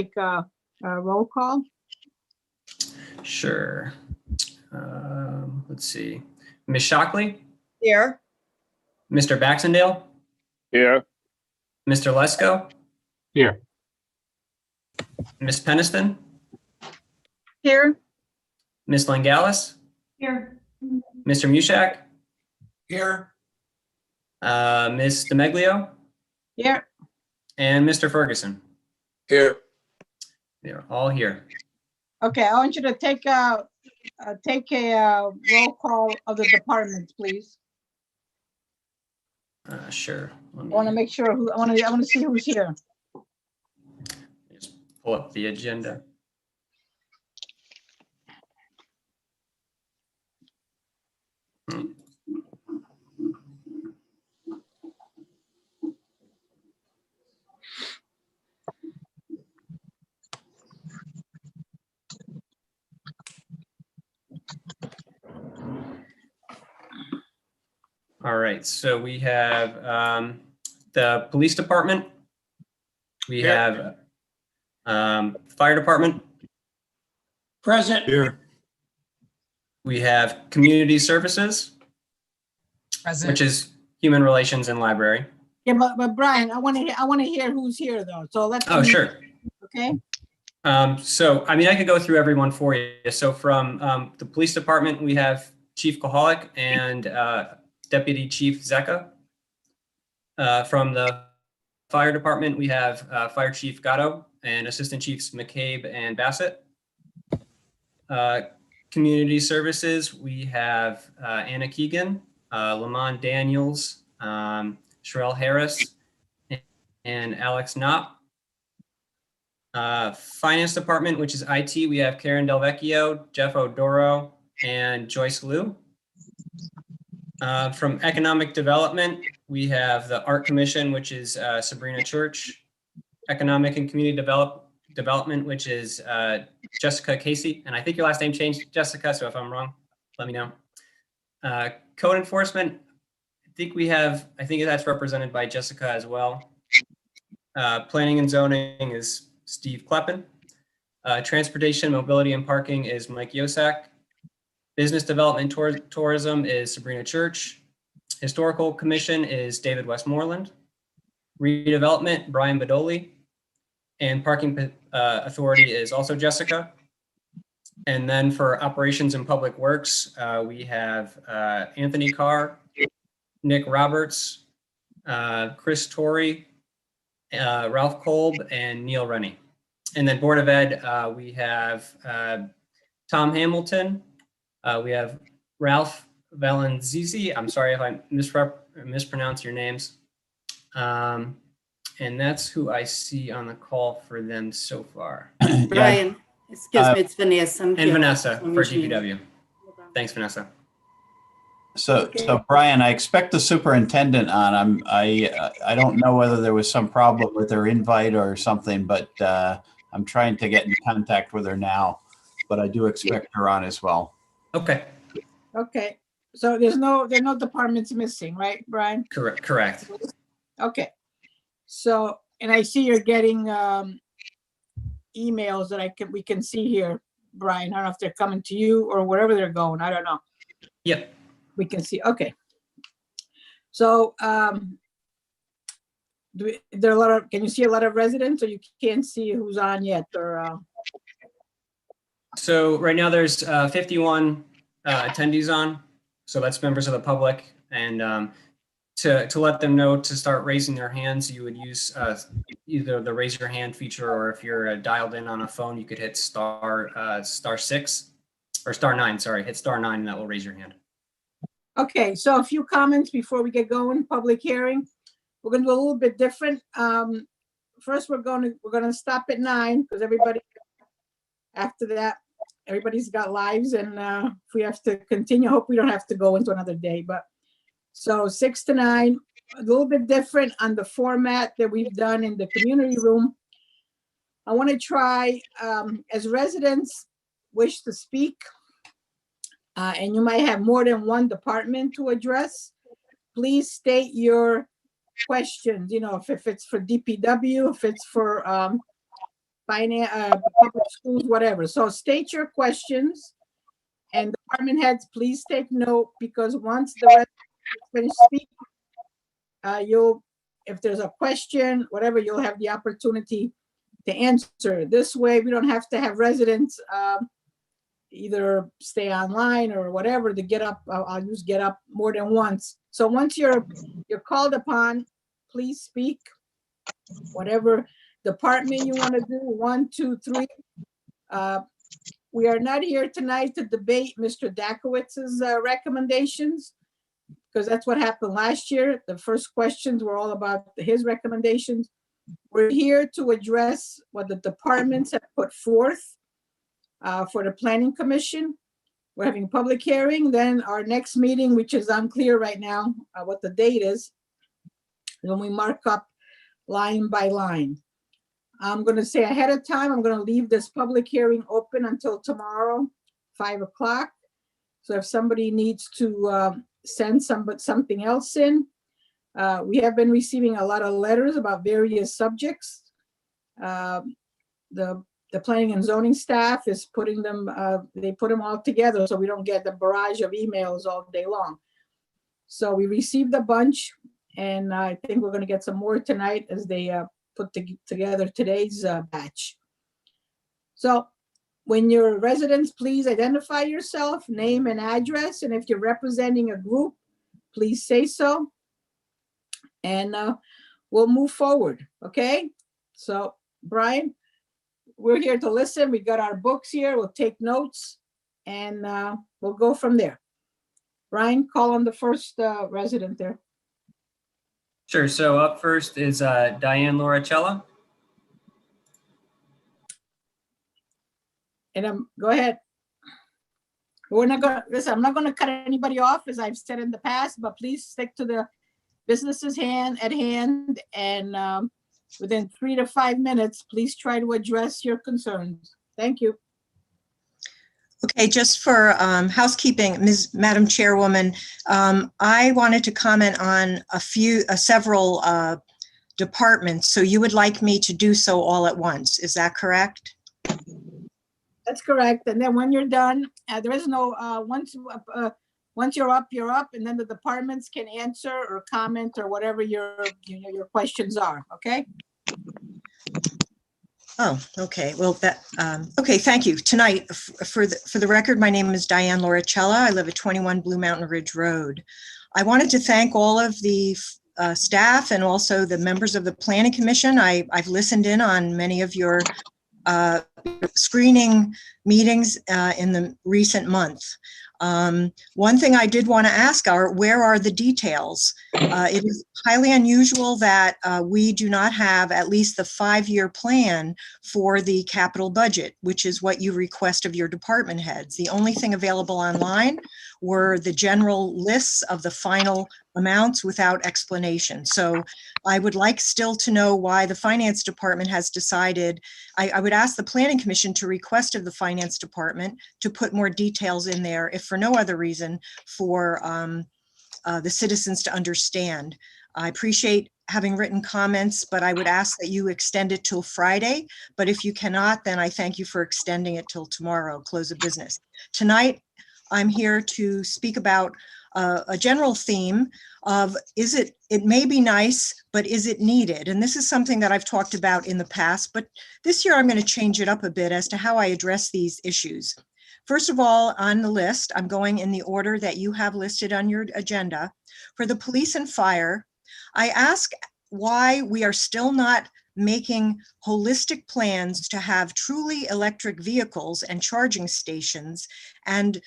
take a roll call? Sure. Let's see. Ms. Shockley, Here. Mr. Baxendale, Here. Mr. Lesko, Here. Ms. Peniston, Here. Ms. Langalis, Here. Mr. Mushak, Here. Ms. DeMeglio, Here. and Mr. Ferguson. Here. They're all here. Okay, I want you to take a roll call of the departments, please. Sure. Let I want to me make sure I want to see who's here. just pull up the agenda. All right, so we have the police department. We Here. have fire department. Present. Here. We have community services, Present. which is human relations and library. Yeah, but Brian, I want to hear who's here though. So let's. Oh, sure. Okay. So, I mean, I could go through everyone for you. So from the police department, we have Chief Kohalik and Deputy Chief Zeka. From the fire department, we have Fire Chief Gatto and Assistant Chiefs McCabe and Bassett. Community services, we have Anna Keegan, Lamont Daniels, Sherelle Harris, and Alex Knopp. Finance department, which is IT, we have Karen Delvecchio, Jeff Odoro, and Joyce Liu. From economic development, we have the art commission, which is Sabrina Church. Economic and community development, which is Jessica Casey. And I think your last name changed, Jessica, so if I'm wrong, let me know. Code enforcement, I think that's represented by Jessica as well. Planning and zoning is Steve Kleppen. Transportation, mobility, and parking is Mike Yosak. Business development tourism is Sabrina Church. Historical commission is David Westmoreland. Redevelopment, Brian Badoli. And parking authority is also Jessica. And then for operations and public works, we have Anthony Carr, Nick Roberts, Chris Torrey, Ralph Kolb, and Neil Rennie. And then Board of Ed, we have Tom Hamilton, we have Ralph Valenzizi. I'm sorry if I mispronounce your names. And that's who I see on the call for them so far. Brian, excuse me, it's Vanessa. I'm And here. Vanessa Let me for change. DPW. Thanks, Vanessa. So Brian, I expect the superintendent on. I don't know whether there was some problem with her invite or something, but I'm trying to get in contact with her now. But I do expect her on as well. Okay, Okay. So there are no departments missing, right, Brian? correct. Okay. So, and I see you're getting emails that we can see here, Brian. I don't know if they're coming to you or wherever they're going. I don't know. Yep. We can see. Okay. So, there are a lot of, can you see a lot of residents or you can't see who's on yet or? So right now there's 51 attendees on. So that's members of the public. And to let them know to start raising their hands, you would use either the raise your hand feature, or if you're dialed in on a phone, you could hit *6 or *9, sorry, hit *9 and that will raise your hand. Okay, so a few comments before we get going, public hearing. We're gonna do a little bit different. First, we're gonna stop at 9 because everybody, after that, everybody's got lives and if we have to continue, I hope we don't have to go into another day, but so 6 to 9, a little bit different on the format that we've done in the community room. I want to try, as residents wish to speak, and you might have more than one department to address, please state your questions, if it's for DPW, if it's for finance, public schools, whatever. So state your questions. And department heads, please take note, because once the rest finish speaking, if there's a question, whatever, you'll have the opportunity to answer. This way, we don't have to have residents either stay online or whatever to get up. I'll use get up more than once. So once you're called upon, please speak. Whatever department you want to do, 1, 2, 3. We are not here tonight to debate Mr. Dakowitz's recommendations, because that's what happened last year. The first questions were all about his recommendations. We're here to address what the departments have put forth for the Planning Commission. We're having a public hearing. Then our next meeting, which is unclear right now what the date is, when we mark up line by line. I'm going to say ahead of time, I'm going to leave this public hearing open until tomorrow, 5 o'clock. So if somebody needs to send something else in, we have been receiving a lot of letters about various subjects. The planning and zoning staff is putting them, they put them all together so we don't get the barrage of emails all day long. So we received a bunch, and I think we're going to get some more tonight as they put together today's batch. So when you're residents, please identify yourself, name and address. And if you're representing a group, please say so. And we'll move forward, okay? So Brian, we're here to listen. We got our books here. We'll take notes and we'll go from there. Brian, call on the first resident there. Sure. So up first is Diane Lauricella. And go ahead. We're not gonna listen. I'm not gonna cut anybody off, as I've said in the past, but please stick to the business's at hand, and within 3 to 5 minutes, please try to address your concerns. Thank you. Okay, just for housekeeping, Madam Chairwoman, I wanted to comment on several departments. So you would like me to do so all at once, is that correct? That's correct. And then when you're done, there is no, once you're up, and then the departments can answer or comment or whatever your questions are, okay? Oh, okay. Well, okay, thank you. Tonight, for the record, my name is Diane Lauricella. I live at 21 Blue Mountain Ridge Road. I wanted to thank all of the staff and also the members of the Planning Commission. I've listened in on many of your screening meetings in the recent month. One thing I did want to ask where are the details? It is highly unusual that we do not have at least the 5-year plan for the capital budget, which is what you request of your department heads. The only thing available online were the general lists of the final amounts without explanation. So I would like still to know why the finance department has decided. I would ask the Planning Commission to request of the finance department to put more details in there, if for no other reason, for the citizens to understand. I appreciate having written comments, but I would ask that you extend it till Friday. But if you cannot, then I thank you for extending it till tomorrow, close of business. Tonight, I'm here to speak about a general theme of it may be nice, but is it needed? And this is something that I've talked about in the past, but this year I'm going to change it up a bit as to how I address these issues. First of all, on the list, I'm going in the order that you have listed on your agenda. For the police and fire, I ask why we are still not making holistic plans to have truly electric vehicles and charging stations and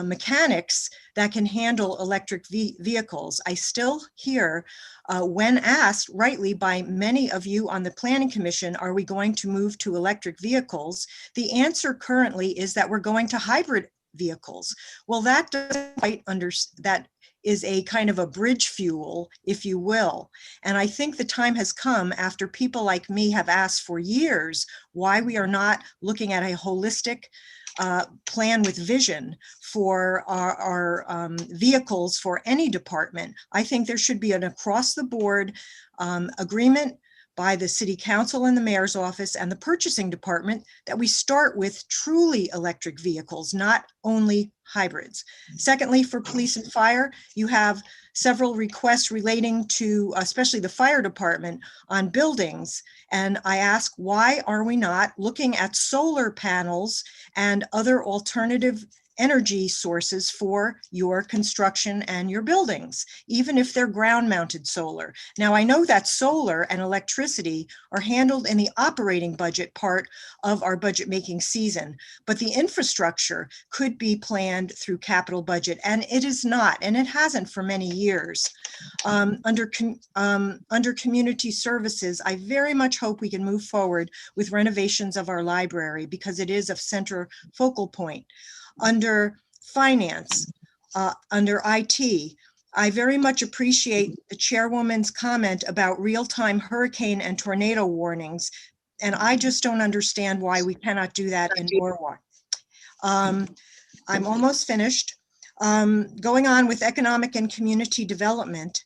mechanics that can handle electric vehicles. I still hear, when asked rightly by many of you on the Planning Commission, are we going to move to electric vehicles? The answer currently is that we're going to hybrid vehicles. Well, that doesn't quite that is a kind of a bridge fuel, if you will. And I think the time has come, after people like me have asked for years why we are not looking at a holistic plan with vision for our vehicles for any department. I think there should be an across the board agreement by the city council and the mayor's office and the purchasing department that we start with truly electric vehicles, not only hybrids. Secondly, for police and fire, you have several requests relating to, especially the fire department, on buildings. And I ask, why are we not looking at solar panels and other alternative energy sources for your construction and your buildings, even if they're ground-mounted solar? Now, I know that solar and electricity are handled in the operating budget part of our budget-making season, but the infrastructure could be planned through capital budget, and it is not, and it hasn't for many years. Under community services, I very much hope we can move forward with renovations of our library because it is a center focal point. Under finance, under IT, I very much appreciate the chairwoman's comment about real-time hurricane and tornado warnings, and I just don't understand why we cannot do that in Norwalk. I'm almost finished. Going on with economic and community development,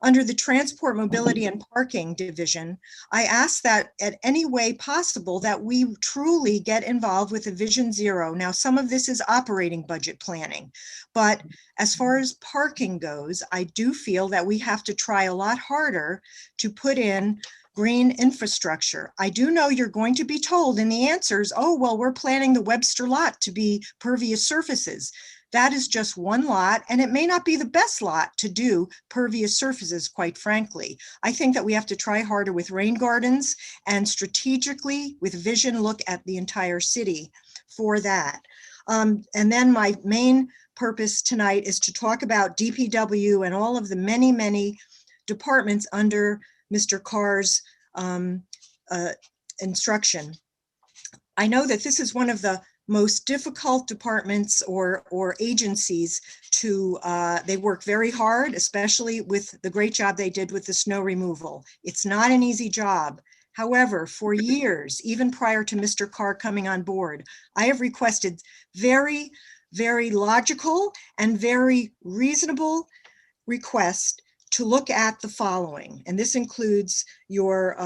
under the Transport, Mobility, and Parking Division, I ask that at any way possible that we truly get involved with the Vision Zero. Now, some of this is operating budget planning, but as far as parking goes, I do feel that we have to try a lot harder to put in green infrastructure. I do know you're going to be told in the answers, oh, well, we're planning the Webster lot to be pervious surfaces. That is just one lot, and it may not be the best lot to do pervious surfaces, quite frankly. I think that we have to try harder with rain gardens and strategically with vision look at the entire city for that. And then my main purpose tonight is to talk about DPW and all of the many, many departments under Mr. Carr's instruction. I know that this is one of the most difficult departments or agencies to, they work very hard, especially with the great job they did with the snow removal. It's not an easy job. However, for years, even prior to Mr. Carr coming on board, I have requested very, very logical and very reasonable requests to look at the following, and this includes your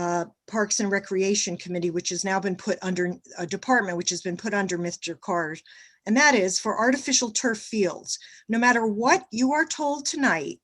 Parks and Recreation Committee, which has now been put under a department, which has been put under Mr. Carr, and that is for artificial turf fields. No matter what you are told tonight,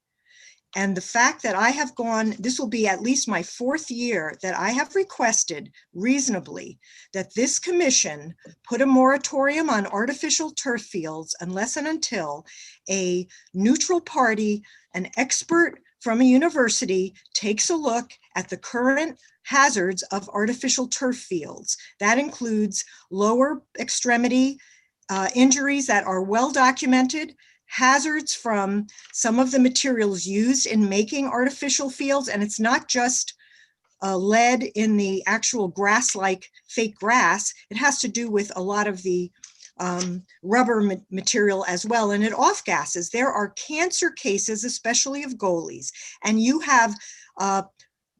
and the fact that I have gone, this will be at least my 4th year that I have requested reasonably that this commission put a moratorium on artificial turf fields unless and until a neutral party, an expert from a university takes a look at the current hazards of artificial turf fields. That includes lower extremity injuries that are well documented, hazards from some of the materials used in making artificial fields, and it's not just lead in the actual grass-like fake grass. It has to do with a lot of the rubber material as well, and it off gases. There are cancer cases, especially of goalies, and you have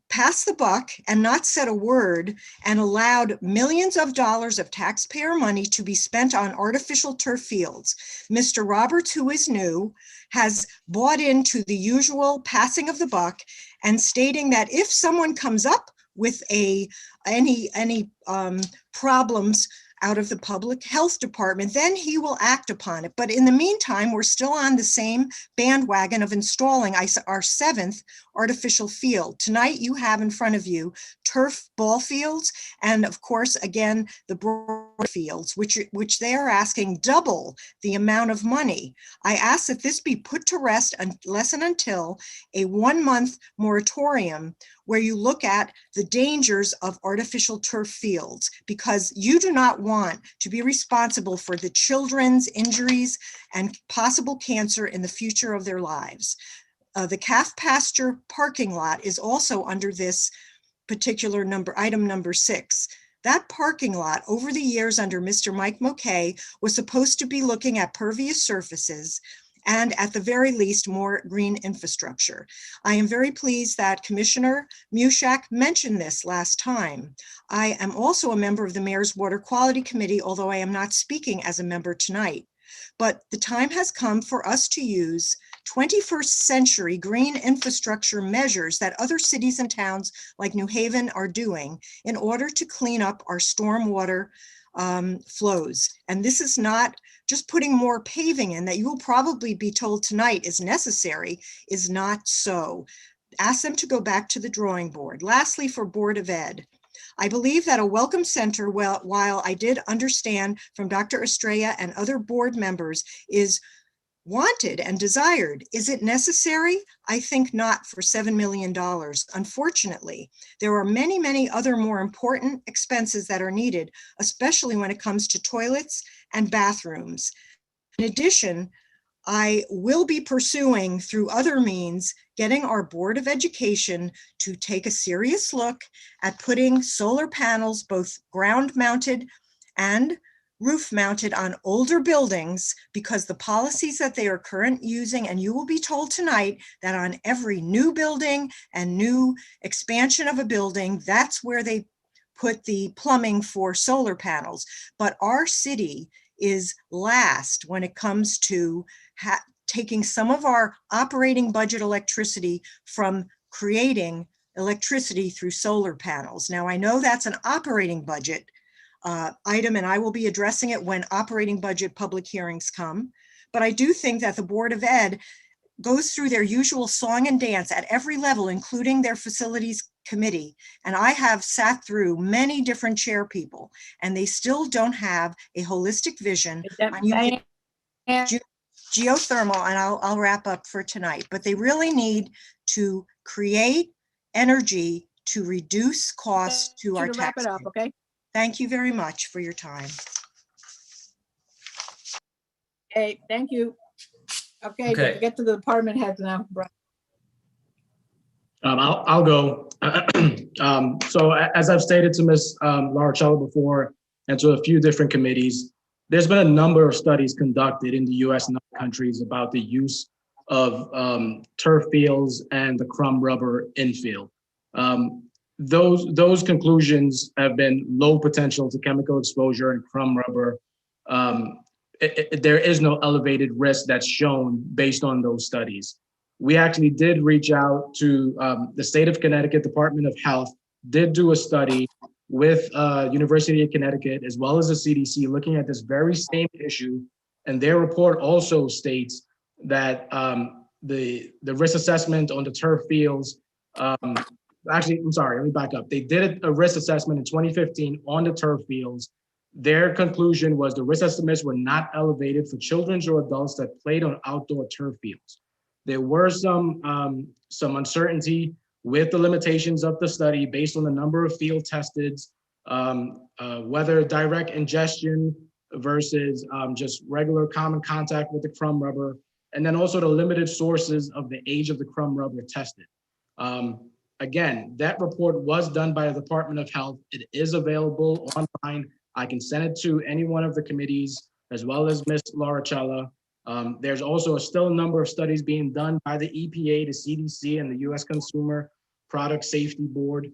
passed the buck and not said a word and allowed millions of dollars of taxpayer money to be spent on artificial turf fields. Mr. Roberts, who is new, has bought into the usual passing of the buck and stating that if someone comes up with any problems out of the public health department, then he will act upon it. But in the meantime, we're still on the same bandwagon of installing our 7th artificial field. Tonight, you have in front of you turf ball fields, and of course, again, the broad fields, which they are asking double the amount of money. I ask that this be put to rest unless and until a 1-month moratorium where you look at the dangers of artificial turf fields, because you do not want to be responsible for the children's injuries and possible cancer in the future of their lives. The calf pasture parking lot is also under this particular item number 6. That parking lot over the years under Mr. Mike Mokay was supposed to be looking at pervious surfaces and at the very least, more green infrastructure. I am very pleased that Commissioner Mushak mentioned this last time. I am also a member of the Mayor's Water Quality Committee, although I am not speaking as a member tonight. But the time has come for us to use 21st century green infrastructure measures that other cities and towns like New Haven are doing in order to clean up our stormwater flows. And this is not just putting more paving in that you will probably be told tonight is necessary, is not so. Ask them to go back to the drawing board. Lastly, for Board of Ed, I believe that a welcome center, while I did understand from Dr. Estrella and other board members, is wanted and desired. Is it necessary? I think not for $7 million. Unfortunately, there are many, many other more important expenses that are needed, especially when it comes to toilets and bathrooms. In addition, I will be pursuing through other means, getting our Board of Education to take a serious look at putting solar panels, both ground mounted and roof mounted, on older buildings, because the policies that they are currently using, and you will be told tonight that on every new building and new expansion of a building, that's where they put the plumbing for solar panels. But our city is last when it comes to taking some of our operating budget electricity from creating electricity through solar panels. Now, I know that's an operating budget item, and I will be addressing it when operating budget public hearings come. But I do think that the Board of Ed goes through their usual song and dance at every level, including their facilities committee. And I have sat through many different chair people, and they still don't have a holistic vision on using geothermal, and I'll wrap up for tonight. But they really need to create energy to reduce costs to our wrap it up, taxpayers. okay? Thank you very much for your time. Okay, thank you. Okay, Okay. get to the department heads now, Brian. I'll go. So as I've stated to Ms. Larichello before, and to a few different committees, there's been a number of studies conducted in the US and other countries about the use of turf fields and the crumb rubber infield. Those conclusions have been low potential to chemical exposure in crumb rubber. There is no elevated risk that's shown based on those studies. We actually did reach out to the state of Connecticut Department of Health, did do a study with University of Connecticut, as well as the CDC, looking at this very same issue. And their report also states that the risk assessment on the turf fields, actually, I'm sorry, let me back up. They did a risk assessment in 2015 on the turf fields. Their conclusion was the risk estimates were not elevated for children or adults that played on outdoor turf fields. There were some uncertainty with the limitations of the study based on the number of field tested, whether direct ingestion versus just regular common contact with the crumb rubber, and then also the limited sources of the age of the crumb rubber tested. Again, that report was done by the Department of Health. It is available online. I can send it to any one of the committees, as well as Ms. Larichello. There's also still a number of studies being done by the EPA, the CDC, and the US Consumer Product Safety Board.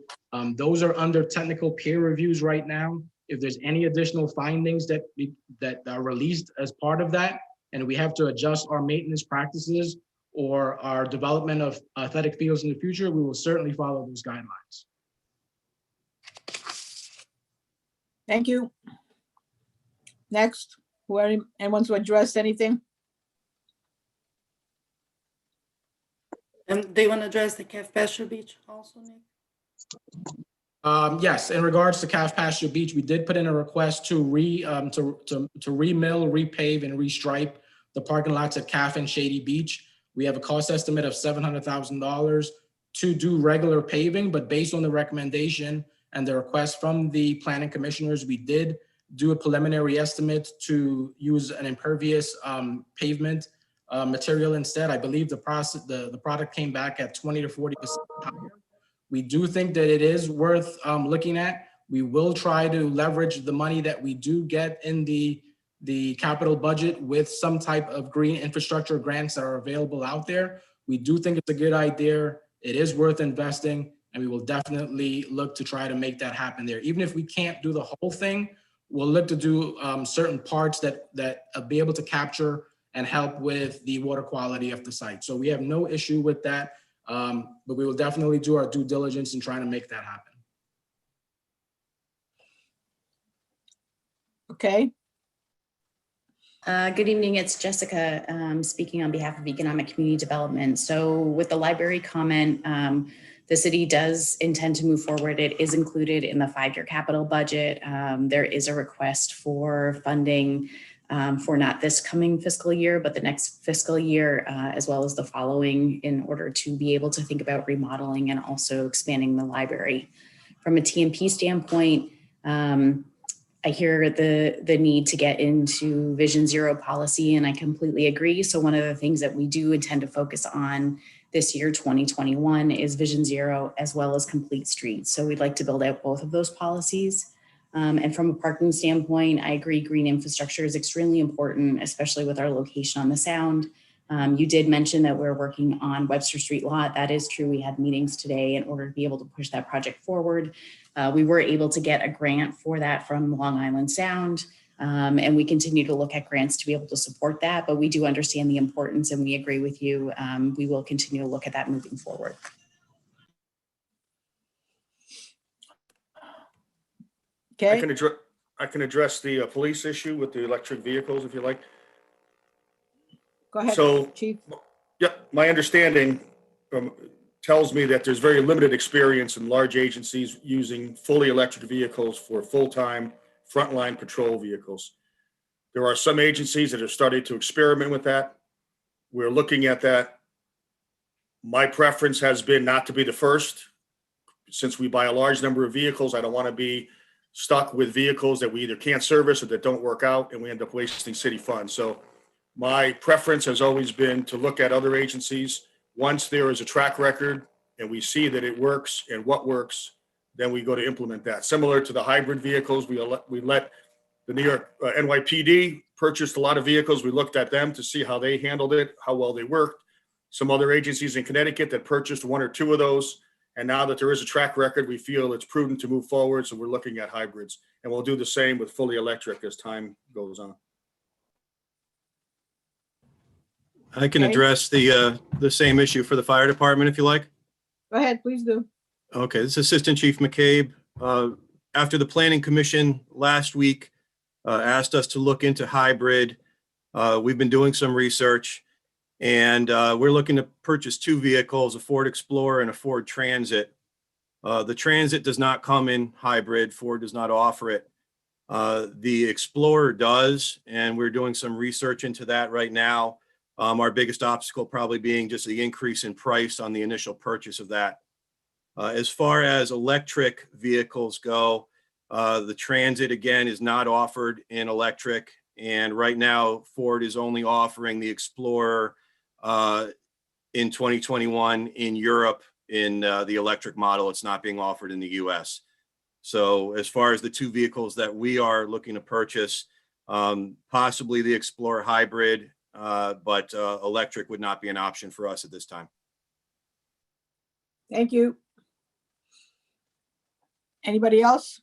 Those are under technical peer reviews right now. If there's any additional findings that are released as part of that, and we have to adjust our maintenance practices or our development of athletic fields in the future, we will certainly follow those guidelines. Thank you. Next, anyone wants to address anything? Do you want to address the Calf Pasture Beach also, Nick? Yes, in regards to Calf Pasture Beach, we did put in a request to remill, repave, and restripe the parking lots at Calf and Shady Beach. We have a cost estimate of $700,000 to do regular paving, but based on the recommendation and the request from the planning commissioners, we did do a preliminary estimate to use an impervious pavement material instead. I believe the product came back at 20 to 40% higher. We do think that it is worth looking at. We will try to leverage the money that we do get in the capital budget with some type of green infrastructure grants that are available out there. We do think it's a good idea. It is worth investing, and we will definitely look to try to make that happen there. Even if we can't do the whole thing, we'll look to do certain parts that be able to capture and help with the water quality of the site. So we have no issue with that, but we will definitely do our due diligence in trying to make that happen. Okay, Good evening, it's Jessica speaking on behalf of Economic Community Development. So with the library comment, the city does intend to move forward. It is included in the 5-year capital budget. There is a request for funding for not this coming fiscal year, but the next fiscal year, as well as the following, in order to be able to think about remodeling and also expanding the library. From a TMP standpoint, I hear the need to get into Vision Zero policy, and I completely agree. So one of the things that we do intend to focus on this year, 2021, is Vision Zero as well as Complete Streets. So we'd like to build out both of those policies. And from a parking standpoint, I agree green infrastructure is extremely important, especially with our location on the Sound. You did mention that we're working on Webster Street lot. That is true. We had meetings today in order to be able to push that project forward. We were able to get a grant for that from Long Island Sound, and we continue to look at grants to be able to support that, but we do understand the importance and we agree with you. We will continue to look at that moving forward. okay, I can address the police issue with the electric vehicles if you like. go ahead, So, Chief. Yep, my understanding tells me that there's very limited experience in large agencies using fully electric vehicles for full-time frontline patrol vehicles. There are some agencies that have started to experiment with that. We're looking at that. My preference has been not to be the first. Since we buy a large number of vehicles, I don't want to be stuck with vehicles that we either can't service or that don't work out, and we end up wasting city funds. So my preference has always been to look at other agencies. Once there is a track record and we see that it works and what works, then we go to implement that. Similar to the hybrid vehicles, we let the New York NYPD purchased a lot of vehicles. We looked at them to see how they handled it, how well they worked. Some other agencies in Connecticut that purchased 1 or 2 of those. And now that there is a track record, we feel it's prudent to move forward. So we're looking at hybrids, and we'll do the same with fully electric as time goes on. I can Okay. address the same issue for the fire department if you like. Go ahead, please do. Okay, this is Assistant Chief McCabe. After the Planning Commission last week asked us to look into hybrid, we've been doing some research, and we're looking to purchase 2 vehicles, a Ford Explorer and a Ford Transit. The Transit does not come in hybrid. Ford does not offer it. The Explorer does, and we're doing some research into that right now. Our biggest obstacle probably being just the increase in price on the initial purchase of that. As far as electric vehicles go, the Transit, again, is not offered in electric. And right now, Ford is only offering the Explorer in 2021 in Europe in the electric model. It's not being offered in the US. So as far as the 2 vehicles that we are looking to purchase, possibly the Explorer hybrid, but electric would not be an option for us at this time. Thank you. Anybody else?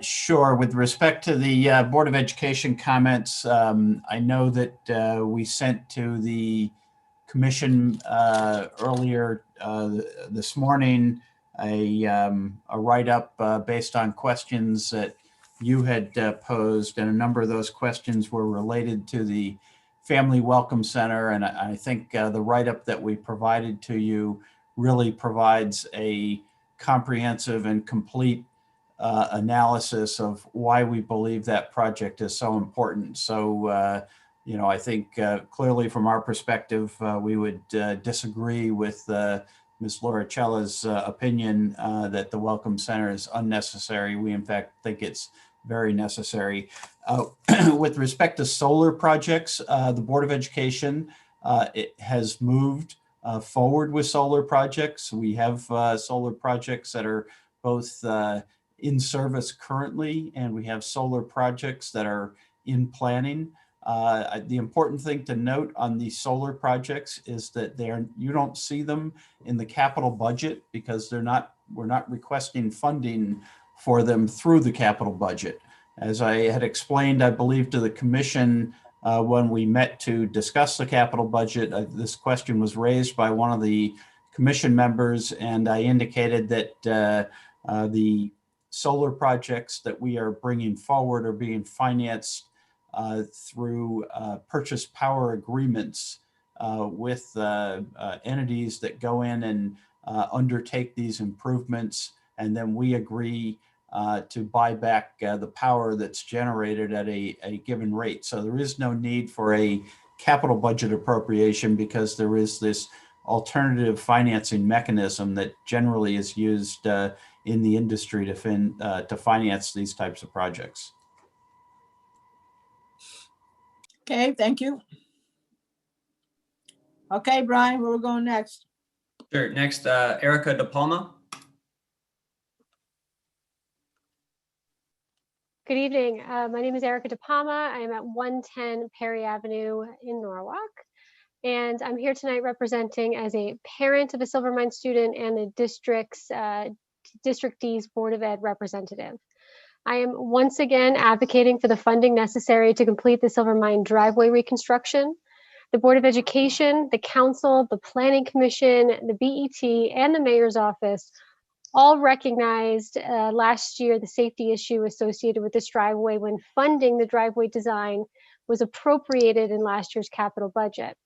Sure. With respect to the Board of Education comments, I know that we sent to the commission earlier this morning a write-up based on questions that you had posed, and a number of those questions were related to the Family Welcome Center. And I think the write-up that we provided to you really provides a comprehensive and complete analysis of why we believe that project is so important. So, I think clearly from our perspective, we would disagree with Ms. Laura Cella's opinion that the Welcome Center is unnecessary. We, in fact, think it's very necessary. With respect to solar projects, the Board of Education it has moved forward with solar projects. We have solar projects that are both in service currently, and we have solar projects that are in planning. The important thing to note on these solar projects is that you don't see them in the capital budget because we're not requesting funding for them through the capital budget. As I had explained, I believe, to the commission when we met to discuss the capital budget, this question was raised by one of the commission members, and I indicated that the solar projects that we are bringing forward are being financed through purchase power agreements with entities that go in and undertake these improvements, and then we agree to buy back the power that's generated at a given rate. So there is no need for a capital budget appropriation because there is this alternative financing mechanism that generally is used in the industry to finance these types of projects. Okay, thank you. Okay, Brian, where we're going next? Sure. Next, Erica De Palma. Good evening. My name is Erica De Palma. I am at 110 Perry Avenue in Norwalk. And I'm here tonight representing as a parent of a Silvermine student and the district's District D's Board of Ed representative. I am once again advocating for the funding necessary to complete the Silvermine driveway reconstruction. The Board of Education, the Council, the Planning Commission, the BET, and the Mayor's Office all recognized last year the safety issue associated with this driveway when funding the driveway design was appropriated in last year's capital budget.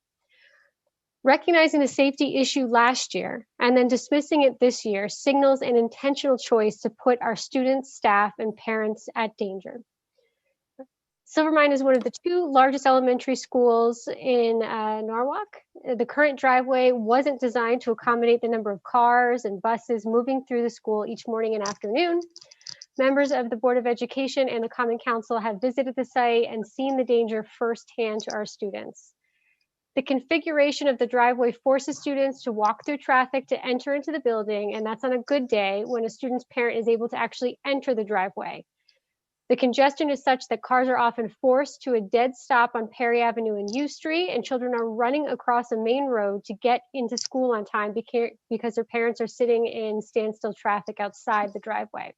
Recognizing the safety issue last year and then dismissing it this year signals an intentional choice to put our students, staff, and parents at danger. Silvermine is one of the two largest elementary schools in Norwalk. The current driveway wasn't designed to accommodate the number of cars and buses moving through the school each morning and afternoon. Members of the Board of Education and the Common Council have visited the site and seen the danger firsthand to our students. The configuration of the driveway forces students to walk through traffic to enter into the building, and that's on a good day when a student's parent is able to actually enter the driveway. The congestion is such that cars are often forced to a dead stop on Perry Avenue and U Street, and children are running across a main road to get into school on time because their parents are sitting in standstill traffic outside the driveway.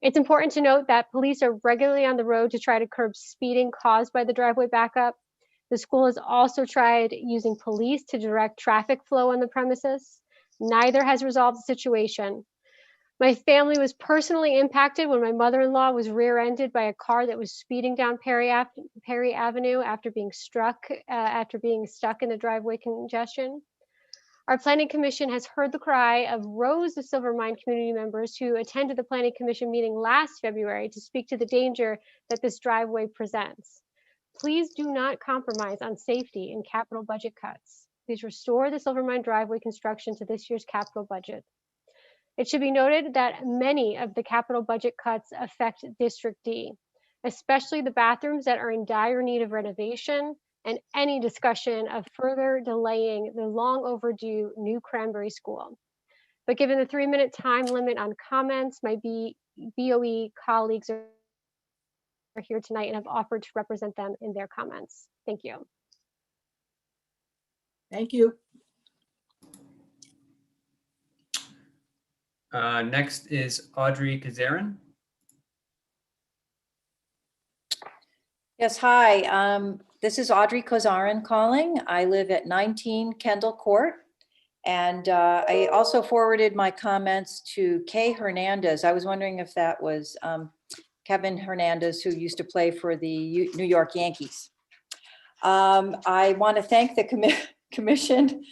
It's important to note that police are regularly on the road to try to curb speeding caused by the driveway backup. The school has also tried using police to direct traffic flow on the premises. Neither has resolved the situation. My family was personally impacted when my mother-in-law was rear-ended by a car that was speeding down Perry Avenue after being stuck in the driveway congestion. Our Planning Commission has heard the cry of rows of Silvermine community members who attended the Planning Commission meeting last February to speak to the danger that this driveway presents. Please do not compromise on safety in capital budget cuts. Please restore the Silvermine driveway construction to this year's capital budget. It should be noted that many of the capital budget cuts affect District D, especially the bathrooms that are in dire need of renovation and any discussion of further delaying the long overdue new Cranberry School. But given the 3-minute time limit on comments, my BOE colleagues are here tonight and have offered to represent them in their comments. Thank you. Thank you. Next is Audrey Kazarin. Yes, hi. This is Audrey Kozarin calling. I live at 19 Kendall Court. And I also forwarded my comments to Kay Hernandez. I was wondering if that was Kevin Hernandez, who used to play for the New York Yankees. I want to thank the commission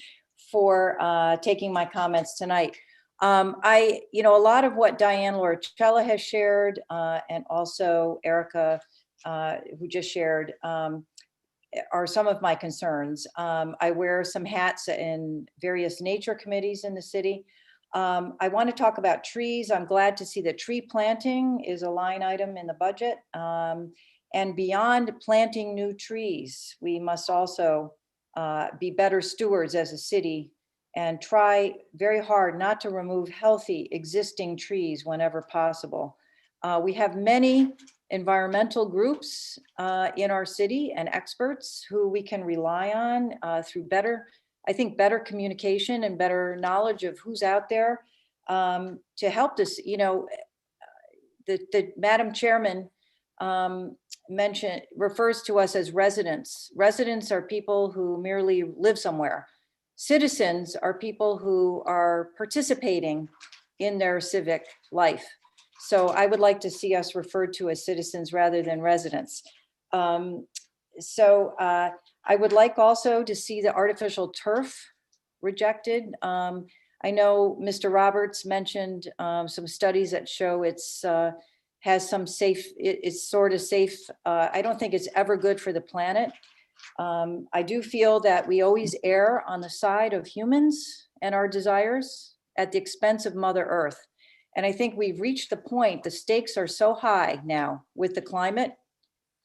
for taking my comments tonight. A lot of what Diane Loricella has shared and also Erica, who just shared, are some of my concerns. I wear some hats in various nature committees in the city. I want to talk about trees. I'm glad to see that tree planting is a line item in the budget. And beyond planting new trees, we must also be better stewards as a city and try very hard not to remove healthy existing trees whenever possible. We have many environmental groups in our city and experts who we can rely on through better communication and better knowledge of who's out there to help us. The Madam Chairman refers to us as residents. Residents are people who merely live somewhere. Citizens are people who are participating in their civic life. So I would like to see us referred to as citizens rather than residents. I would like also to see the artificial turf rejected. I know Mr. Roberts mentioned some studies that show it's sort of safe. I don't think it's ever good for the planet. I do feel that we always err on the side of humans and our desires at the expense of Mother Earth. And I think we've reached the point, the stakes are so high now with the climate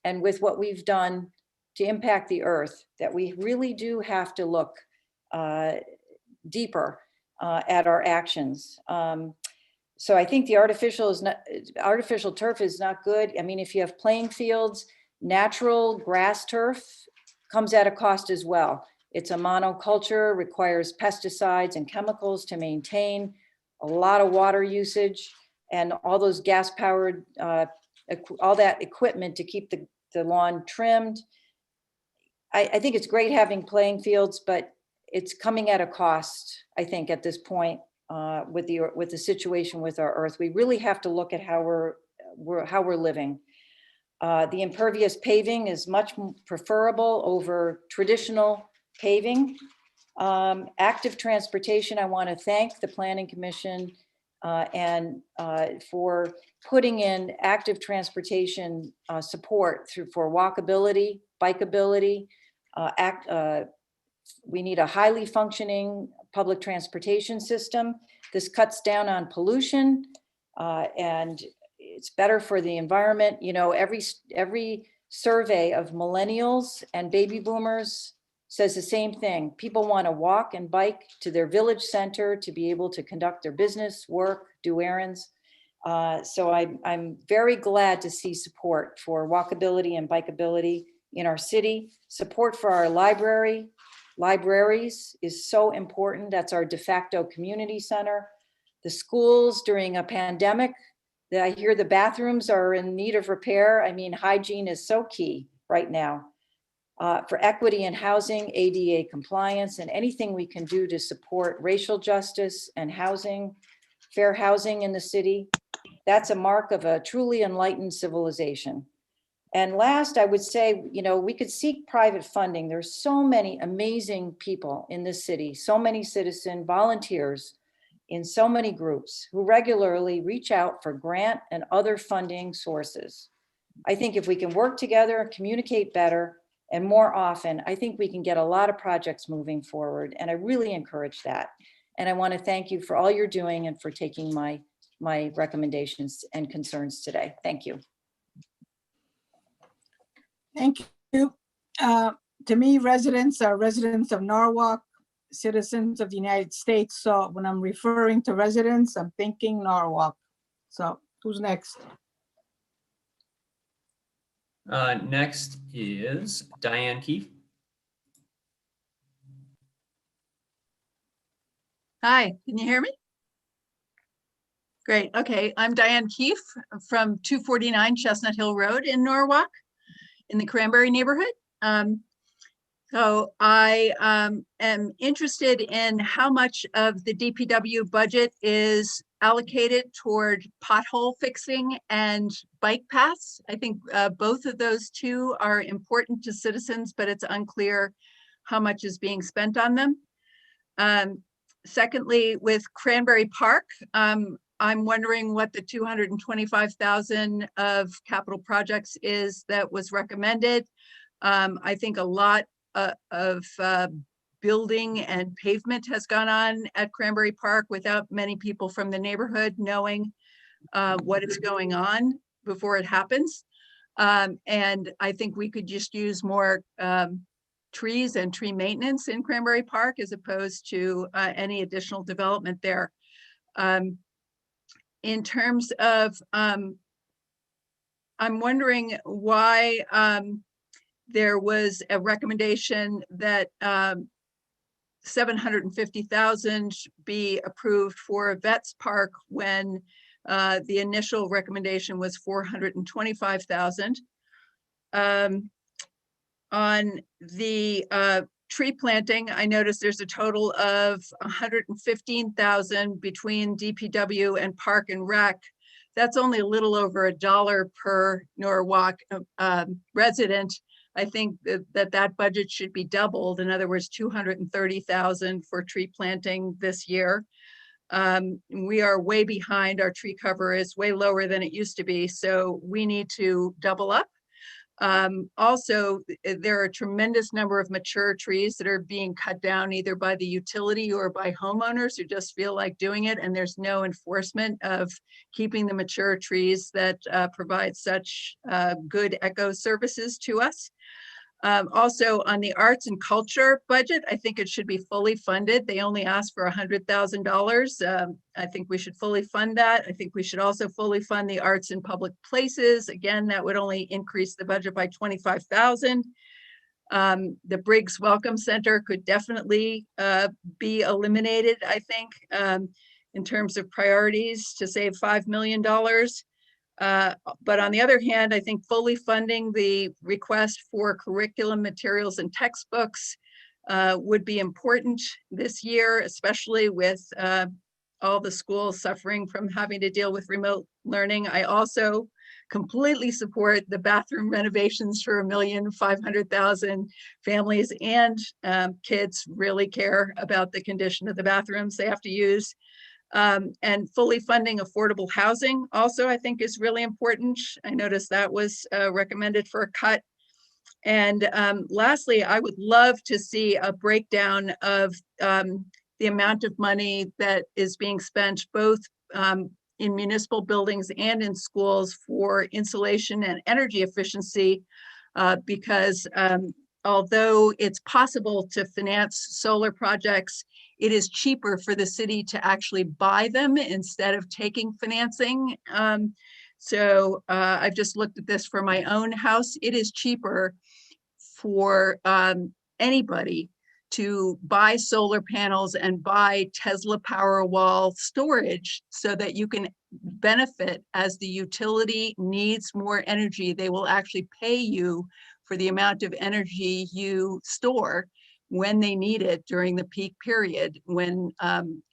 and with what we've done to impact the earth, that we really do have to look deeper at our actions. So I think the artificial turf is not good. I mean, if you have playing fields, natural grass turf comes at a cost as well. It's a monoculture, requires pesticides and chemicals to maintain, a lot of water usage, and all those gas-powered, all that equipment to keep the lawn trimmed. I think it's great having playing fields, but it's coming at a cost, I think, at this point with the situation with our earth. We really have to look at how we're living. The impervious paving is much preferable over traditional paving. Active transportation, I want to thank the Planning Commission and for putting in active transportation support for walkability, bikeability. We need a highly functioning public transportation system. This cuts down on pollution and it's better for the environment. You know, every survey of millennials and baby boomers says the same thing. People want to walk and bike to their village center to be able to conduct their business, work, do errands. So I'm very glad to see support for walkability and bikeability in our city. Support for our libraries is so important. That's our de facto community center. The schools during a pandemic, I hear the bathrooms are in need of repair. I mean, hygiene is so key right now. For equity in housing, ADA compliance, and anything we can do to support racial justice and housing, fair housing in the city. That's a mark of a truly enlightened civilization. And last, I would say, you know, we could seek private funding. There's so many amazing people in this city, so many citizen volunteers in so many groups who regularly reach out for grant and other funding sources. I think if we can work together and communicate better and more often, I think we can get a lot of projects moving forward. And I really encourage that. And I want to thank you for all you're doing and for taking my recommendations and concerns today. Thank you. Thank you. To me, residents are residents of Norwalk, citizens of the United States. So when I'm referring to residents, I'm thinking Norwalk. So who's next? Next is Diane Keefe. Hi, can you hear me? Great. Okay, I'm Diane Keefe from 249 Chestnut Hill Road in Norwalk in the Cranberry neighborhood. So I am interested in how much of the DPW budget is allocated toward pothole fixing and bike paths. I think both of those two are important to citizens, but it's unclear how much is being spent on them. Secondly, with Cranberry Park, I'm wondering what the 225,000 of capital projects is that was recommended. I think a lot of building and pavement has gone on at Cranberry Park without many people from the neighborhood knowing what is going on before it happens. And I think we could just use more trees and tree maintenance in Cranberry Park as opposed to any additional development there. In terms of, I'm wondering why there was a recommendation that 750,000 be approved for Vets Park when The initial recommendation was 425,000. On the tree planting, I noticed there's a total of 115,000 between DPW and Park and Rec. That's only a little over $1 per Norwalk resident. I think that budget should be doubled. In other words, 230,000 for tree planting this year. We are way behind. Our tree cover is way lower than it used to be, so we need to double up. Also, there are a tremendous number of mature trees that are being cut down either by the utility or by homeowners who just feel like doing it, and there's no enforcement of keeping the mature trees that provide such good eco services to us. Also, on the arts and culture budget, I think it should be fully funded. They only asked for $100,000. I think we should fully fund that. I think we should also fully fund the arts in public places. Again, that would only increase the budget by 25,000. The Briggs Welcome Center could definitely be eliminated, I think, in terms of priorities to save $5 million. But on the other hand, I think fully funding the request for curriculum materials and textbooks would be important this year, especially with all the schools suffering from having to deal with remote learning. I also completely support the bathroom renovations for 1,500,000 families, and kids really care about the condition of the bathrooms they have to use. And fully funding affordable housing also, I think, is really important. I noticed that was recommended for a cut. And lastly, I would love to see a breakdown of the amount of money that is being spent both in municipal buildings and in schools for insulation and energy efficiency, because although it's possible to finance solar projects, it is cheaper for the city to actually buy them instead of taking financing. So I've just looked at this for my own house. It is cheaper for anybody to buy solar panels and buy Tesla Powerwall storage so that you can benefit as the utility needs more energy. They will actually pay you for the amount of energy you store when they need it during the peak period, when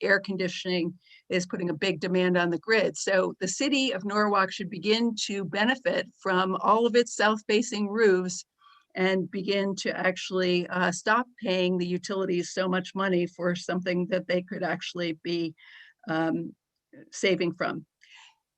air conditioning is putting a big demand on the grid. So the city of Norwalk should begin to benefit from all of its south-facing roofs and begin to actually stop paying the utilities so much money for something that they could actually be saving from.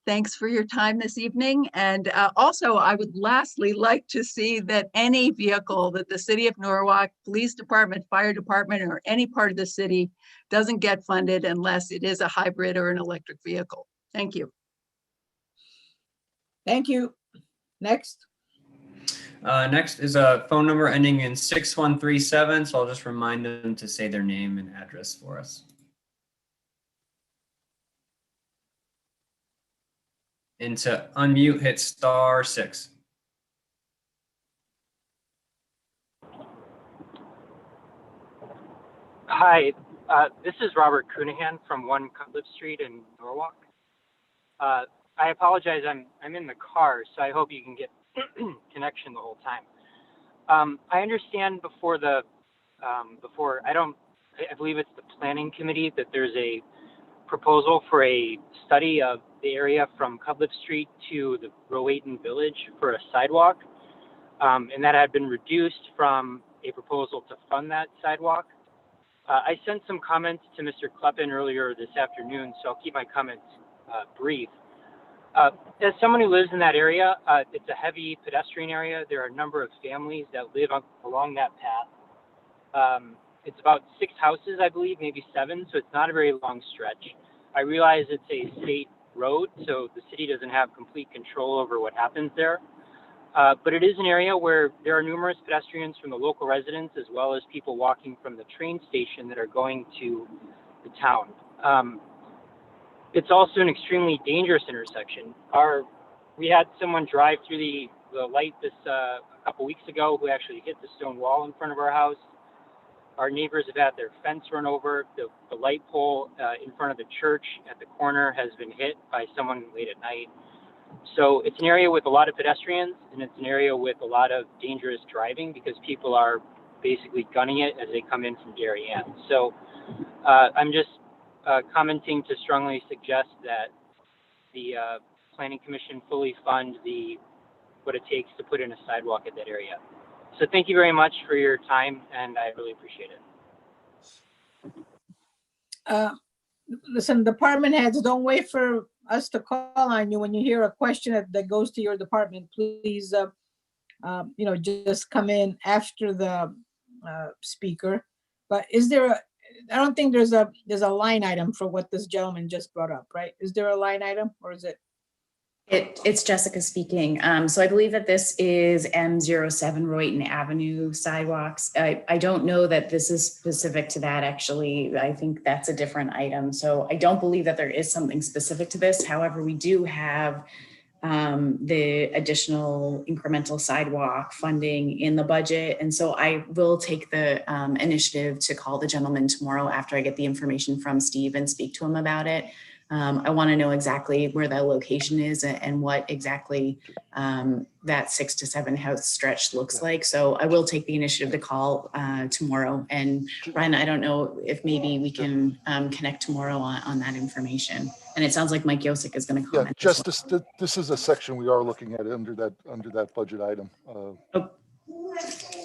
Thanks for your time this evening. And also, I would lastly like to see that any vehicle that the City of Norwalk, Police Department, Fire Department, or any part of the city doesn't get funded unless it is a hybrid or an electric vehicle. Thank you. Thank you. Next. Next is a phone number ending in 6137. So I'll just remind them to say their name and address for us. And to unmute, hit *6. Hi, this is Robert Coonahan from 1 Cutliff Street in Norwalk. I apologize, I'm in the car, so I hope you can get connection the whole time. I understand I believe it's the planning committee, that there's a proposal for a study of the area from Cutliff Street to the Rowayton Village for a sidewalk, and that had been reduced from a proposal to fund that sidewalk. I sent some comments to Mr. Kleppen earlier this afternoon, so I'll keep my comments brief. As someone who lives in that area, it's a heavy pedestrian area. There are a number of families that live along that path. It's about 6 houses, I believe, maybe 7, so it's not a very long stretch. I realize it's a state road, so the city doesn't have complete control over what happens there. But it is an area where there are numerous pedestrians from the local residents, as well as people walking from the train station that are going to the town. It's also an extremely dangerous intersection. We had someone drive through the light a couple weeks ago who actually hit the stone wall in front of our house. Our neighbors have had their fence run over. The light pole in front of the church at the corner has been hit by someone late at night. So it's an area with a lot of pedestrians, and it's an area with a lot of dangerous driving because people are basically gunning it as they come in from Darien. So I'm just commenting to strongly suggest that the Planning Commission fully fund what it takes to put in a sidewalk at that area. So thank you very much for your time, and I really appreciate it. Listen, department heads, don't wait for us to call on you when you hear a question that goes to your department. Please, just come in after the speaker. But is there I don't think there's a line item for what this gentleman just brought up, right? Is there a line item, or is it? It's Jessica speaking. So I believe that this is M07 Royton Avenue sidewalks. I don't know that this is specific to that, actually. I think that's a different item. So I don't believe that there is something specific to this. However, we do have the additional incremental sidewalk funding in the budget. And so I will take the initiative to call the gentleman tomorrow after I get the information from Steve and speak to him about it. I want to know exactly where the location is and what exactly that 6 to 7 house stretch looks like. So I will take the initiative to call tomorrow. And Brian, I don't know if maybe we can connect tomorrow on that information. And it sounds like Mike Yosick is going to comment. Yeah, just this is a section we are looking at under that budget item. Oh,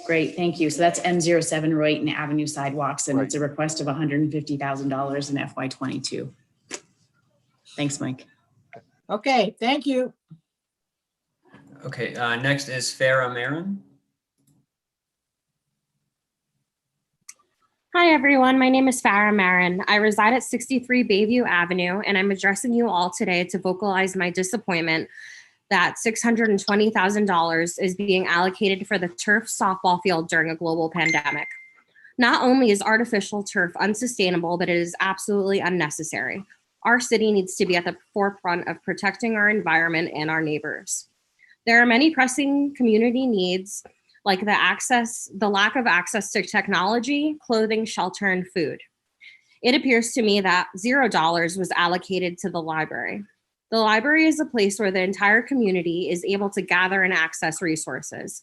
great, thank you. So that's M07 Royton Avenue sidewalks, and it's a request of $150,000 in FY22. Thanks, Mike. Okay, thank you. Okay, next is Farah Marin. Hi, everyone. My name is Farah Marin. I reside at 63 Bayview Avenue, and I'm addressing you all today to vocalize my disappointment that $620,000 is being allocated for the turf softball field during a global pandemic. Not only is artificial turf unsustainable, but it is absolutely unnecessary. Our city needs to be at the forefront of protecting our environment and our neighbors. There are many pressing community needs, like the lack of access to technology, clothing, shelter, and food. It appears to me that $0 was allocated to the library. The library is a place where the entire community is able to gather and access resources.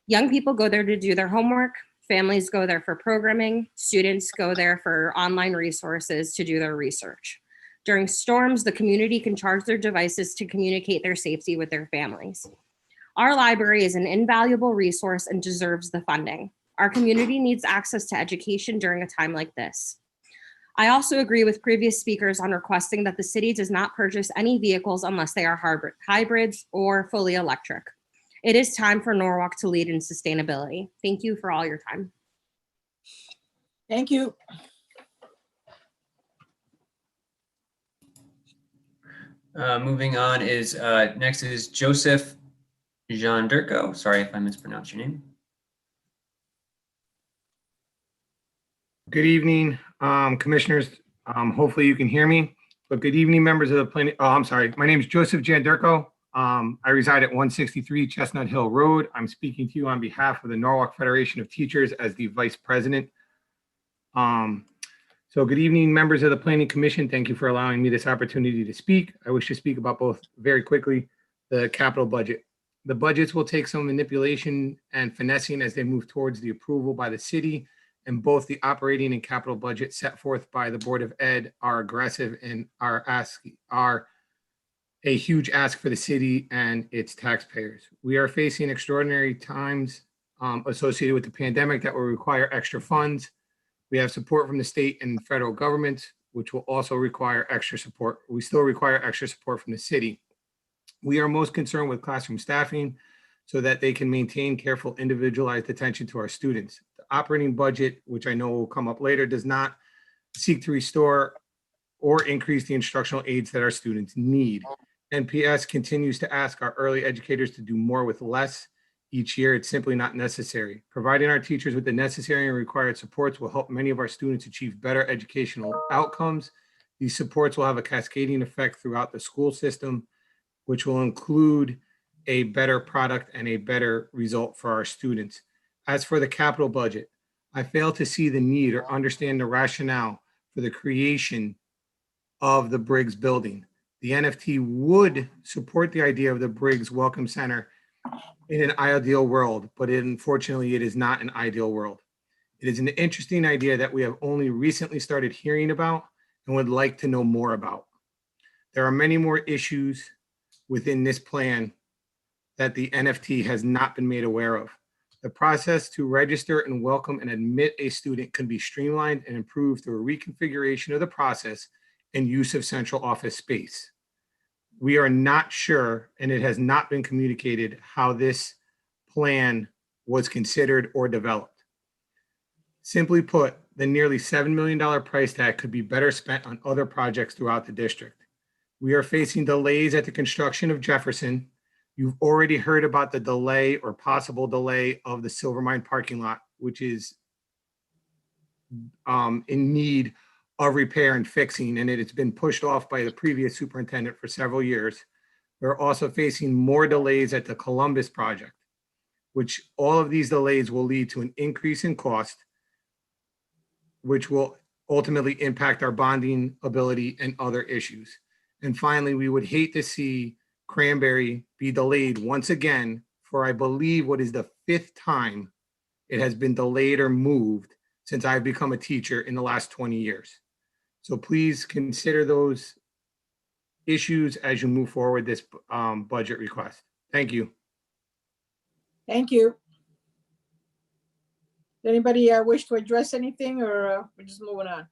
Young people go there to do their homework, families go there for programming, students go there for online resources to do their research. During storms, the community can charge their devices to communicate their safety with their families. Our library is an invaluable resource and deserves the funding. Our community needs access to education during a time like this. I also agree with previous speakers on requesting that the city does not purchase any vehicles unless they are hybrids or fully electric. It is time for Norwalk to lead in sustainability. Thank you for all your time. Thank you. Moving on is next is Joseph Jean-Durko. Sorry if I mispronounced your name. Good evening, commissioners. Hopefully you can hear me, but good evening, members of the planning. Oh, I'm sorry. My name is Joseph Jean-Durko. I reside at 163 Chestnut Hill Road. I'm speaking to you on behalf of the Norwalk Federation of Teachers as the vice president. So good evening, members of the Planning Commission. Thank you for allowing me this opportunity to speak. I wish to speak about both very quickly, the capital budget. The budgets will take some manipulation and finessing as they move towards the approval by the city, and both the operating and capital budget set forth by the Board of Ed are aggressive and are a huge ask for the city and its taxpayers. We are facing extraordinary times associated with the pandemic that will require extra funds. We have support from the state and federal government, which will also require extra support. We still require extra support from the city. We are most concerned with classroom staffing so that they can maintain careful, individualized attention to our students. The operating budget, which I know will come up later, does not seek to restore or increase the instructional aids that our students need. NPS continues to ask our early educators to do more with less. Each year, it's simply not necessary. Providing our teachers with the necessary and required supports will help many of our students achieve better educational outcomes. These supports will have a cascading effect throughout the school system, which will include a better product and a better result for our students. As for the capital budget, I fail to see the need or understand the rationale for the creation of the Briggs building. The NFT would support the idea of the Briggs Welcome Center in an ideal world, but unfortunately, it is not an ideal world. It is an interesting idea that we have only recently started hearing about and would like to know more about. There are many more issues within this plan that the NFT has not been made aware of. The process to register and welcome and admit a student can be streamlined and improved through a reconfiguration of the process and use of central office space. We are not sure, and it has not been communicated how this plan was considered or developed. Simply put, the nearly $7 million price tag could be better spent on other projects throughout the district. We are facing delays at the construction of Jefferson. You've already heard about the delay or possible delay of the Silvermine parking lot, which is in need of repair and fixing, and it has been pushed off by the previous superintendent for several years. We're also facing more delays at the Columbus project, which all of these delays will lead to an increase in cost, which will ultimately impact our bonding ability and other issues. And finally, we would hate to see Cranberry be delayed once again for, I believe, what is the 5th time it has been delayed or moved since I've become a teacher in the last 20 years. So please consider those issues as you move forward this budget request. Thank you. Thank you. Does anybody wish to address anything, or we're just moving on?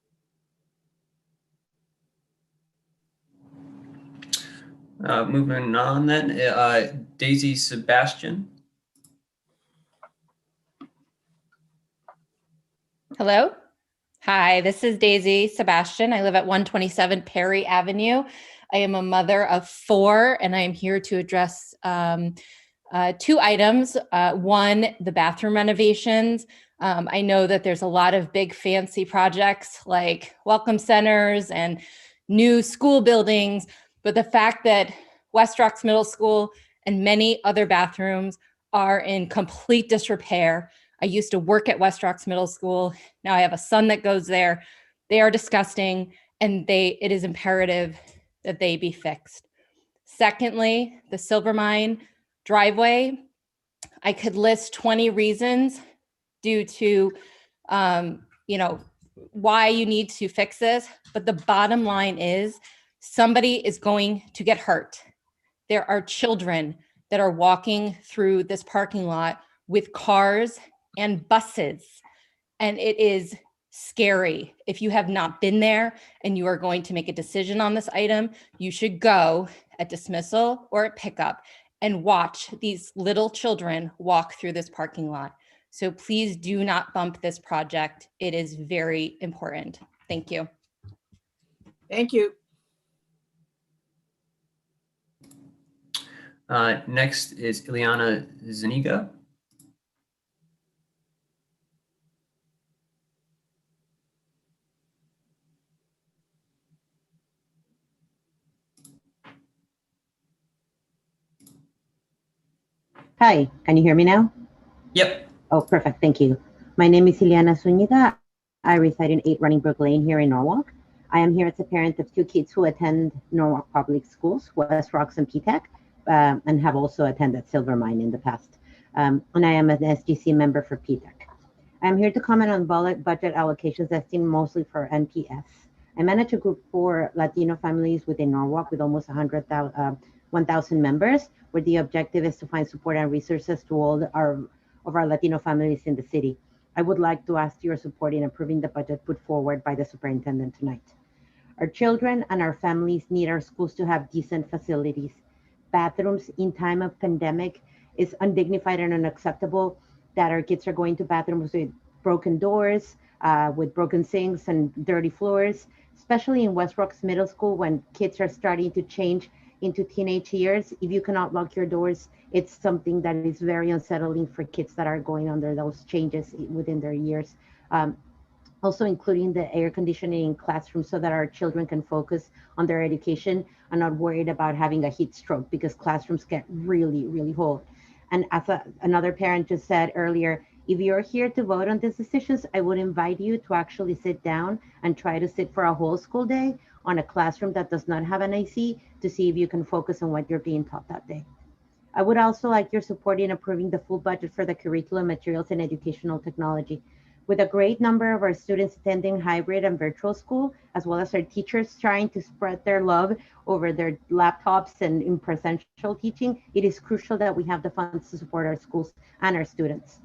Moving on then, Daisy Sebastian. Hello. Hi, this is Daisy Sebastian. I live at 127 Perry Avenue. I am a mother of 4, and I am here to address 2 items. One, the bathroom renovations. I know that there's a lot of big fancy projects like welcome centers and new school buildings, but the fact that West Rocks Middle School and many other bathrooms are in complete disrepair. I used to work at West Rocks Middle School. Now I have a son that goes there. They are disgusting, and it is imperative that they be fixed. Secondly, the Silvermine driveway. I could list 20 reasons due to, why you need to fix this, but the bottom line is somebody is going to get hurt. There are children that are walking through this parking lot with cars and buses, and it is scary. If you have not been there and you are going to make a decision on this item, you should go at dismissal or at pickup and watch these little children walk through this parking lot. So please do not bump this project. It is very important. Thank you. Thank you. Next is Ileana Zuniga. Hi, can you hear me now? Yep. Oh, perfect. Thank you. My name is Ileana Zuniga. I reside in 8 Running Brook Lane here in Norwalk. I am here as a parent of 2 kids who attend Norwalk Public Schools, West Rocks and PTAC, and have also attended Silvermine in the past. And I am an SGC member for PTAC. I'm here to comment on budget allocations destined mostly for NPS. I manage a group for Latino families within Norwalk with almost 1,000 members, where the objective is to find support and resources to all of our Latino families in the city. I would like to ask your support in approving the budget put forward by the superintendent tonight. Our children and our families need our schools to have decent facilities. Bathrooms in time of pandemic is undignified and unacceptable that our kids are going to bathrooms with broken doors, with broken sinks and dirty floors, especially in West Rocks Middle School when kids are starting to change into teenage years. If you cannot lock your doors, it's something that is very unsettling for kids that are going under those changes within their years. Also including the air conditioning in classrooms so that our children can focus on their education and not worried about having a heat stroke, because classrooms get really, really hot. And as another parent just said earlier, If you're here to vote on these decisions, I would invite you to actually sit down and try to sit for a whole school day on a classroom that does not have an AC to see if you can focus on what you're being taught that day. I would also like your support in approving the full budget for the curriculum, materials, and educational technology. With a great number of our students attending hybrid and virtual school, as well as our teachers trying to spread their love over their laptops and in presential teaching, it is crucial that we have the funds to support our schools and our students.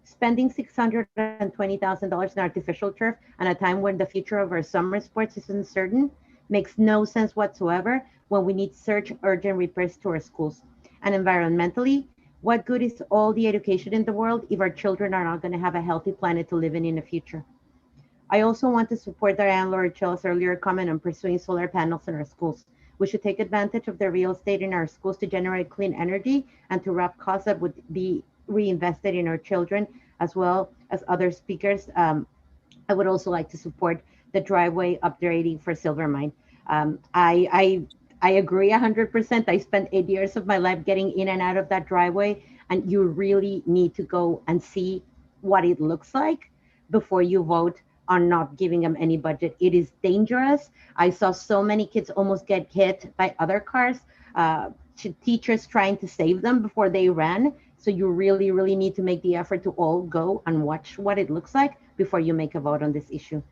Spending $620,000 in artificial turf at a time when the future of our summer sports is uncertain makes no sense whatsoever when we need such urgent repairs to our schools. And environmentally, what good is all the education in the world if our children are not going to have a healthy planet to live in the future? I also want to support Diane Loricello's earlier comment on pursuing solar panels in our schools. We should take advantage of the real estate in our schools to generate clean energy and to wrap costs that would be reinvested in our children, as well as other speakers. I would also like to support the driveway upgrading for Silvermine. I agree 100%. I spent 8 years of my life getting in and out of that driveway, and you really need to go and see what it looks like before you vote on not giving them any budget. It is dangerous. I saw so many kids almost get hit by other cars, teachers trying to save them before they ran. So you really, really need to make the effort to all go and watch what it looks like before you make a vote on this issue.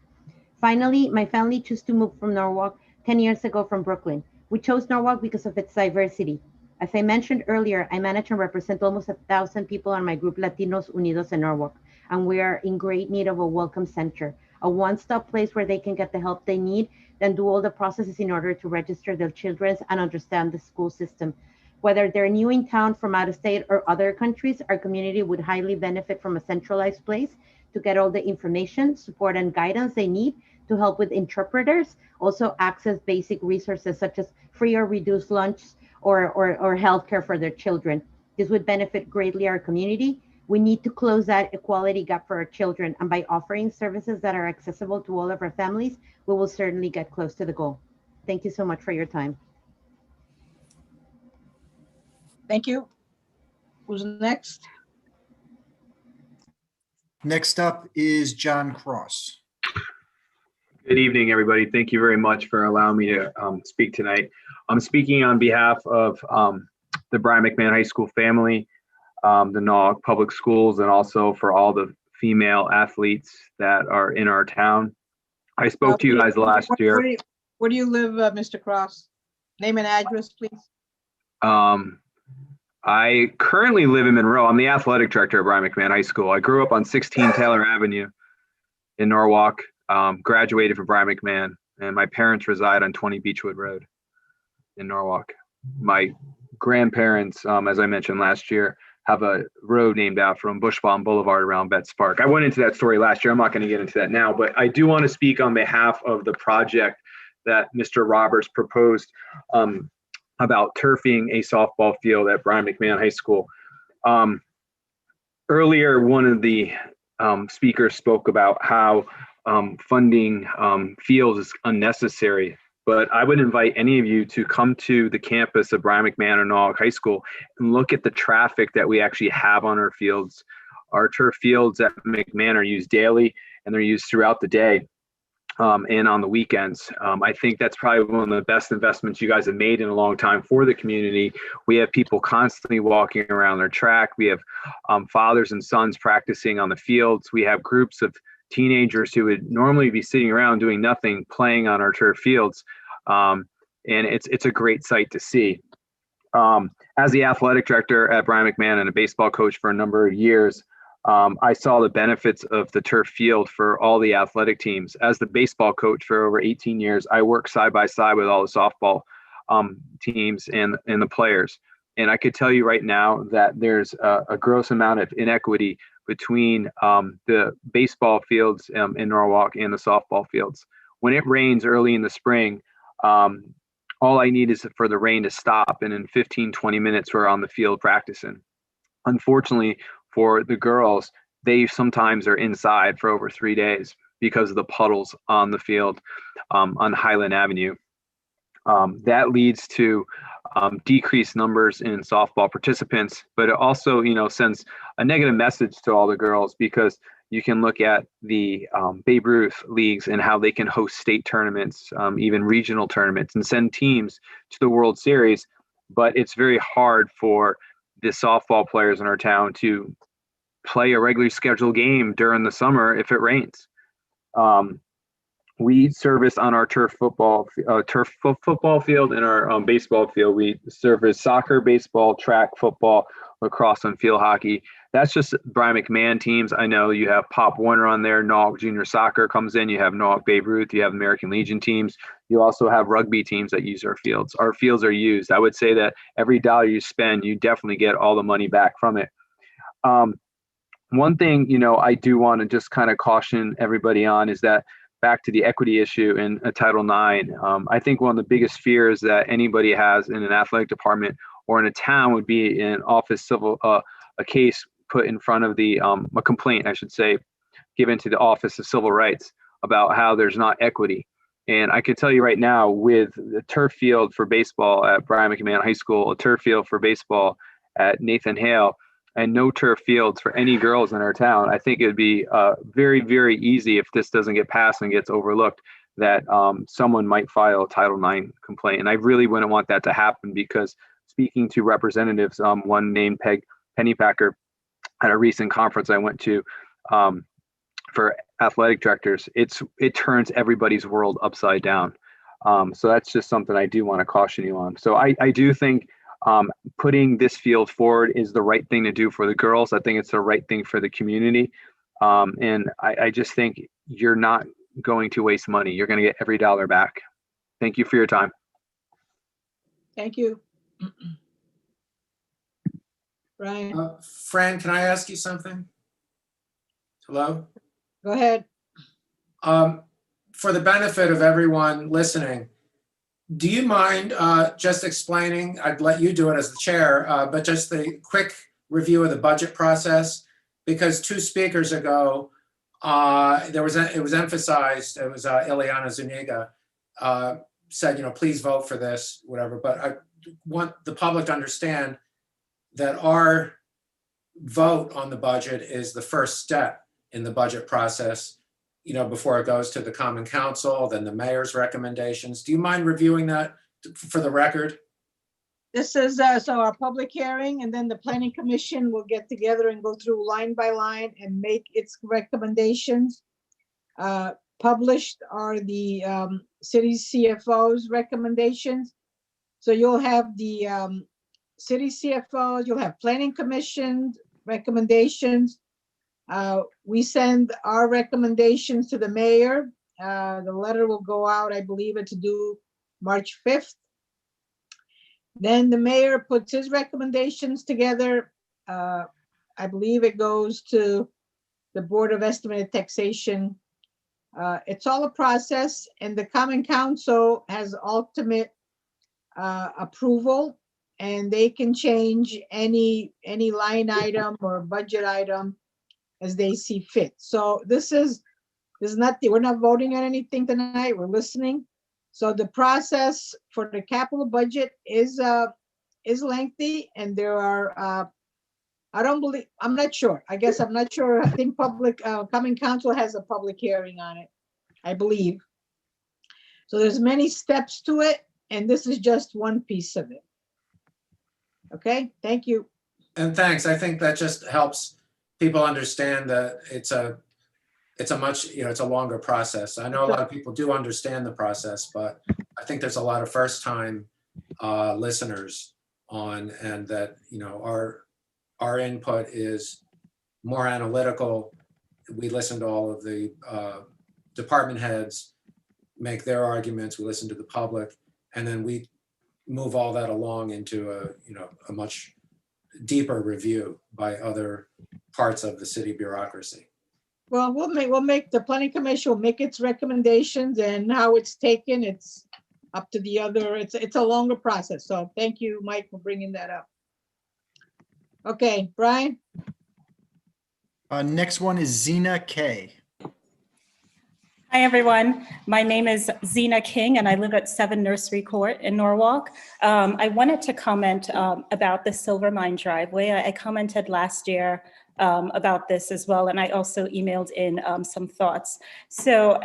Finally, my family chose to move from Norwalk 10 years ago from Brooklyn. We chose Norwalk because of its diversity. As I mentioned earlier, I manage and represent almost 1,000 people on my group Latinos Unidos in Norwalk, and we are in great need of a welcome center, a one-stop place where they can get the help they need, then do all the processes in order to register their children and understand the school system. Whether they're new in town from out of state or other countries, our community would highly benefit from a centralized place to get all the information, support, and guidance they need to help with interpreters, also access basic resources such as free or reduced lunch or healthcare for their children. This would benefit greatly our community. We need to close that equality gap for our children, and by offering services that are accessible to all of our families, we will certainly get close to the goal. Thank you so much for your time. Thank you. Who's next? Next up is John Cross. Good evening, everybody. Thank you very much for allowing me to speak tonight. I'm speaking on behalf of the Brian McMahon High School family, the Norwalk Public Schools, and also for all the female athletes that are in our town. I spoke to you guys last year. Where do you live, Mr. Cross? Name and address, please. I currently live in Monroe. I'm the athletic director of Brian McMahon High School. I grew up on 16 Taylor Avenue in Norwalk, graduated from Brian McMahon, and my parents reside on 20 Beechwood Road in Norwalk. My grandparents, as I mentioned last year, have a road named after them, Bushbaum Boulevard around Betts Park. I went into that story last year. I'm not going to get into that now, but I do want to speak on behalf of the project that Mr. Roberts proposed about turfing a softball field at Brian McMahon High School. Earlier, one of the speakers spoke about how funding fields is unnecessary, but I would invite any of you to come to the campus of Brian McMahon or Norwalk High School and look at the traffic that we actually have on our fields. Our turf fields at McMahon are used daily, and they're used throughout the day and on the weekends. I think that's probably one of the best investments you guys have made in a long time for the community. We have people constantly walking around their track. We have fathers and sons practicing on the fields. We have groups of teenagers who would normally be sitting around doing nothing, playing on our turf fields. And it's a great sight to see. As the athletic director at Brian McMahon and a baseball coach for a number of years, I saw the benefits of the turf field for all the athletic teams. As the baseball coach for over 18 years, I worked side by side with all the softball teams and the players. And I could tell you right now that there's a gross amount of inequity between the baseball fields in Norwalk and the softball fields. When it rains early in the spring, all I need is for the rain to stop, and in 15, 20 minutes, we're on the field practicing. Unfortunately, for the girls, they sometimes are inside for over 3 days because of the puddles on the field on Highland Avenue. That leads to decreased numbers in softball participants, but it also, sends a negative message to all the girls, because you can look at the Babe Ruth leagues and how they can host state tournaments, even regional tournaments, and send teams to the World Series. But it's very hard for the softball players in our town to play a regularly scheduled game during the summer if it rains. We service on our turf football field and our baseball field. We service soccer, baseball, track, football, lacrosse, and field hockey. That's just Brian McMahon teams. I know you have Pop Warner on there. Norwalk Junior Soccer comes in. You have Norwalk Babe Ruth. You have American Legion teams. You also have rugby teams that use our fields. Our fields are used. I would say that every dollar you spend, you definitely get all the money back from it. One thing, I do want to just kind of caution everybody on is that back to the equity issue in Title IX. I think one of the biggest fears that anybody has in an athletic department or in a town would be an office a case put in front of a complaint, I should say, given to the Office of Civil Rights about how there's not equity. And I can tell you right now, with the turf field for baseball at Brian McMahon High School, a turf field for baseball at Nathan Hale, and no turf fields for any girls in our town, I think it would be very, very easy, if this doesn't get passed and gets overlooked, that someone might file a Title IX complaint. And I really wouldn't want that to happen, because speaking to representatives, one named Peg Pennypacker at a recent conference I went to for athletic directors, it turns everybody's world upside down. So that's just something I do want to caution you on. So I do think putting this field forward is the right thing to do for the girls. I think it's the right thing for the community. And I just think you're not going to waste money. You're going to get every dollar back. Thank you for your time. Thank you. Brian, Fran, can I ask you something? Hello? go ahead. For the benefit of everyone listening, do you mind just explaining, I'd let you do it as the chair, but just the quick review of the budget process? Because 2 speakers ago, it was emphasized, it was Ileana Zuniga said, please vote for this, whatever. But I want the public to understand that our vote on the budget is the first step in the budget process, before it goes to the Common Council, then the mayor's recommendations. Do you mind reviewing that for the record? This is so our public hearing, and then the planning commission will get together and go through line by line and make its recommendations. Published are the city CFO's recommendations. So you'll have the city CFO, you'll have planning commission recommendations. We send our recommendations to the mayor. The letter will go out, I believe it's due March 5th. Then the mayor puts his recommendations together. I believe it goes to the Board of Estimated Taxation. It's all a process, and the Common Council has ultimate approval, and they can change any line item or budget item as they see fit. So this is not, we're not voting on anything tonight, we're listening. So the process for the capital budget is lengthy, and there are, I'm not sure. I guess I'm not sure. I think Common Council has a public hearing on it, I believe. So there's many steps to it, and this is just one piece of it. Okay, thank you. And thanks. I think that just helps people understand that it's a much, it's a longer process. I know a lot of people do understand the process, but I think there's a lot of first time listeners on, and that, our input is more analytical. We listen to all of the department heads make their arguments, we listen to the public, and then we move all that along into a much deeper review by other parts of the city bureaucracy. Well, we'll make the planning commission will make its recommendations, and how it's taken, it's up to the other. It's a longer process. So thank you, Mike, for bringing that up. Okay, Brian. Next one is Zena K. Hi, everyone. My name is Zena King, and I live at 7 Nursery Court in Norwalk. I wanted to comment about the Silver Mine driveway. I commented last year about this as well, and I also emailed in some thoughts. So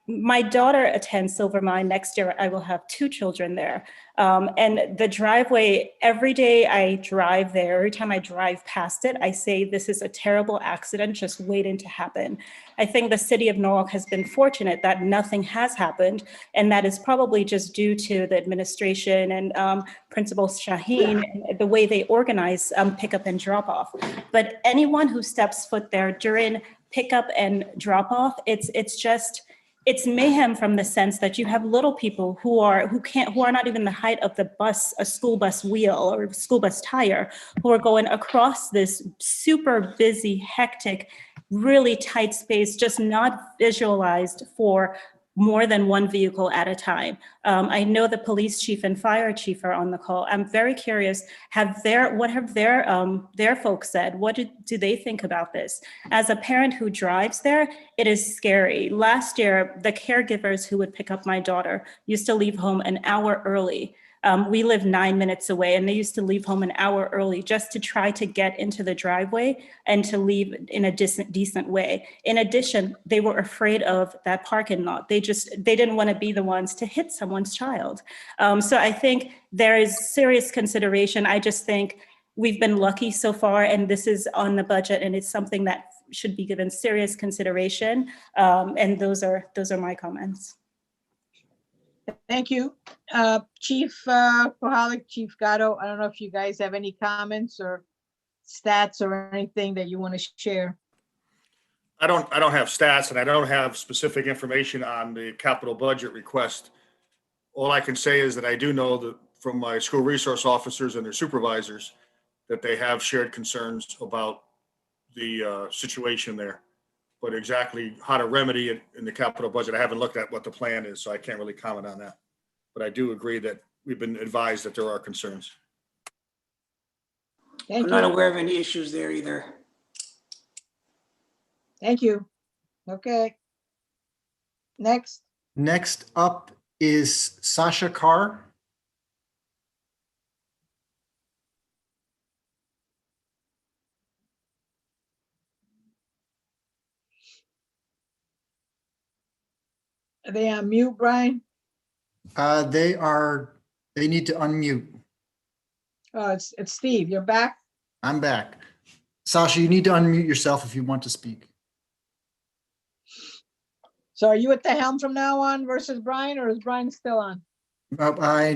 my daughter attends Silver Mine. Next year, I will have 2 children there. And the driveway, every day I drive there, every time I drive past it, I say, this is a terrible accident just waiting to happen. I think the city of Norwalk has been fortunate that nothing has happened, and that is probably just due to the administration and Principal Shaheen, and the way they organize pickup and drop off. But anyone who steps foot there during pickup and drop off, it's mayhem, from the sense that you have little people who are not even the height of a school bus wheel or school bus tire, who are going across this super busy, hectic, really tight space, just not visualized for more than one vehicle at a time. I know the police chief and fire chief are on the call. I'm very curious, what have their folks said? What do they think about this? As a parent who drives there, it is scary. Last year, the caregivers who would pick up my daughter used to leave home an hour early. We live 9 minutes away, and they used to leave home an hour early just to try to get into the driveway and to leave in a decent way. In addition, they were afraid of that parking lot. They didn't want to be the ones to hit someone's child. So I think there is serious consideration. I just think we've been lucky so far, and this is on the budget, and it's something that should be given serious consideration. And those are my comments. Thank you. Chief Kohalik, Chief Gatto, I don't know if you guys have any comments or stats or anything that you want to share. I don't have stats, and I don't have specific information on the capital budget request. All I can say is that I do know that from my school resource officers and their supervisors that they have shared concerns about the situation there. But exactly how to remedy it in the capital budget, I haven't looked at what the plan is, so I can't really comment on that. But I do agree that we've been advised that there are concerns. Thank I'm you. not aware of any issues there either. Thank you. Okay. Next. Next up is Sasha Carr. Are they on mute, Brian? They need to unmute. Oh, it's Steve. You're back? I'm back. Sasha, you need to unmute yourself if you want to speak. So are you at the helm from now on versus Brian, or is Brian still on?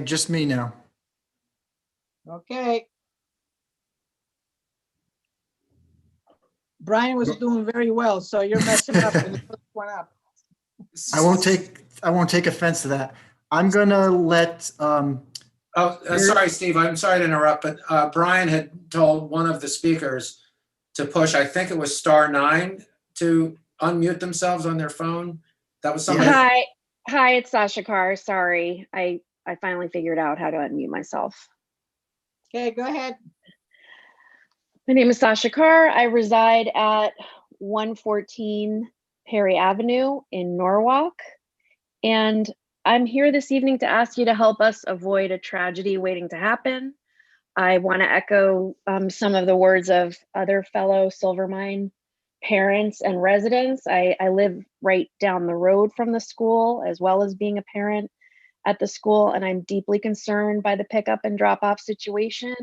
Just me now. Okay. Brian was doing very well, so you're messing up in the first one up. I won't take offense to that. I'm gonna let. Sorry, Steve, I'm sorry to interrupt, but Brian had told one of the speakers to push, I think it was *9 to unmute themselves on their phone. That was something. Hi, it's Sasha Carr. Sorry, I finally figured out how to unmute myself. Okay, go ahead. My name is Sasha Carr. I reside at 114 Perry Avenue in Norwalk. And I'm here this evening to ask you to help us avoid a tragedy waiting to happen. I want to echo some of the words of other fellow Silvermine parents and residents. I live right down the road from the school, as well as being a parent at the school, and I'm deeply concerned by the pickup and drop off situation.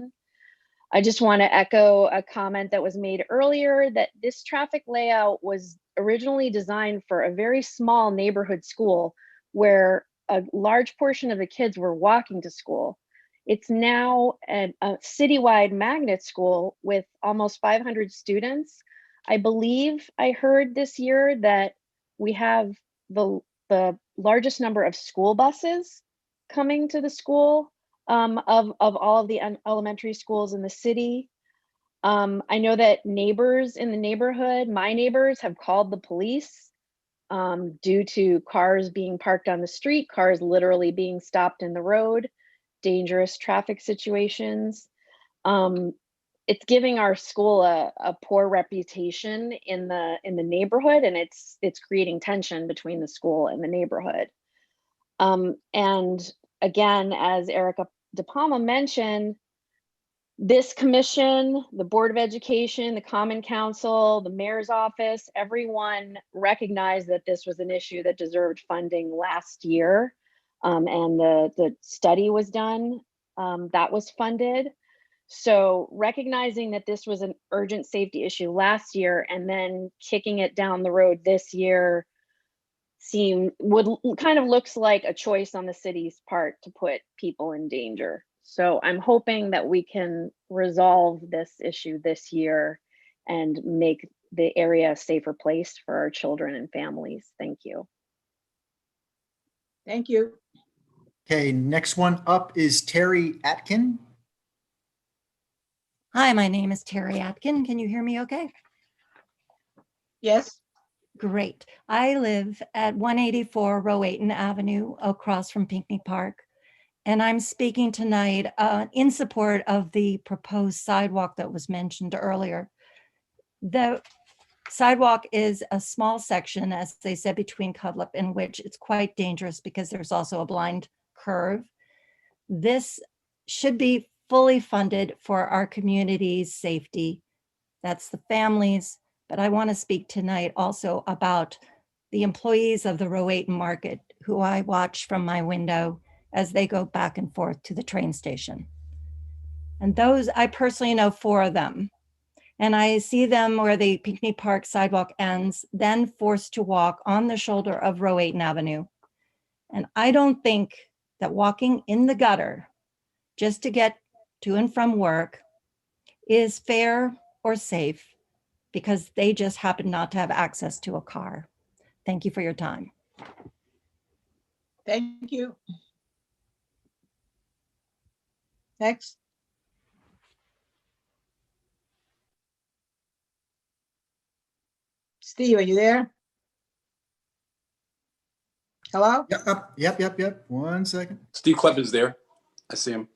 I just want to echo a comment that was made earlier, that this traffic layout was originally designed for a very small neighborhood school where a large portion of the kids were walking to school. It's now a citywide magnet school with almost 500 students. I believe I heard this year that we have the largest number of school buses coming to the school of all of the elementary schools in the city. I know that neighbors in the neighborhood, my neighbors, have called the police due to cars being parked on the street, cars literally being stopped in the road, dangerous traffic situations. it's giving our school a poor reputation in the neighborhood, and it's creating tension between the school and the neighborhood. And again, as Erica DePalma mentioned, this commission, the Board of Education, the Common Council, the Mayor's Office, everyone recognized that this was an issue that deserved funding last year. And the study was done, that was funded. So recognizing that this was an urgent safety issue last year and then kicking it down the road this year kind of looks like a choice on the city's part to put people in danger. So I'm hoping that we can resolve this issue this year and make the area a safer place for our children and families. Thank you. Thank you. Okay, next one up is Terry Atkin. Hi, my name is Terry Atkin. Can you hear me okay? Yes. Great. I live at 184 Rowayton Avenue across from Pinckney Park. And I'm speaking tonight in support of the proposed sidewalk that was mentioned earlier. The sidewalk is a small section, as they said, between Cudlip, in which it's quite dangerous because there's also a blind curve. This should be fully funded for our community's safety. That's the families. But I want to speak tonight also about the employees of the Rowayton Market, who I watch from my window as they go back and forth to the train station. And those, I personally know 4 of them. And I see them where the Pinckney Park sidewalk ends, then forced to walk on the shoulder of Rowayton Avenue. And I don't think that walking in the gutter just to get to and from work is fair or safe, because they just happen not to have access to a car. Thank you for your time. Thank you. Next. Steve, are you there? Hello? Yep. 1 second. Steve Klepp is there. I see him.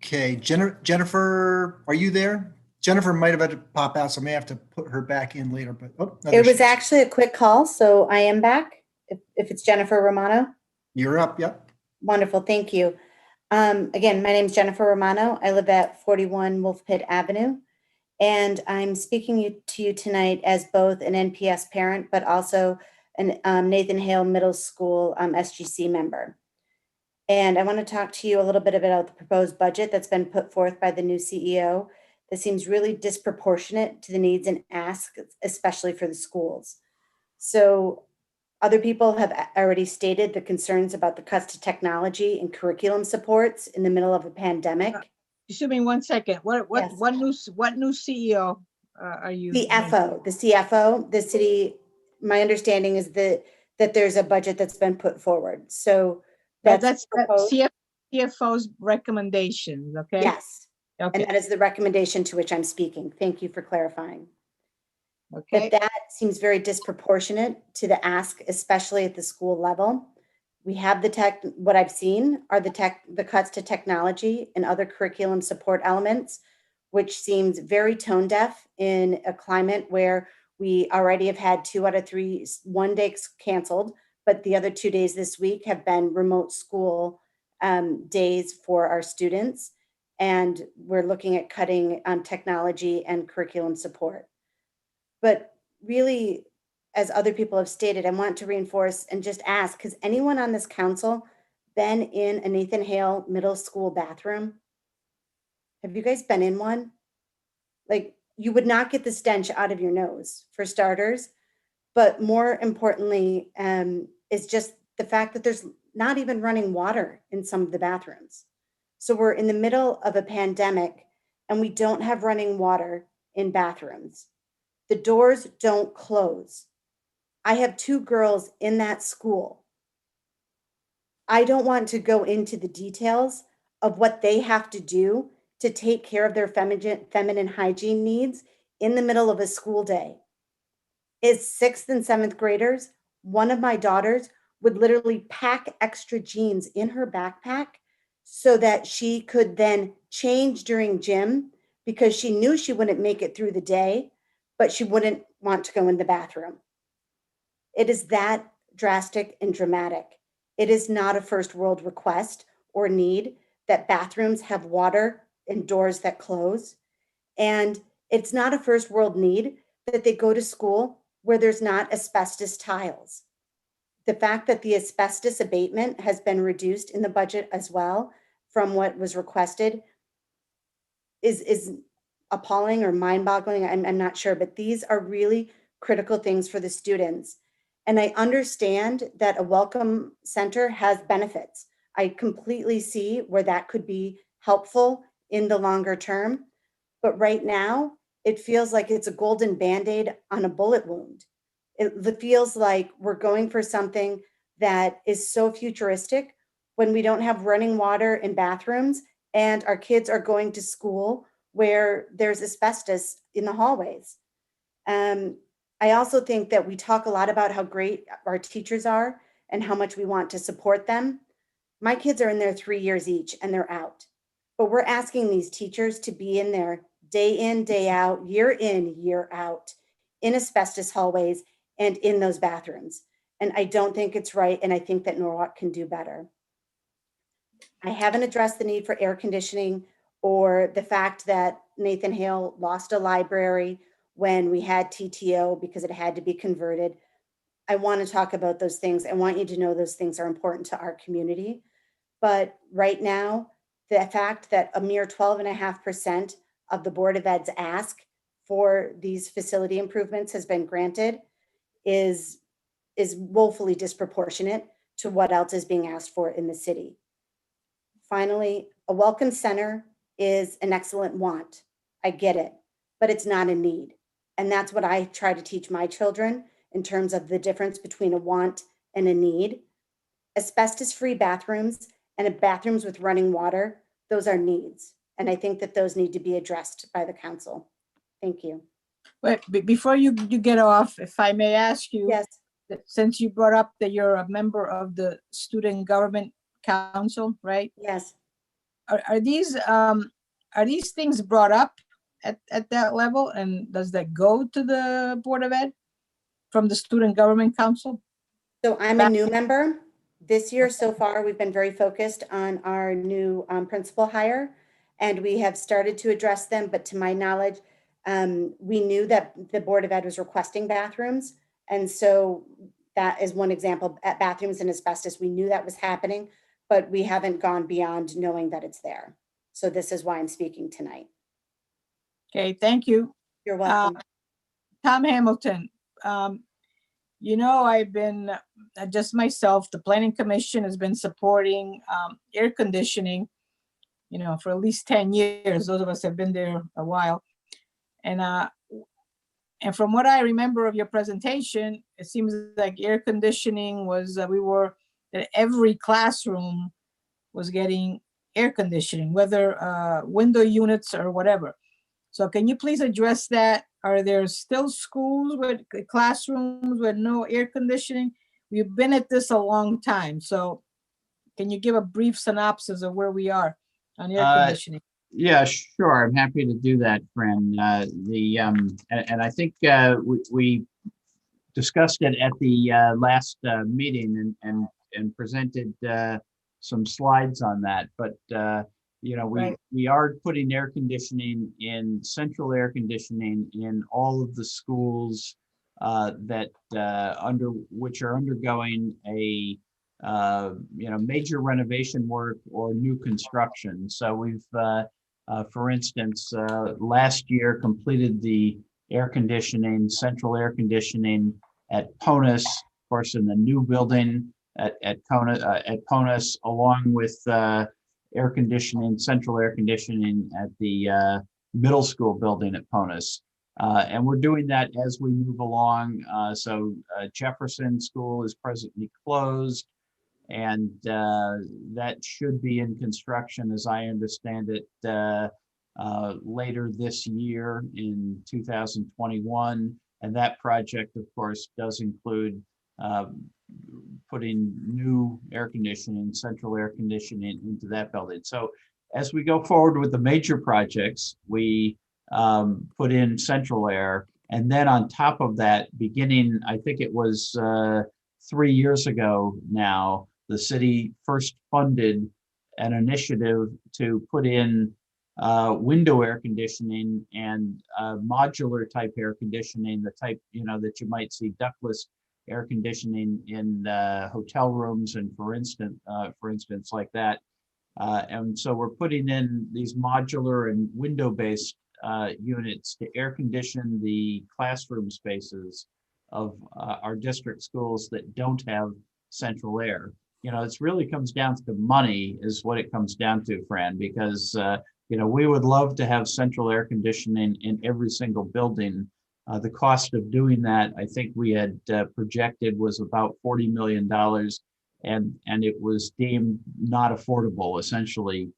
Okay, Jennifer, are you there? Jennifer might have had to pop out, so I may have to put her back in later, but oh, no, there It she was is. actually a quick call, so I am back. If it's Jennifer Romano. You're up, yep. Wonderful, thank you. Again, my name is Jennifer Romano. I live at 41 Wolf Pit Avenue, and I'm speaking to you tonight as both an NPS parent, but also an Nathan Hale Middle School SGC member. And I want to talk to you a little bit about the proposed budget that's been put forth by the new CEO that seems really disproportionate to the needs and asks, especially for the schools. So other people have already stated the concerns about the cuts to technology and curriculum supports in the middle of a pandemic. Excuse me 1 second. What new CEO are you? The CFO, the city, my understanding is that there's a budget that's been put forward. So that's CFO's recommendations, okay? Yes. Okay. And that is the recommendation to which I'm speaking. Thank you for clarifying. Okay. But that seems very disproportionate to the ask, especially at the school level. We have what I've seen are the cuts to technology and other curriculum support elements, which seems very tone deaf in a climate where we already have had 2 out of 3 one-days canceled, but the other 2 days this week have been remote school days for our students. And we're looking at cutting technology and curriculum support. But really, as other people have stated, I want to reinforce and just ask, has anyone on this council been in a Nathan Hale Middle School bathroom? Have you guys been in one? Like, you would not get the stench out of your nose, for starters. But more importantly, is just the fact that there's not even running water in some of the bathrooms. So we're in the middle of a pandemic and we don't have running water in bathrooms. The doors don't close. I have 2 girls in that school. I don't want to go into the details of what they have to do to take care of their feminine hygiene needs in the middle of a school day. As 6th and 7th graders, one of my daughters would literally pack extra jeans in her backpack so that she could then change during gym because she knew she wouldn't make it through the day, but she wouldn't want to go in the bathroom. It is that drastic and dramatic. It is not a first world request or need that bathrooms have water and doors that close. And it's not a first world need that they go to school where there's not asbestos tiles. The fact that the asbestos abatement has been reduced in the budget as well from what was requested is appalling or mind-boggling. I'm not sure, but these are really critical things for the students. And I understand that a welcome center has benefits. I completely see where that could be helpful in the longer term. But right now, it feels like it's a golden Band-Aid on a bullet wound. It feels like we're going for something that is so futuristic when we don't have running water in bathrooms and our kids are going to school where there's asbestos in the hallways. I also think that we talk a lot about how great our teachers are and how much we want to support them. My kids are in there 3 years each and they're out. But we're asking these teachers to be in there day in, day out, year in, year out, in asbestos hallways and in those bathrooms. And I don't think it's right. And I think that Norwalk can do better. I haven't addressed the need for air conditioning or the fact that Nathan Hale lost a library when we had TTO because it had to be converted. I want to talk about those things. I want you to know those things are important to our community. But right now, the fact that a mere 12.5% of the Board of Ed's ask for these facility improvements has been granted is woefully disproportionate to what else is being asked for in the city. Finally, a welcome center is an excellent want. I get it, but it's not a need. And that's what I try to teach my children in terms of the difference between a want and a need. Asbestos-free bathrooms and bathrooms with running water, those are needs. And I think that those need to be addressed by the council. Thank you. Wait, before you get off, if I may ask you, Yes. since you brought up that you're a member of the Student Government Council, right? Yes. Are these things brought up at that level? And does that go to the Board of Ed from the Student Government Council? So I'm a new member. This year so far, we've been very focused on our new principal hire, and we have started to address them. But to my knowledge, we knew that the Board of Ed was requesting bathrooms. And so that is one example. At bathrooms and asbestos, we knew that was happening, but we haven't gone beyond knowing that it's there. So this is why I'm speaking tonight. Okay, thank you. You're welcome. Tom Hamilton, you know, I've been, just myself, the Planning Commission has been supporting air conditioning, you know, for at least 10 years. Those of us have been there a while. And from what I remember of your presentation, it seems like air conditioning was, that every classroom was getting air conditioning, whether window units or whatever. So can you please address that? Are there still schools with classrooms with no air conditioning? We've been at this a long time. So can you give a brief synopsis of where we are on air conditioning? Yeah, sure. I'm happy to do that, Fran. And I think we discussed it at the last meeting and presented some slides on that. But you know, we are putting air conditioning in central air conditioning in all of the schools that which are undergoing a major renovation work or new construction. So we've for instance, last year completed the air conditioning, central air conditioning at Ponus, of course, in the new building at Ponus, along with air conditioning, central air conditioning at the middle school building at Ponus. And we're doing that as we move along. So Jefferson School is presently closed, and that should be in construction, as I understand it, later this year in 2021. And that project, of course, does include putting new air conditioning, central air conditioning into that building. So as we go forward with the major projects, we put in central air. And then on top of that, beginning, I think it was 3 years ago now, the city first funded an initiative to put in window air conditioning and modular type air conditioning, the type, that you might see ductless air conditioning in hotel rooms and for instance like that. And so we're putting in these modular and window-based units to air condition the classroom spaces of our district schools that don't have central air. It really comes down to money is what it comes down to, Fran, because we would love to have central air conditioning in every single building. The cost of doing that, I think we had projected, was about $40 million, and it was deemed not affordable, essentially,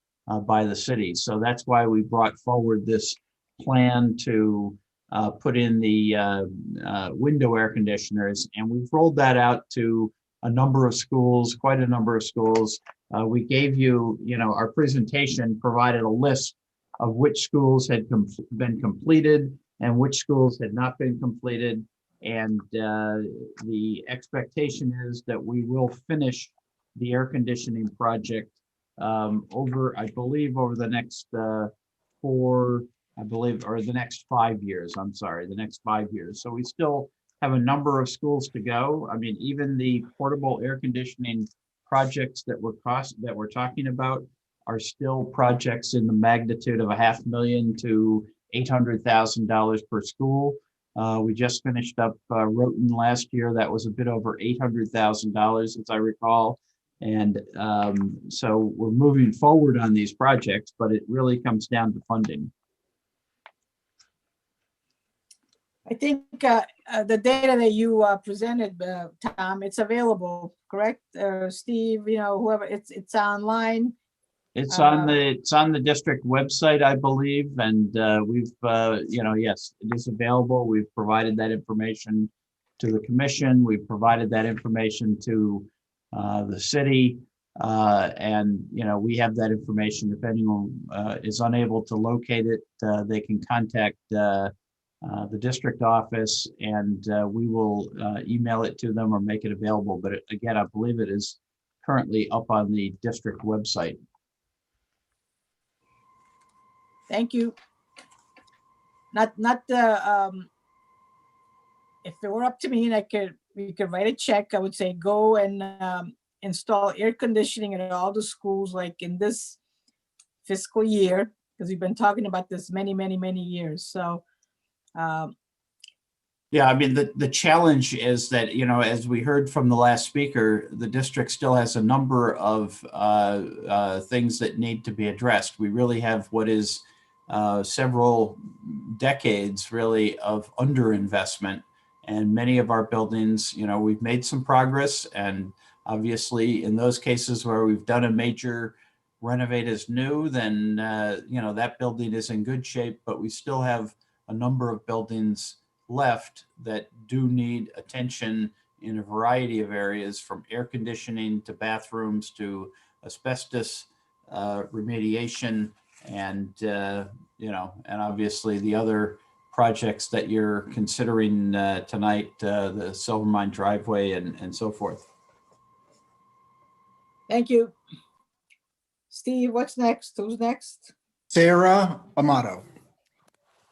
by the city. So that's why we brought forward this plan to put in the window air conditioners, and we've rolled that out to a number of schools, quite a number of schools. We gave you, our presentation provided a list of which schools had been completed and which schools had not been completed. And the expectation is that we will finish the air conditioning project over the next the next 5 years. I'm sorry, the next 5 years. So we still have a number of schools to go. I mean, even the portable air conditioning projects that we're talking about are still projects in the magnitude of $500,000 to $800,000 per school. We just finished up Rhoton last year. That was a bit over $800,000, as I recall. And so we're moving forward on these projects, but it really comes down to funding. I think the data that you presented, Tom, it's available, correct? Steve, whoever, it's online. It's on the district website, I believe, and we've, yes, it is available. We've provided that information to the commission. We've provided that information to the city, and we have that information. If anyone is unable to locate it, they can contact the district office, and we will email it to them or make it available. But again, I believe it is currently up on the district website. Thank you. Not the, if it were up to me and we could write a check, I would say go and install air conditioning at all the schools like in this fiscal year, because we've been talking about this many, many, many years. So yeah, I mean, the challenge is that, as we heard from the last speaker, the district still has a number of things that need to be addressed. We really have what is several decades really of underinvestment, and many of our buildings, we've made some progress, and obviously in those cases where we've done a major renovate as new, then that building is in good shape, but we still have a number of buildings left that do need attention in a variety of areas, from air conditioning to bathrooms to asbestos remediation, and and obviously the other projects that you're considering tonight, the Silvermine driveway and so forth. thank you. Steve, what's next? Who's next? Sarah Amato.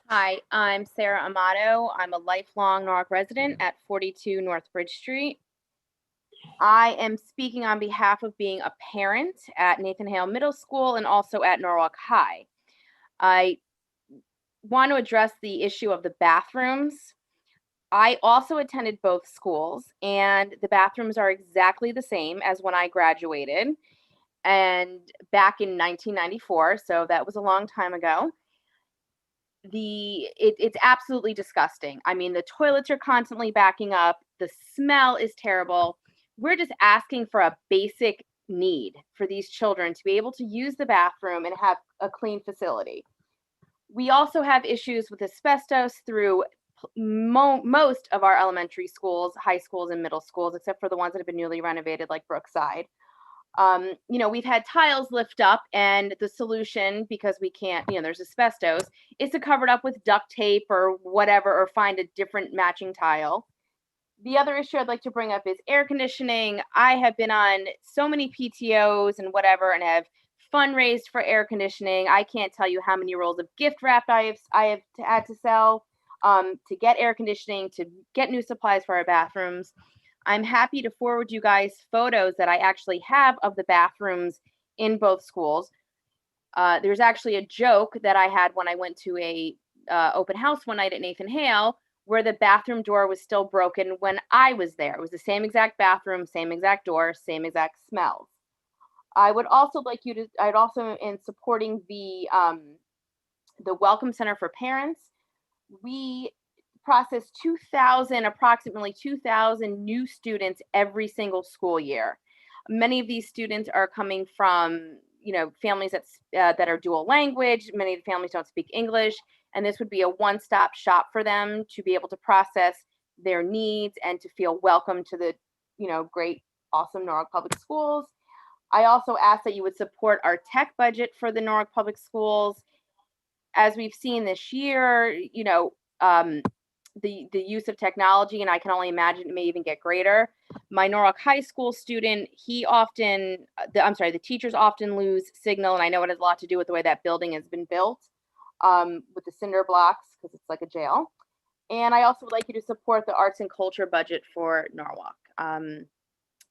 Hi, I'm Sarah Amato. I'm a lifelong Norwalk resident at 42 North Bridge Street. I am speaking on behalf of being a parent at Nathan Hale Middle School and also at Norwalk High. I want to address the issue of the bathrooms. I also attended both schools, and the bathrooms are exactly the same as when I graduated, and back in 1994, so that was a long time ago. It's absolutely disgusting. I mean, the toilets are constantly backing up. The smell is terrible. We're just asking for a basic need for these children to be able to use the bathroom and have a clean facility. We also have issues with asbestos through most of our elementary schools, high schools, and middle schools, except for the ones that have been newly renovated, like Brookside. You know, we've had tiles lift up, and the solution, because we can't, you know, there's asbestos, is to cover it up with duct tape or whatever, or find a different matching tile. The other issue I'd like to bring up is air conditioning. I have been on so many PTOs and whatever, and have fundraised for air conditioning. I can't tell you how many rolls of gift wrap I have had to sell to get air conditioning, to get new supplies for our bathrooms. I'm happy to forward you guys photos that I actually have of the bathrooms in both schools. There's actually a joke that I had when I went to a open house one night at Nathan Hale, where the bathroom door was still broken when I was there. It was the same exact bathroom, same exact door, same exact smells. I would also like you to, I'd also, in supporting the Welcome Center for Parents, we process approximately 2,000 new students every single school year. Many of these students are coming from, you know, families that are dual language. Many of the families don't speak English, and this would be a one-stop shop for them to be able to process their needs and to feel welcome to the, you know, great, awesome Norwalk Public Schools. I also ask that you would support our tech budget for the Norwalk Public Schools. As we've seen this year, you know, the use of technology, and I can only imagine it may even get greater. My Norwalk High School student, the teachers often lose signal, and I know it has a lot to do with the way that building has been built with the cinder blocks, because it's like a jail. And I also would like you to support the arts and culture budget for Norwalk.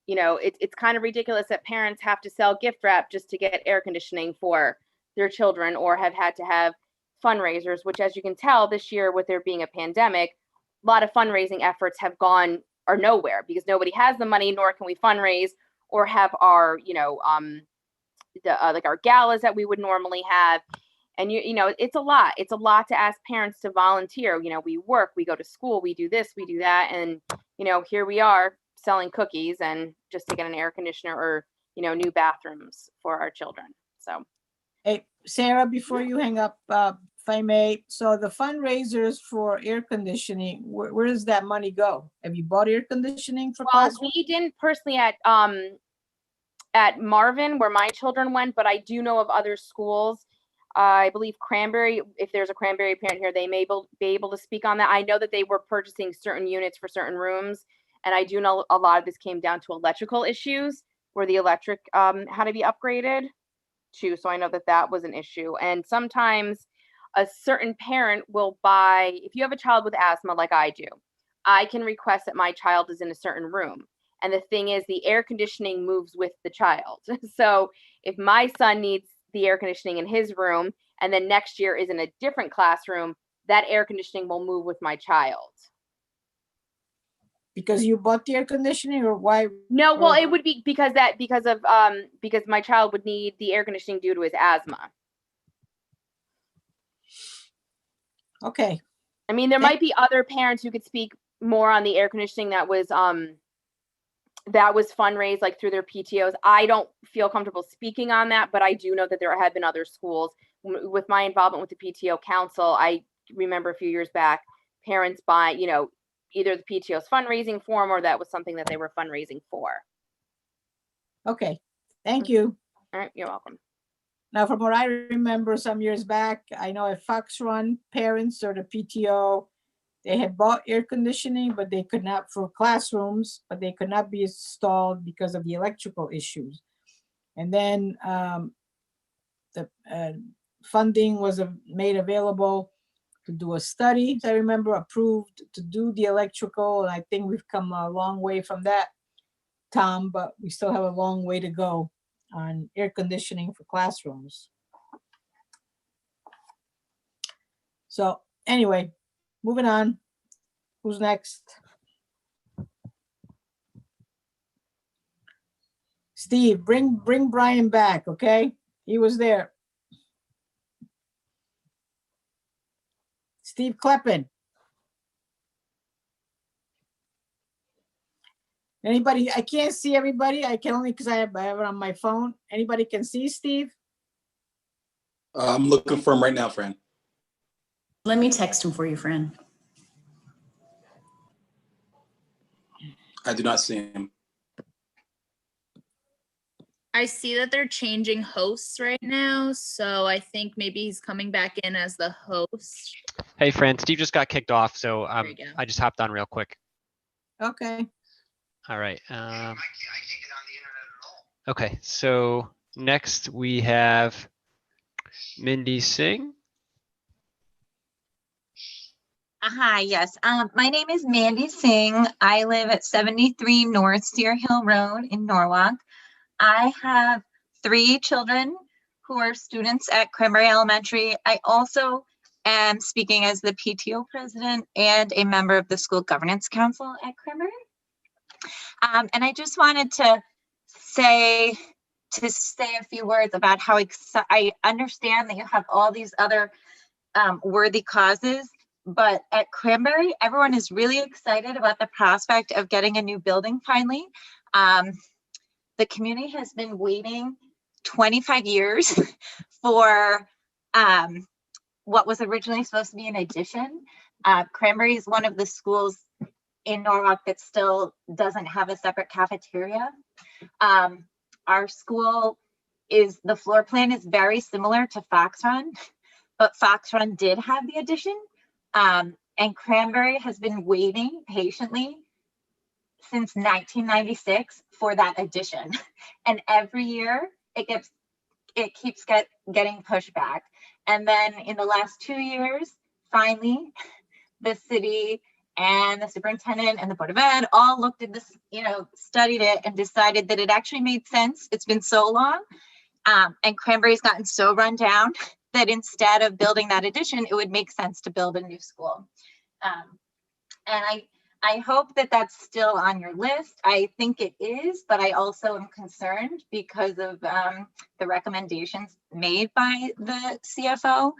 You know, it's kind of ridiculous that parents have to sell gift wrap just to get air conditioning for their children, or have had to have fundraisers, which, as you can tell, this year with there being a pandemic, a lot of fundraising efforts are nowhere, because nobody has the money, nor can we fundraise or have our, you know, like our galas that we would normally have. And you know, it's a lot to ask parents to volunteer. You know, we work, we go to school, we do this, we do that, and you know, here we are selling cookies and just to get an air conditioner or, you know, new bathrooms for our children. So, Hey, Sarah, before you hang up, if I may, so the fundraisers for air conditioning, where does that money go? Have you bought air conditioning for well, classrooms? we didn't personally at Marvin, where my children went, but I do know of other schools. I believe Cranberry, if there's a Cranberry parent here, they may be able to speak on that. I know that they were purchasing certain units for certain rooms, and I do know a lot of this came down to electrical issues, where the electric had to be upgraded too. So I know that was an issue. And sometimes a certain parent will buy, if you have a child with asthma like I do, I can request that my child is in a certain room. And the thing is, the air conditioning moves with the child. So if my son needs the air conditioning in his room, and then next year is in a different classroom, that air conditioning will move with my child. Because you bought the air conditioning, or why? No, well, it would be because my child would need the air conditioning due to his asthma. Okay. I mean, there might be other parents who could speak more on the air conditioning that was fundraised like through their PTOs. I don't feel comfortable speaking on that, but I do know that there have been other schools. With my involvement with the PTO council, I remember a few years back, parents buy, you know, either the PTO's fundraising for them, or that was something that they were fundraising for. Okay, thank you. All right, you're welcome. Now, from what I remember some years back, I know at Fox Run, parents or the PTO, they had bought air conditioning, but they could not, for classrooms, but they could not be installed because of the electrical issues. And then the funding was made available to do a study, I remember, approved to do the electrical. And I think we've come a long way from that, Tom, but we still have a long way to go on air conditioning for classrooms. So anyway, moving on. Who's next? Steve, bring Brian back, okay? He was there. Steve Kleppen. Anybody? I can't see everybody. I can only because I have it on my phone. Anybody can see Steve? I'm looking for him right now, Fran. Let me text him for you, Fran. I do not see him. I see that they're changing hosts right now, so I think maybe he's coming back in as the host. Hey, Fran, Steve just got kicked off, so There you go. I just hopped on real quick. Okay. All right. Okay, so next we have Mindy Singh. Hi, yes. My name is Mandy Singh. I live at 73 North Steer Hill Road in Norwalk. I have 3 children who are students at Cranberry Elementary. I also am speaking as the PTO president and a member of the School Governance Council at Cranberry. And I just wanted to say a few words about how I understand that you have all these other worthy causes, but at Cranberry, everyone is really excited about the prospect of getting a new building finally. The community has been waiting 25 years for what was originally supposed to be an addition. Cranberry is one of the schools in Norwalk that still doesn't have a separate cafeteria. Our school the floor plan is very similar to Fox Run, but Fox Run did have the addition. And Cranberry has been waiting patiently since 1996 for that addition. And every year it keeps getting pushed back. And then in the last 2 years, finally, the city and the superintendent and the Board of Ed all looked at this, studied it and decided that it actually made sense. It's been so long. And Cranberry's gotten so run down that instead of building that addition, it would make sense to build a new school. And I hope that that's still on your list. I think it is, but I also am concerned because of the recommendations made by the CFO.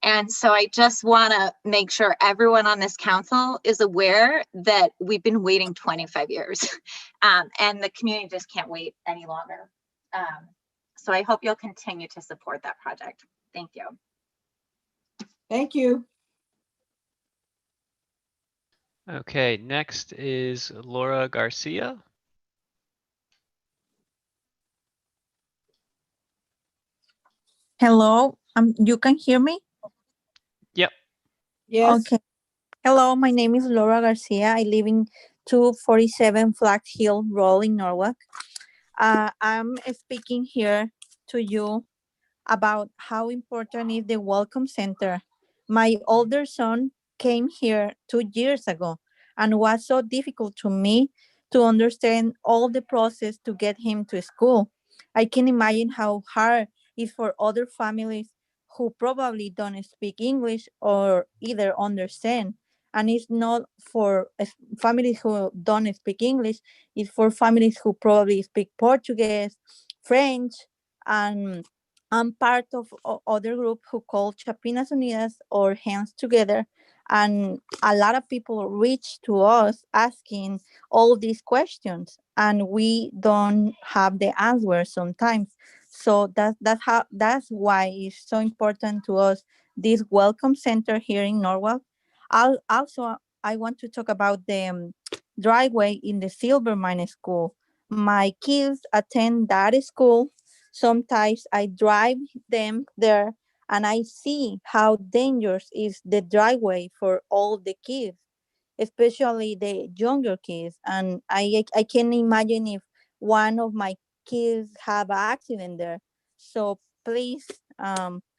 And so I just want to make sure everyone on this council is aware that we've been waiting 25 years and the community just can't wait any longer. So I hope you'll continue to support that project. Thank you. Thank you. Okay, next is Laura Garcia. Hello, you can hear me? Yep. Yes. Okay. Hello, my name is Laura Garcia. I live in 247 Flag Hill Road in Norwalk. I'm speaking here to you about how important is the Welcome Center. My older son came here 2 years ago and was so difficult to me to understand all the process to get him to school. I can imagine how hard it is for other families who probably don't speak English or either understand. And it's not for families who don't speak English, it's for families who probably speak Portuguese, French, and I'm part of other group who call Chapinas Unidas or Hands Together. And a lot of people reach to us asking all these questions and we don't have the answer sometimes. So that's why it's so important to us, this Welcome Center here in Norwalk. I want to talk about the driveway in the Silver Mine School. My kids attend that school. Sometimes I drive them there and I see how dangerous is the driveway for all the kids, especially the younger kids. And I can imagine if one of my kids have an accident there. So please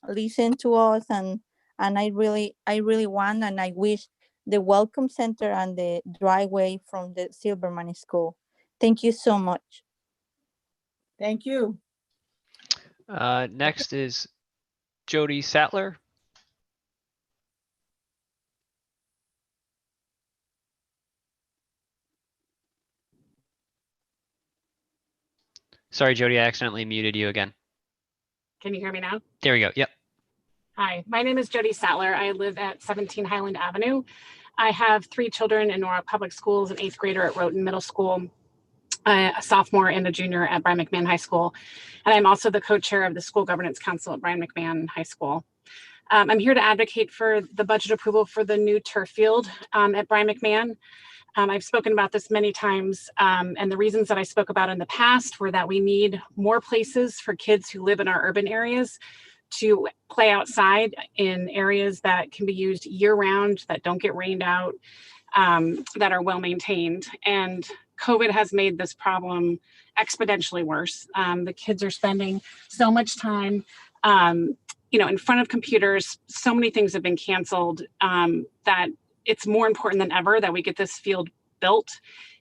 listen to us and I really want and I wish the Welcome Center and the driveway from the Silverman School. Thank you so much. Thank you. Next is Jody Sattler. Sorry, Jody, I accidentally muted you again. Can you hear me now? There we go. Yep. Hi, my name is Jody Sattler. I live at 17 Highland Avenue. I have 3 children in Norwalk Public Schools, an 8th grader at Rhoton Middle School, a sophomore and a junior at Brian McMahon High School. And I'm also the co-chair of the School Governance Council at Brian McMahon High School. I'm here to advocate for the budget approval for the new turf field at Brian McMahon. I've spoken about this many times, and the reasons that I spoke about in the past were that we need more places for kids who live in our urban areas to play outside in areas that can be used year-round, that don't get rained out, that are well maintained. And COVID has made this problem exponentially worse. The kids are spending so much time, in front of computers. So many things have been canceled that it's more important than ever that we get this field built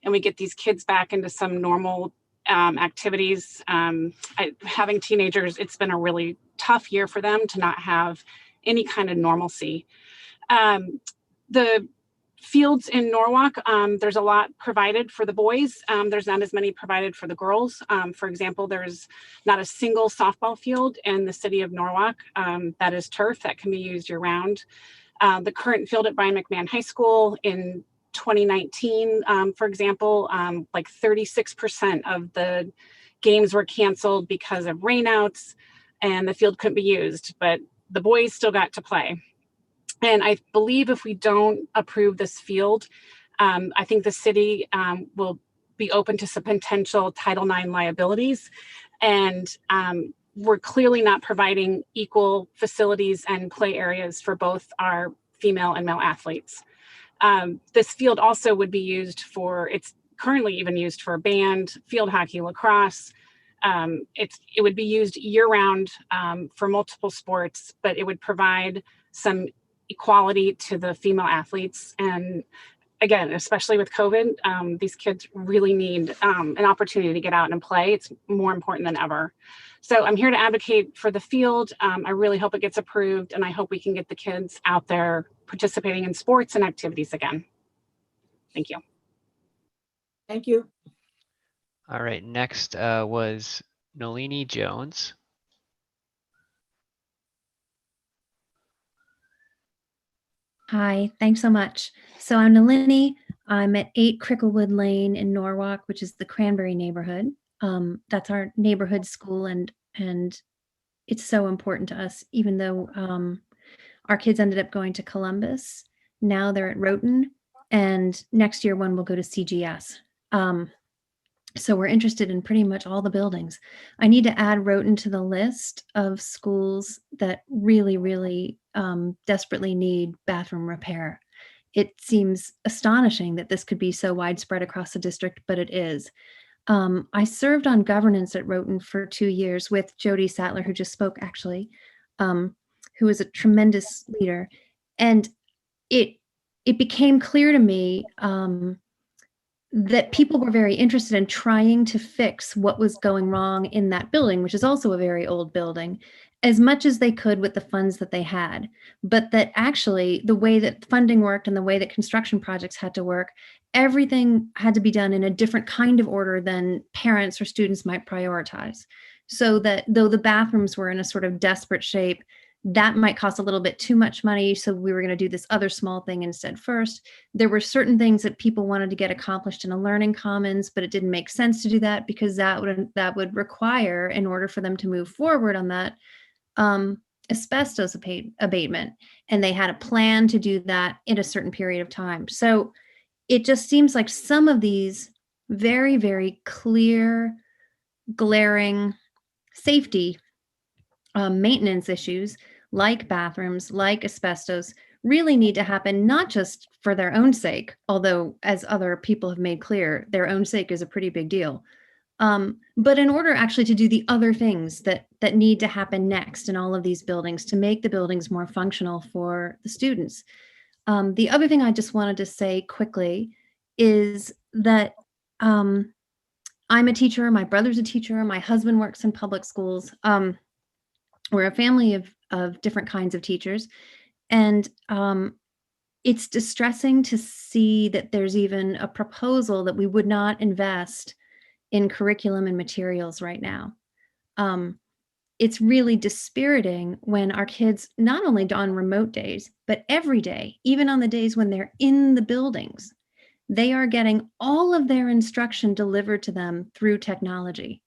and we get these kids back into some normal activities. Having teenagers, it's been a really tough year for them to not have any kind of normalcy. The fields in Norwalk, there's a lot provided for the boys. There's not as many provided for the girls. For example, there's not a single softball field in the city of Norwalk that is turf that can be used year round. The current field at Brian McMahon High School in 2019, for example, like 36% of the games were canceled because of rainouts and the field couldn't be used, but the boys still got to play. And I believe if we don't approve this field, I think the city will be open to some potential Title IX liabilities. And we're clearly not providing equal facilities and play areas for both our female and male athletes. This field also would be used it's currently even used for band, field hockey, lacrosse. It would be used year-round for multiple sports, but it would provide some equality to the female athletes. And again, especially with COVID, these kids really need an opportunity to get out and play. It's more important than ever. So I'm here to advocate for the field. I really hope it gets approved, and I hope we can get the kids out there participating in sports and activities again. Thank you. Thank you. All right, next was Nalini Jones. Hi, thanks so much. So I'm Nalini. I'm at 8 Cricklewood Lane in Norwalk, which is the Cranberry neighborhood. That's our neighborhood school, and it's so important to us, even though our kids ended up going to Columbus. Now they're at Rhoton, and next year one will go to CGS. So we're interested in pretty much all the buildings. I need to add Rhoton to the list of schools that really, really desperately need bathroom repair. It seems astonishing that this could be so widespread across the district, but it is. I served on governance at Rhoton for 2 years with Jody Sattler, who just spoke actually, who is a tremendous leader. And it became clear to me that people were very interested in trying to fix what was going wrong in that building, which is also a very old building, as much as they could with the funds that they had. But that actually the way that funding worked and the way that construction projects had to work, everything had to be done in a different kind of order than parents or students might prioritize. So that though the bathrooms were in a sort of desperate shape, that might cost a little bit too much money. So we were going to do this other small thing instead first. There were certain things that people wanted to get accomplished in a learning commons, but it didn't make sense to do that because that would require, in order for them to move forward on that, asbestos abatement. And they had a plan to do that in a certain period of time. So it just seems like some of these very, very clear, glaring safety maintenance issues like bathrooms, like asbestos, really need to happen, not just for their own sake, although as other people have made clear, their own sake is a pretty big deal. But in order actually to do the other things that need to happen next in all of these buildings to make the buildings more functional for the students. The other thing I just wanted to say quickly is that I'm a teacher, my brother's a teacher, my husband works in public schools. We're a family of different kinds of teachers. And it's distressing to see that there's even a proposal that we would not invest in curriculum and materials right now. It's really dispiriting when our kids, not only on remote days, but every day, even on the days when they're in the buildings, they are getting all of their instruction delivered to them through technology.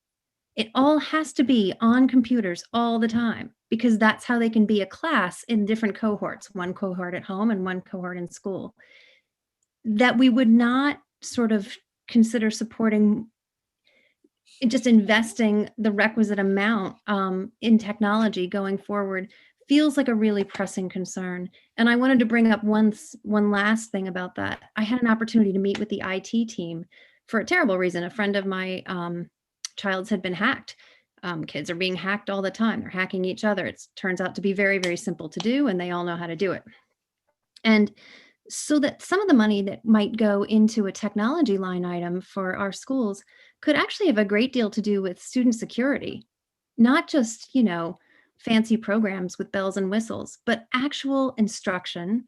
It all has to be on computers all the time because that's how they can be a class in different cohorts, one cohort at home and one cohort in school. that we would not sort of consider supporting just investing the requisite amount in technology going forward feels like a really pressing concern. And I wanted to bring up one last thing about that. I had an opportunity to meet with the IT team for a terrible reason. A friend of my child's had been hacked. Kids are being hacked all the time. They're hacking each other. It turns out to be very, very simple to do, and they all know how to do it. And so that some of the money that might go into a technology line item for our schools could actually have a great deal to do with student security, not just, fancy programs with bells and whistles, but actual instruction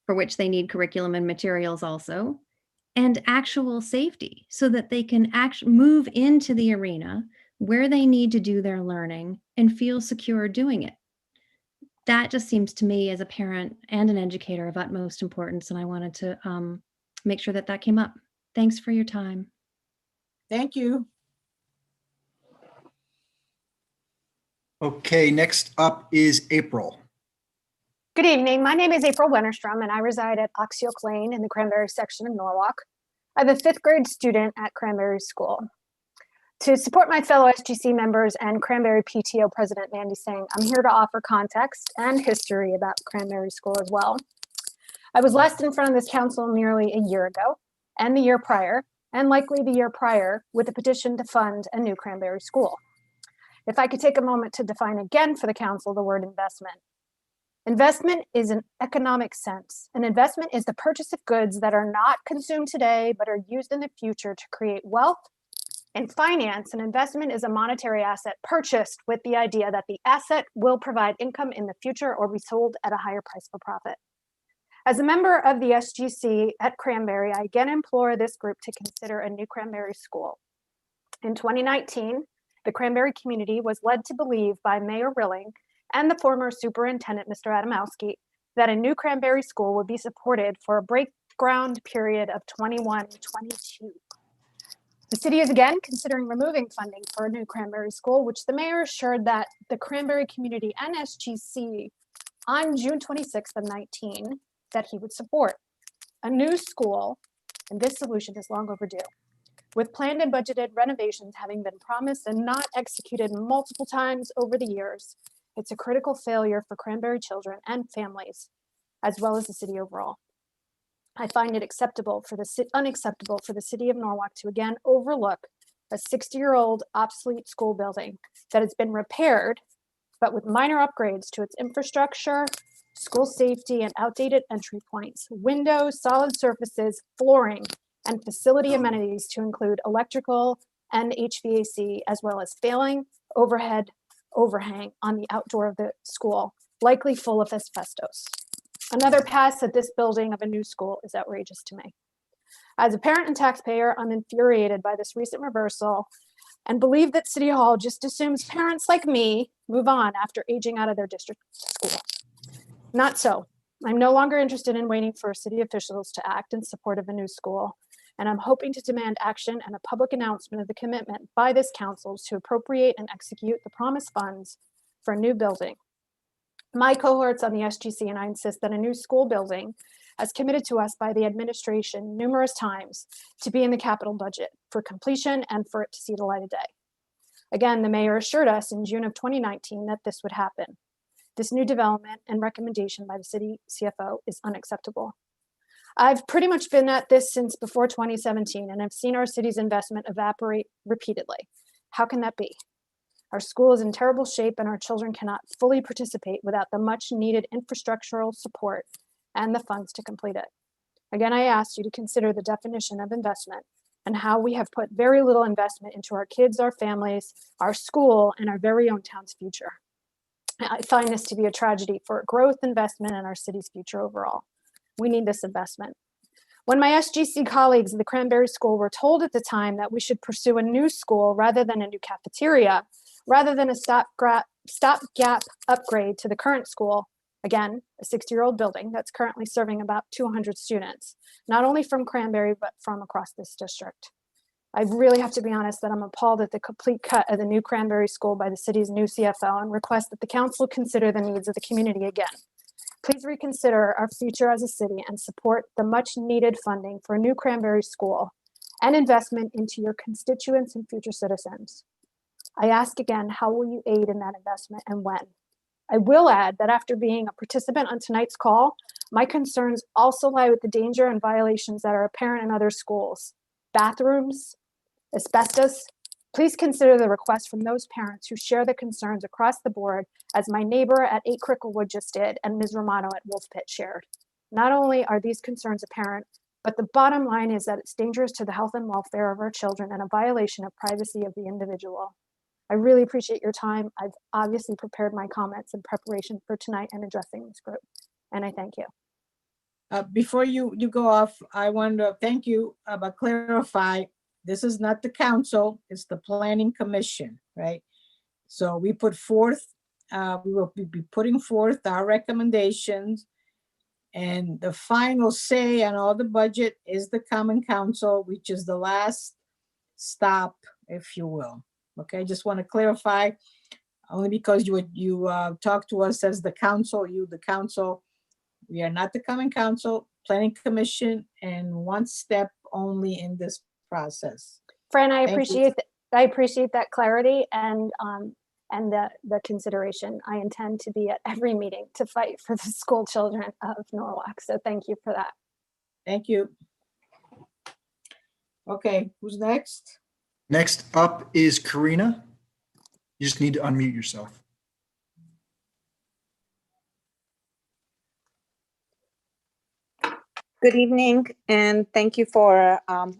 for which they need curriculum and materials also, and actual safety so that they can actually move into the arena where they need to do their learning and feel secure doing it. That just seems to me as a parent and an educator of utmost importance, and I wanted to make sure that that came up. Thanks for your time. Thank you. Okay, next up is April. Good evening. My name is April Wennerstrom, and I reside at Oxy Oak Lane in the Cranberry section of Norwalk. I'm a 5th grade student at Cranberry School. To support my fellow SGC members and Cranberry PTO President Mandy Singh, I'm here to offer context and history about Cranberry School as well. I was last in front of this council nearly a year ago, and the year prior, and likely the year prior, with a petition to fund a new Cranberry School. If I could take a moment to define again for the council the word investment. Investment is an economic sense. An investment is the purchase of goods that are not consumed today, but are used in the future to create wealth. In finance, an investment is a monetary asset purchased with the idea that the asset will provide income in the future or be sold at a higher price for profit. As a member of the SGC at Cranberry, I again implore this group to consider a new Cranberry School. In 2019, the Cranberry community was led to believe by Mayor Rilling and the former superintendent, Mr. Adamowski, that a new Cranberry School would be supported for a break-ground period of 21-22. The city is again considering removing funding for a new Cranberry School, which the mayor assured that the Cranberry community and SGC on June 26th of 19 that he would support. A new school, and this solution is long overdue. With planned and budgeted renovations having been promised and not executed multiple times over the years, it's a critical failure for Cranberry children and families, as well as the city overall. I find it unacceptable for the city of Norwalk to again overlook a 60-year-old obsolete school building that has been repaired, but with minor upgrades to its infrastructure, school safety, and outdated entry points, windows, solid surfaces, flooring, and facility amenities to include electrical and HVAC, as well as failing overhead overhang on the outdoor of the school, likely full of asbestos. Another pass at this building of a new school is outrageous to me. As a parent and taxpayer, I'm infuriated by this recent reversal and believe that City Hall just assumes parents like me move on after aging out of their district school. Not so. I'm no longer interested in waiting for city officials to act in support of a new school, and I'm hoping to demand action and a public announcement of the commitment by this council to appropriate and execute the promised funds for a new building. My cohorts on the SGC and I insist that a new school building, as committed to us by the administration numerous times, to be in the capital budget for completion and for it to see the light of day. Again, the mayor assured us in June of 2019 that this would happen. This new development and recommendation by the city CFO is unacceptable. I've pretty much been at this since before 2017, and I've seen our city's investment evaporate repeatedly. How can that be? Our school is in terrible shape and our children cannot fully participate without the much needed infrastructural support and the funds to complete it. Again, I asked you to consider the definition of investment and how we have put very little investment into our kids, our families, our school, and our very own town's future. I find this to be a tragedy for growth, investment, and our city's future overall. We need this investment. When my SGC colleagues at the Cranberry School were told at the time that we should pursue a new school rather than a new cafeteria, rather than a stopgap upgrade to the current school, again, a 60-year-old building that's currently serving about 200 students, not only from Cranberry, but from across this district. I really have to be honest that I'm appalled at the complete cut of the new Cranberry School by the city's new CFO and request that the council consider the needs of the community again. Please reconsider our future as a city and support the much needed funding for a new Cranberry School and investment into your constituents and future citizens. I ask again, how will you aid in that investment and when? I will add that after being a participant on tonight's call, my concerns also lie with the danger and violations that are apparent in other schools. Bathrooms, asbestos. Please consider the request from those parents who share the concerns across the board, as my neighbor at 8 Cricklewood just did and Ms. Romano at Wolf Pit shared. Not only are these concerns apparent, but the bottom line is that it's dangerous to the health and welfare of our children and a violation of privacy of the individual. I really appreciate your time. I've obviously prepared my comments in preparation for tonight and addressing this group, and I thank you. Before you go off, I want to thank you, but clarify, this is not the council, it's the planning commission, right? So we put forth, we will be putting forth our recommendations, and the final say on all the budget is the common council, which is the last stop, if you will. Okay, just want to clarify, only because you talked to us as the council, the council. We are not the common council, planning commission, and one step only in this process. Fran, I Thank you. appreciate that clarity and the consideration. I intend to be at every meeting to fight for the school children of Norwalk. So thank you for that. Thank you. Okay, who's next? Next up is Karina. You just need to unmute yourself. Good evening, and thank you for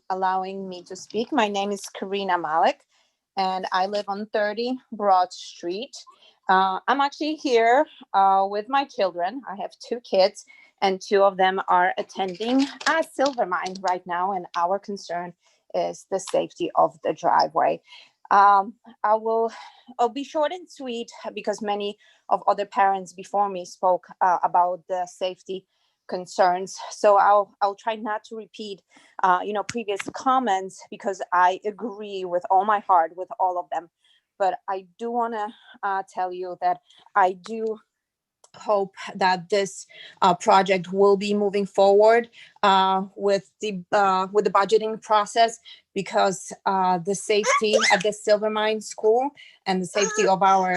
allowing me to speak. My name is Karina Malik, and I live on 30 Broad Street. I'm actually here with my children. I have 2 kids, and 2 of them are attending Silvermine right now, and our concern is the safety of the driveway. I'll be short and sweet because many of other parents before me spoke about the safety concerns. So I'll try not to repeat, previous comments because I agree with all my heart with all of them. But I do want to tell you that I do hope that this project will be moving forward with the budgeting process, because the safety at the Silvermine School and the safety of our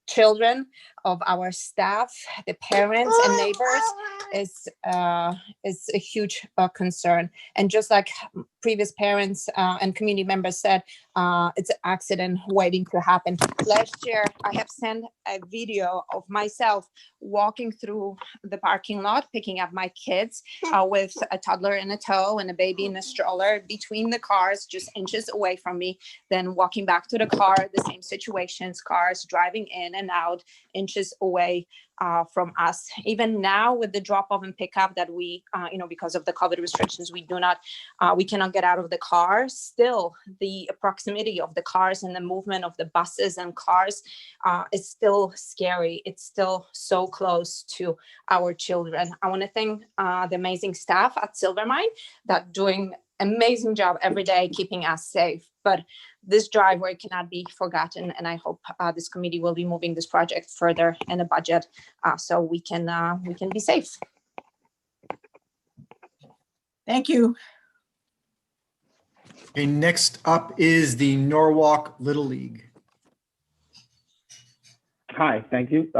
children, of our staff, the parents and neighbors is a huge concern. And just like previous parents and community members said, it's an accident waiting to happen. Last year, I have sent a video of myself walking through the parking lot, picking up my kids with a toddler in a tow and a baby in a stroller between the cars, just inches away from me, then walking back to the car, the same situations, cars driving in and out, inches away from us. Even now with the drop off and pickup that we, because of the COVID restrictions, we cannot get out of the car. Still, the proximity of the cars and the movement of the buses and cars is still scary. It's still so close to our children. I want to thank the amazing staff at Silvermine that doing amazing job every day keeping us safe. But this driveway cannot be forgotten, and I hope this committee will be moving this project further in the budget so we can be safe. Thank you. Okay, next up is the Norwalk Little League. Hi, thank you.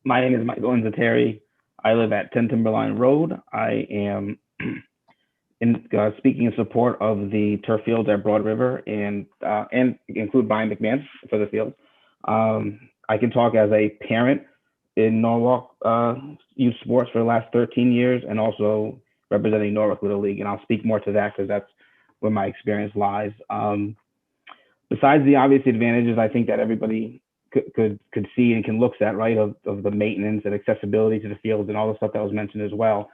My name is Michael Inzateri. I live at 10 Timberline Road. I am speaking in support of the turf fields at Broad River and include Brian McMahon for the field. I can talk as a parent in Norwalk youth sports for the last 13 years and also representing Norwalk Little League. And I'll speak more to that because that's where my experience lies. Besides the obvious advantages, I think that everybody could see and can look at, right, of the maintenance and accessibility to the fields and all the stuff that was mentioned as well.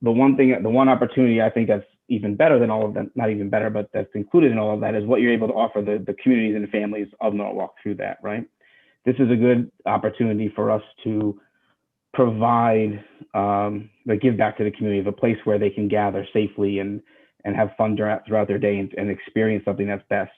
The one opportunity I think that's even better than all of them, not even better, but that's included in all of that is what you're able to offer the communities and the families of Norwalk through that, right? This is a good opportunity for us to provide the give back to the community, of a place where they can gather safely and have fun throughout their day and experience something that's best.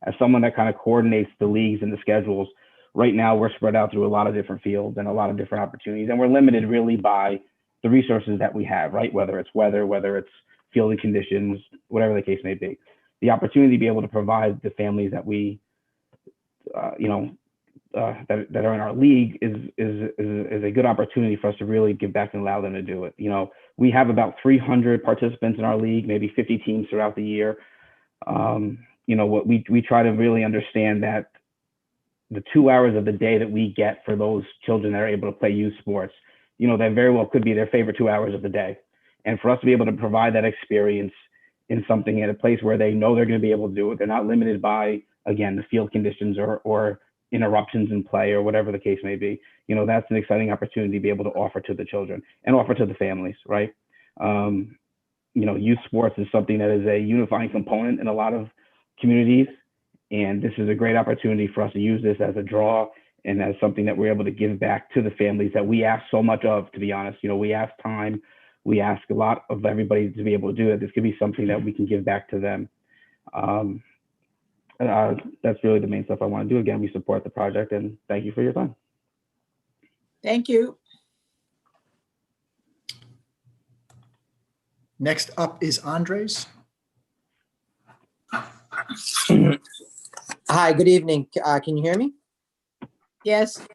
As someone that kind of coordinates the leagues and the schedules, right now we're spread out through a lot of different fields and a lot of different opportunities, and we're limited really by the resources that we have, right? Whether it's weather, whether it's fielding conditions, whatever the case may be. The opportunity to be able to provide the families that we, that are in our league is a good opportunity for us to really give back and allow them to do it. We have about 300 participants in our league, maybe 50 teams throughout the year. What we try to really understand that the 2 hours of the day that we get for those children that are able to play youth sports, that very well could be their favorite 2 hours of the day. And for us to be able to provide that experience in something at a place where they know they're going to be able to do it, they're not limited by, again, the field conditions or interruptions in play or whatever the case may be. That's an exciting opportunity to be able to offer to the children and offer to the families, right? Youth sports is something that is a unifying component in a lot of communities. And this is a great opportunity for us to use this as a draw and as something that we're able to give back to the families that we ask so much of, to be honest. We ask time, we ask a lot of everybody to be able to do it. This could be something that we can give back to them. That's really the main stuff I want to do. Again, we support the project, and thank you for your time. Thank you. Next up is Andres. Hi, good evening. Can you hear me? Yes.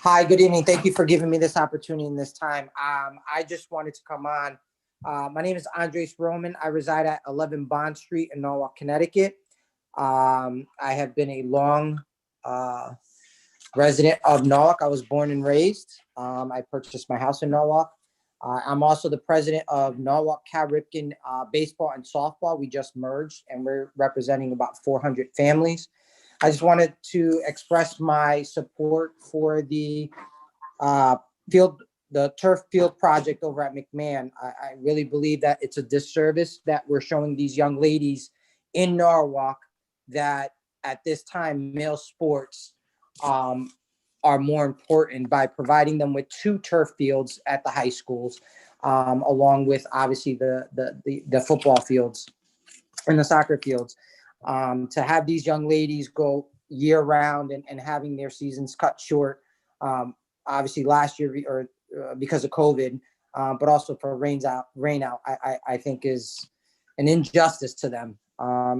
Hi, good evening. Thank you for giving me this opportunity and this time. I just wanted to come on. My name is Andres Roman. I reside at 11 Bond Street in Norwalk, Connecticut. I have been a long resident of Norwalk. I was born and raised. I purchased my house in Norwalk. I'm also the president of Norwalk Cal Ripken baseball and softball. We just merged and we're representing about 400 families. I just wanted to express my support for the turf field project over at McMahon. I really believe that it's a disservice that we're showing these young ladies in Norwalk that at this time male sports are more important by providing them with 2 turf fields at the high schools, along with obviously the football fields and the soccer fields. To have these young ladies go year round and having their seasons cut short, obviously last year or because of COVID, but also for rain out, I think is an injustice to them.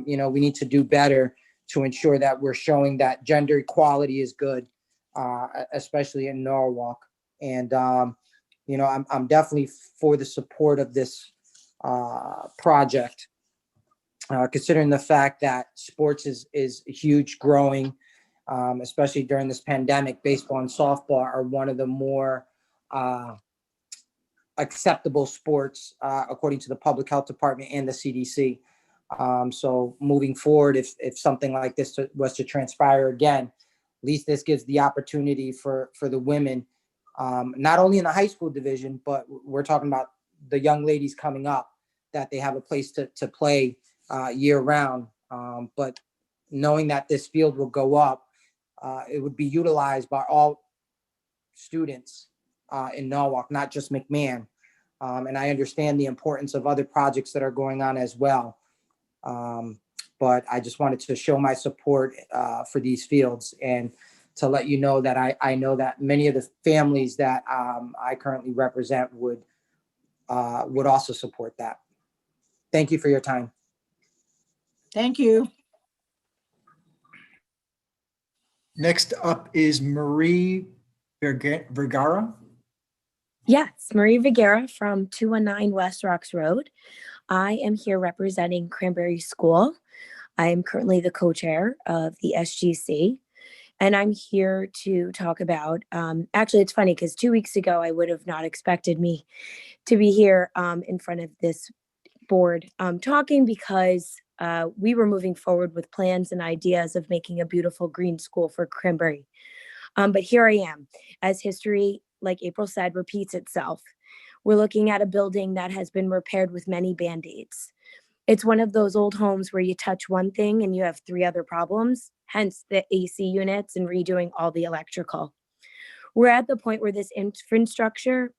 We need to do better to ensure that we're showing that gender equality is good, especially in Norwalk. And, I'm definitely for the support of this project, considering the fact that sports is huge, growing, especially during this pandemic. Baseball and softball are one of the more acceptable sports, according to the Public Health Department and the CDC. So moving forward, if something like this was to transpire again, at least this gives the opportunity for the women, not only in the high school division, but we're talking about the young ladies coming up, that they have a place to play year round. But knowing that this field will go up, it would be utilized by all students in Norwalk, not just McMahon. And I understand the importance of other projects that are going on as well. But I just wanted to show my support for these fields and to let you know that I know that many of the families that I currently represent would also support that. Thank you for your time. Thank you. Next up is Marie Vergara. Yes, Marie Vergara from 219 West Rocks Road. I am here representing Cranberry School. I am currently the co-chair of the SGC, and I'm here to talk about, actually it's funny because 2 weeks ago, I would have not expected me to be here in front of this board talking because we were moving forward with plans and ideas of making a beautiful green school for Cranberry. But here I am, as history, like April said, repeats itself. We're looking at a building that has been repaired with many Band-Aids. It's one of those old homes where you touch one thing and you have 3 other problems, hence the AC units and redoing all the electrical. We're at the point where this infrastructure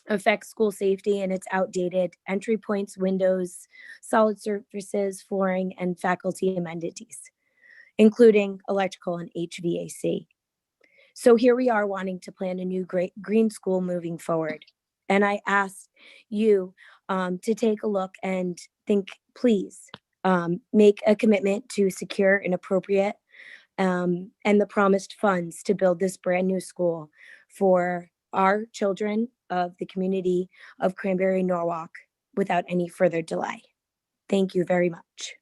affects school safety and it's outdated: entry points, windows, solid surfaces, flooring, and faculty amenities, including electrical and HVAC. So here we are wanting to plan a new great green school moving forward. And I asked you to take a look and think, please make a commitment to secure an appropriate and the promised funds to build this brand new school for our children of the community of Cranberry, Norwalk, without any further delay. Thank you very much.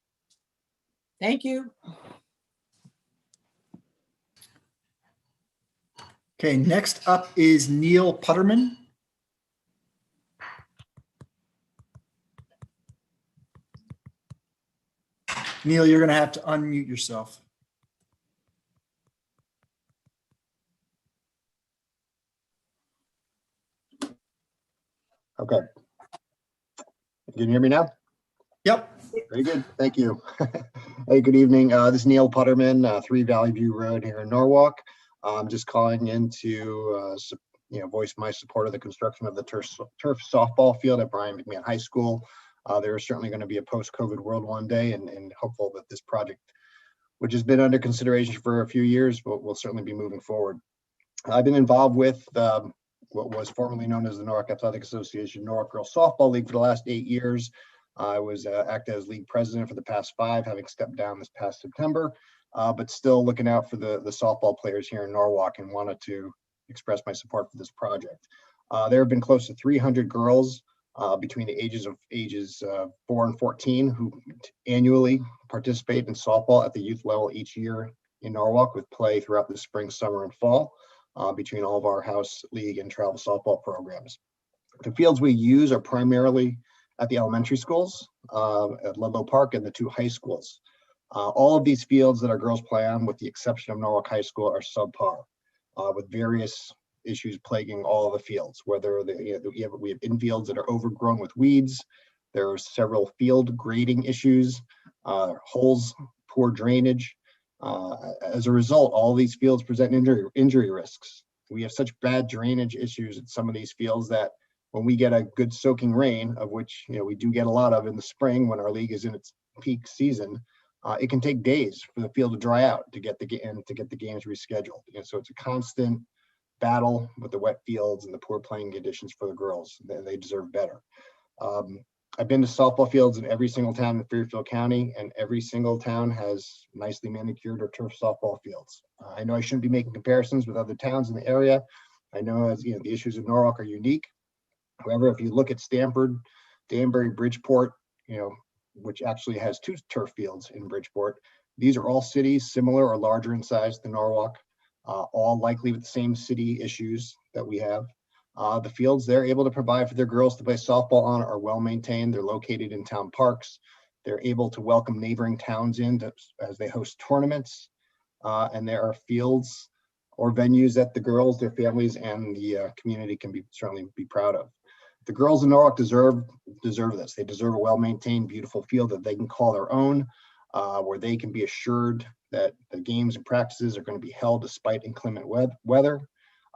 Thank you. Okay, next up is Neil Putterman. Neil, you're going to have to unmute yourself. Okay. Can you hear me now? Yep. Very good. Thank you. Hey, good evening. This is Neil Putterman, 3 Valley View Road here in Norwalk. I'm just calling in to voice my support of the construction of the turf softball field at Brian McMahon High School. There is certainly going to be a post-COVID world one day, and hopeful that this project, which has been under consideration for a few years, will certainly be moving forward. I've been involved with what was formerly known as the Norwalk Athletic Association Norwalk Girls Softball League for the last 8 years. I was acted as league president for the past 5, having stepped down this past September, but still looking out for the softball players here in Norwalk, and wanted to express my support for this project. There have been close to 300 girls between the ages 4 and 14 who annually participate in softball at the youth level each year in Norwalk, with play throughout the spring, summer, and fall between all of our house league and travel softball programs. The fields we use are primarily at the elementary schools, at Ludlow Park, and the 2 high schools. All of these fields that our girls play on, with the exception of Norwalk High School, are subpar, with various issues plaguing all of the fields. Whether we have infields that are overgrown with weeds, there are several field grading issues, holes, poor drainage. As a result, all these fields present injury risks. We have such bad drainage issues at some of these fields that when we get a good soaking rain, of which we do get a lot of in the spring when our league is in its peak season, it can take days for the field to dry out to get the games rescheduled. So it's a constant battle with the wet fields and the poor playing conditions for the girls. They deserve better. I've been to softball fields in every single town in Fairfield County, and every single town has nicely manicured or turf softball fields. I know I shouldn't be making comparisons with other towns in the area. I know, as the issues of Norwalk are unique. However, if you look at Stamford, Danbury, Bridgeport, which actually has 2 turf fields in Bridgeport, these are all cities similar or larger in size than Norwalk, all likely with the same city issues that we have. The fields they're able to provide for their girls to play softball on are well maintained. They're located in town parks. They're able to welcome neighboring towns in as they host tournaments. And there are fields or venues that the girls, their families, and the community can certainly be proud of. The girls in Norwalk deserve this. They deserve a well-maintained, beautiful field that they can call their own, where they can be assured that the games and practices are going to be held despite inclement weather.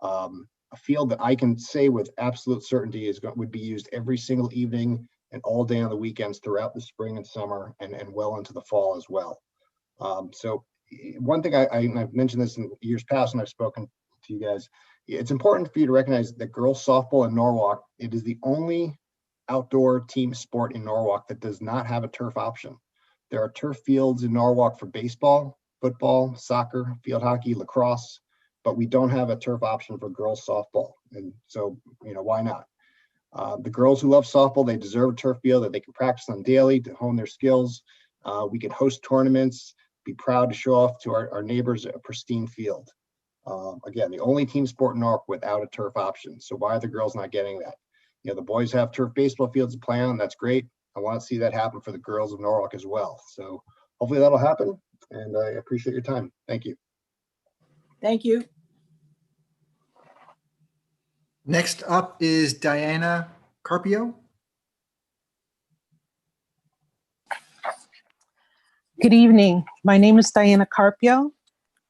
A field that I can say with absolute certainty would be used every single evening and all day on the weekends throughout the spring and summer, and well into the fall as well. So one thing I've mentioned this in years past, and I've spoken to you guys, it's important for you to recognize that girls softball in Norwalk, it is the only outdoor team sport in Norwalk that does not have a turf option. There are turf fields in Norwalk for baseball, football, soccer, field hockey, lacrosse, but we don't have a turf option for girls softball. And so, why not? The girls who love softball, they deserve a turf field that they can practice on daily to hone their skills. We can host tournaments, be proud to show off to our neighbors a pristine field. Again, the only team sport in Norwalk without a turf option. So why are the girls not getting that? The boys have turf baseball fields to play on. That's great. I want to see that happen for the girls of Norwalk as well. So hopefully that'll happen. And I appreciate your time. Thank you. Thank you. Next up is Diana Carpio. Good evening. My name is Diana Carpio,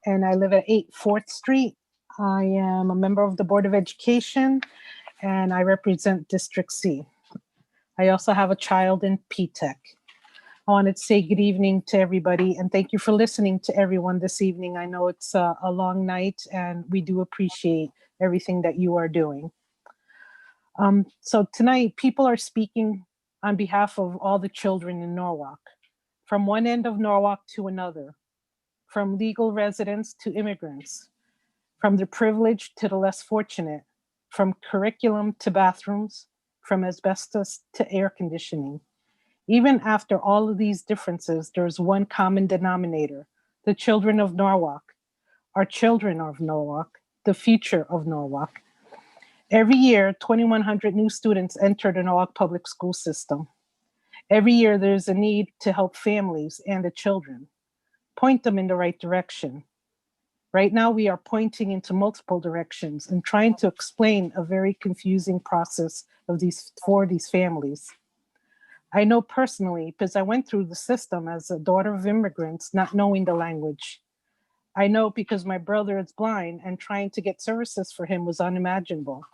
and I live at 8 4th Street. I am a member of the Board of Education, and I represent District C. I also have a child in P-TECH. I wanted to say good evening to everybody and thank you for listening to everyone this evening. I know it's a long night and we do appreciate everything that you are doing. So tonight, people are speaking on behalf of all the children in Norwalk, from one end of Norwalk to another, from legal residents to immigrants, from the privileged to the less fortunate, from curriculum to bathrooms, from asbestos to air conditioning. Even after all of these differences, there's one common denominator: the children of Norwalk are children of Norwalk, the future of Norwalk. Every year, 2,100 new students enter the Norwalk public school system. Every year, there's a need to help families and the children, point them in the right direction. Right now, we are pointing into multiple directions and trying to explain a very confusing process for these families. I know personally because I went through the system as a daughter of immigrants, not knowing the language. I know because my brother is blind and trying to get services for him was unimaginable.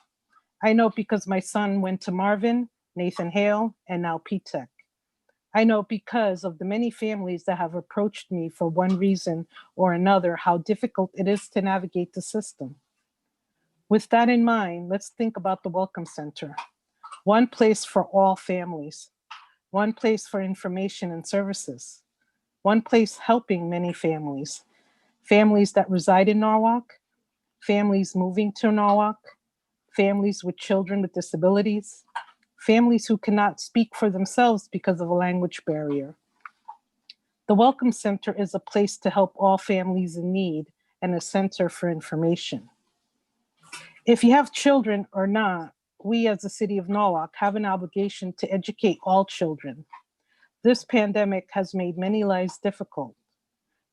I know because my son went to Marvin, Nathan Hale, and now P-Tech. I know because of the many families that have approached me for one reason or another, how difficult it is to navigate the system. With that in mind, let's think about the Welcome Center. One place for all families, one place for information and services, one place helping many families, families that reside in Norwalk, families moving to Norwalk, families with children with disabilities, families who cannot speak for themselves because of a language barrier. The Welcome Center is a place to help all families in need and a center for information. If you have children or not, we as the city of Norwalk have an obligation to educate all children. This pandemic has made many lives difficult.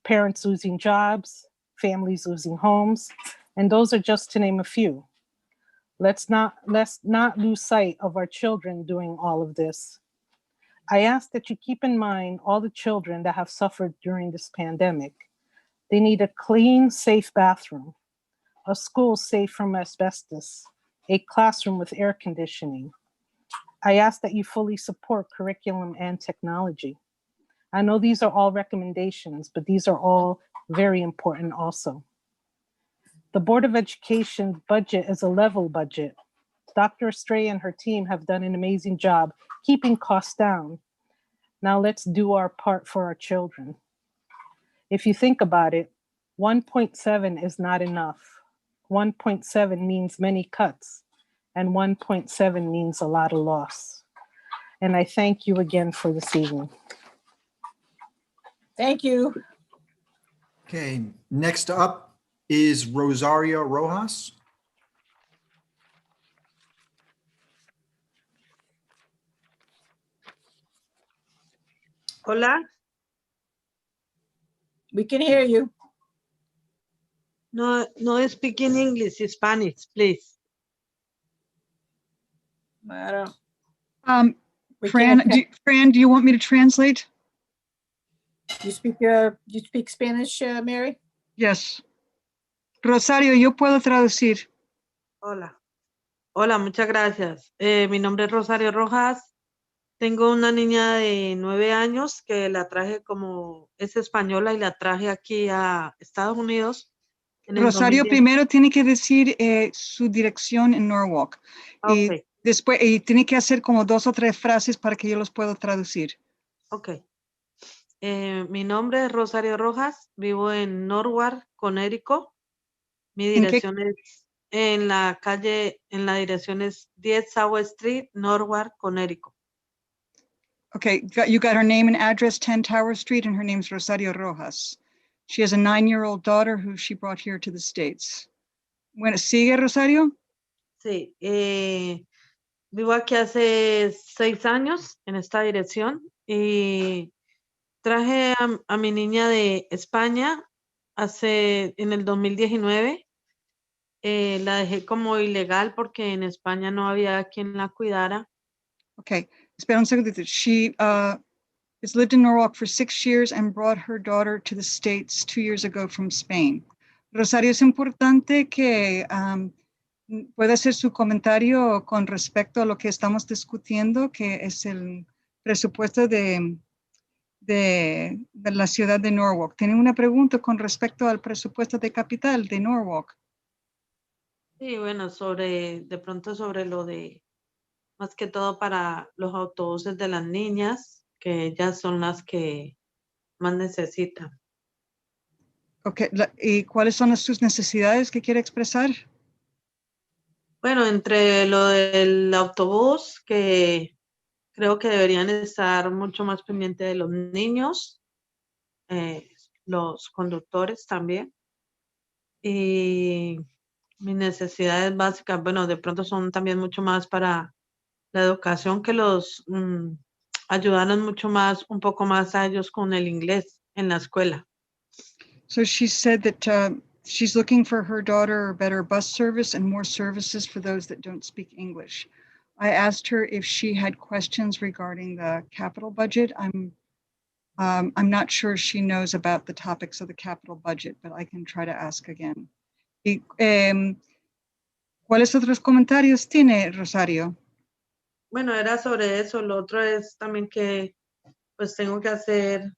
Parents losing jobs, families losing homes, and those are just to name a few. Let's not lose sight of our children during all of this. I ask that you keep in mind all the children that have suffered during this pandemic. They need a clean, safe bathroom, a school safe from asbestos, a classroom with air conditioning. I ask that you fully support curriculum and technology. I know these are all recommendations, but these are all very important also. The Board of Education budget is a level budget. Dr. Estrella and her team have done an amazing job keeping costs down. Now let's do our part for our children. If you think about it, 1.7 is not enough. 1.7 means many cuts, and 1.7 means a lot of loss. And I thank you again for this evening. Thank you. Okay, next up is Rosario Rojas. Hola. We can hear you. No speak in English, Spanish, please. I don't. Fran, do you want me to translate? You speak Spanish, Mary? Yes. Rosario, yo puedo traducir. Hola. Hola, muchas gracias. Mi nombre es Rosario Rojas. Tengo una niña de 9 años que la traje es española y la traje aquí a Estados Unidos. Rosario primero tiene que decir su dirección en Norwalk. Okay. Y después tiene que hacer como 2 o 3 frases para que yo los pueda traducir. Ok. Mi nombre es Rosario Rojas. Vivo en Norwalk, Connecticut. Mi dirección es en la dirección es 10 South Street, Norwalk, Connecticut. Okay, you got her name and address, 10 Tower Street, and her name's Rosario Rojas. She has a 9-year-old daughter who she brought here to the States. Bueno, ¿sigue, Rosario? Sí, vivo aquí hace 6 años en esta dirección y traje a mi niña de España en el 2019. La dejé como ilegal porque en España no había quien la cuidara. Okay, espera un segundito. She has lived in Norwalk for 6 years and brought her daughter to the States 2 years ago from Spain. Rosario, es importante que pueda hacer su comentario con respecto a lo que estamos discutiendo, que es el presupuesto de de la ciudad de Norwalk. ¿Tienen una pregunta con respecto al presupuesto de capital de Norwalk? Sí, bueno, de pronto sobre lo de, más que todo para los autobuses de las niñas, que ellas son las que más necesitan. Ok, ¿y cuáles son sus necesidades que quiere expresar? Bueno, entre lo del autobús, que creo que deberían estar mucho más pendientes de los niños, los conductores también. Y mis necesidades básicas, bueno, de pronto son también mucho más para la educación, que los ayudaron mucho más, un poco más a ellos con el inglés en la escuela. So she said that she's looking for her daughter better bus service and more services for those that don't speak English. I asked her if she had questions regarding the capital budget. I'm not sure she knows about the topics of the capital budget, but I can try to ask again. Y, ¿cuáles otros comentarios tiene, Rosario? Bueno, era sobre eso. Lo otro es también que pues tengo que hacer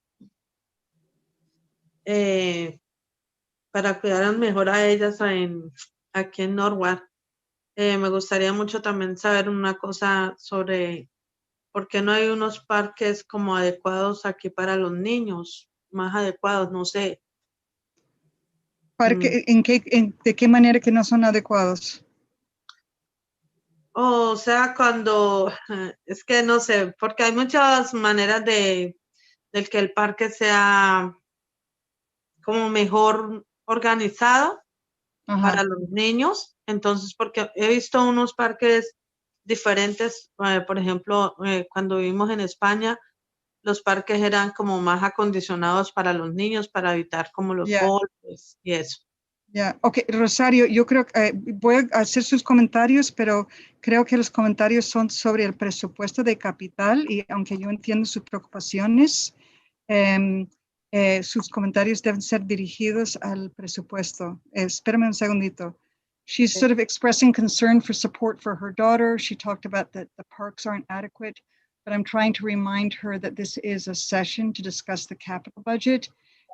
para cuidar mejor a ellas aquí en Norwalk. Me gustaría mucho también saber una cosa sobre por qué no hay unos parques como adecuados aquí para los niños, más adecuados, no sé. ¿De qué manera que no son adecuados? O sea, cuando, es que no sé, porque hay muchas maneras de que el parque sea como mejor organizado para los niños. Entonces, porque he visto unos parques diferentes, por ejemplo, cuando vivimos en España, los parques eran como más acondicionados para los niños, para evitar como los golpes y eso. Ya, ok, Rosario, yo creo que voy a hacer sus comentarios, pero creo que los comentarios son sobre el presupuesto de capital y aunque yo entiendo sus preocupaciones, sus comentarios deben ser dirigidos al presupuesto. Espérame un segundito. She's sort of expressing concern for support for her daughter. She talked about that the parks aren't adequate, but I'm trying to remind her that this is a session to discuss the capital budget.